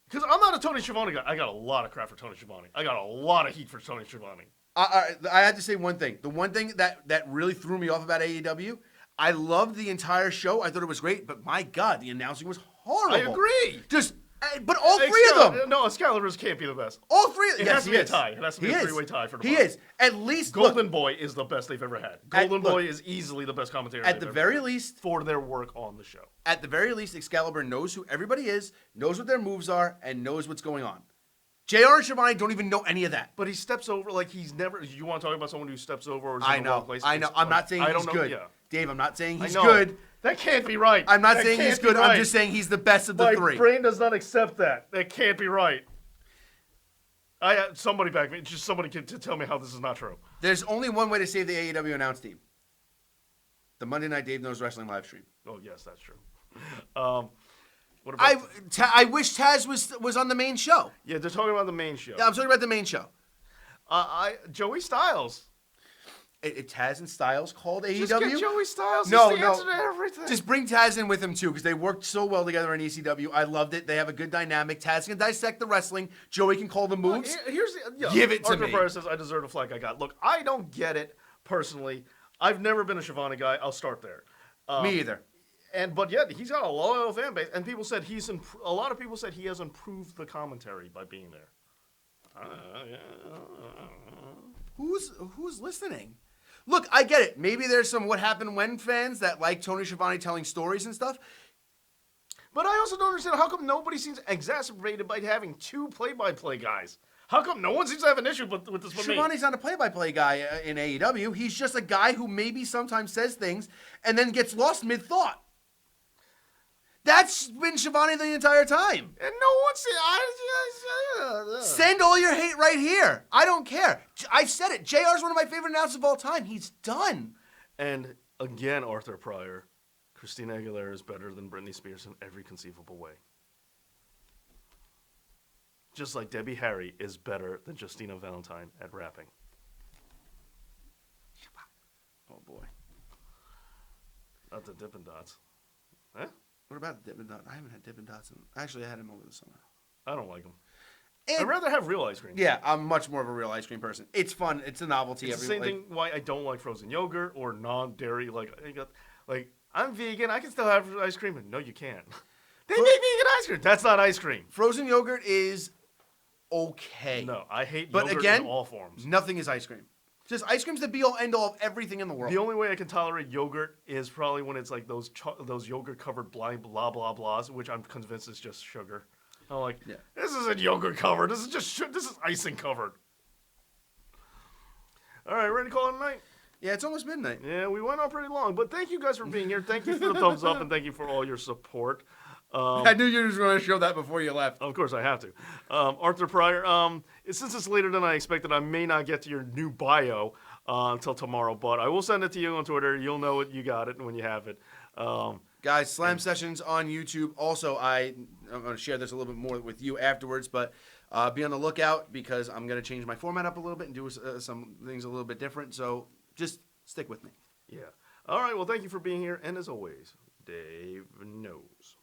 Because I'm not a Tony Schiavone guy. I got a lot of crap for Tony Schiavone. I got a lot of heat for Tony Schiavone. I had to say one thing. The one thing that really threw me off about AEW, I loved the entire show. I thought it was great, but my God, the announcing was horrible. I agree. But all 3 of them. No, Excalibur's can't be the best. All 3 of them. It has to be a tie. It has to be a 3-way tie for the He is. At least Golden Boy is the best they've ever had. Golden Boy is easily the best commentator at the very least for their work on the show. At the very least, Excalibur knows who everybody is, knows what their moves are, and knows what's going on. JR and Schiavone don't even know any of that. But he steps over like he's never. You want to talk about someone who steps over? Or is I in the wrong know. place? I know. I'm not saying he's good. Yeah. Dave, I'm not saying he's good. That can't be right. I'm not saying he's good. I'm just saying he's the best of the 3. My brain does not accept that. That can't be right. Somebody back me. Just somebody can tell me how this is not true. There's only one way to save the AEW announce team. The Monday Night Dave Knows Wrestling live stream. Oh yes, that's true. What about I wish Taz was on the main show. Yeah, they're talking about the main show. Yeah, I'm talking about the main show. Joey Styles. Taz and Styles called AEW? Just get Joey Styles. No. Answer to everything. Just bring Taz in with him, too, because they worked so well together in ECW. I loved it. They have a good dynamic. Taz can dissect the wrestling. Joey can call the moves. Give it to me. Arthur Pryor says, I deserve a flag I got. Look, I don't get it, personally. I've never been a Schiavone guy. I'll start there. Me either. But yet, he's got a loyal fan base. And people said a lot of people said he has improved the commentary by being there. Who's listening? Look, I get it. Maybe there's some What Happened When fans that like Tony Schiavone telling stories and stuff. But I also don't understand how come nobody seems exacerbated by having 2 play-by-play guys. How come no one seems to have an issue with this with me? Schiavone's not a play-by-play guy in AEW. He's just a guy who maybe sometimes says things and then gets lost mid-thought. That's been Schiavone the entire time. And no one said... Send all your hate right here. I don't care. I said it. JR's one of my favorite announcers of all time. He's done. And again, Arthur Pryor, Christina Aguilera is better than Britney Spears in every conceivable way. Just like Debbie Harry is better than Justina Valentine at rapping. Oh, boy. Not the Dippin' Dots. Huh? What about Dippin' Dots? I haven't had Dippin' Dots. Actually, I had him over the summer. I don't like them. I'd rather have real ice cream. Yeah, I'm much more of a real ice cream person. It's fun. It's a novelty. It's the same thing why I don't like frozen yogurt or non-dairy. Like I'm vegan. I can still have ice cream. No, you can't. They make vegan ice cream. That's not ice cream. Frozen yogurt is okay. No, I hate But yogurt again, in all forms. nothing is ice cream. Just ice cream's the be-all, end-all of everything in the world. The only way I can tolerate yogurt is probably when it's like those yogurt-covered blah blah blahs, which I'm convinced is just sugar. I'm like, this isn't yogurt covered. This is just this is icing covered. All right, ready to call it a night? Yeah, it's almost midnight. Yeah, we went on pretty long, but thank you guys for being here. Thank you for the thumbs up, and thank you for all your support. I knew you were going to show that before you left. Of course, I have to. Arthur Pryor, since it's later than I expected, I may not get to your new bio until tomorrow, but I will send it to you on Twitter. You'll know it. You got it when you have it. Guys, Slam Sessions on YouTube. Also, I'm going to share this a little bit more with you afterwards, but be on the lookout because I'm going to change my format up a little bit and do some things a little bit different. So just stick with me. Yeah. All right. Well, thank you for being here. And as always, Dave knows.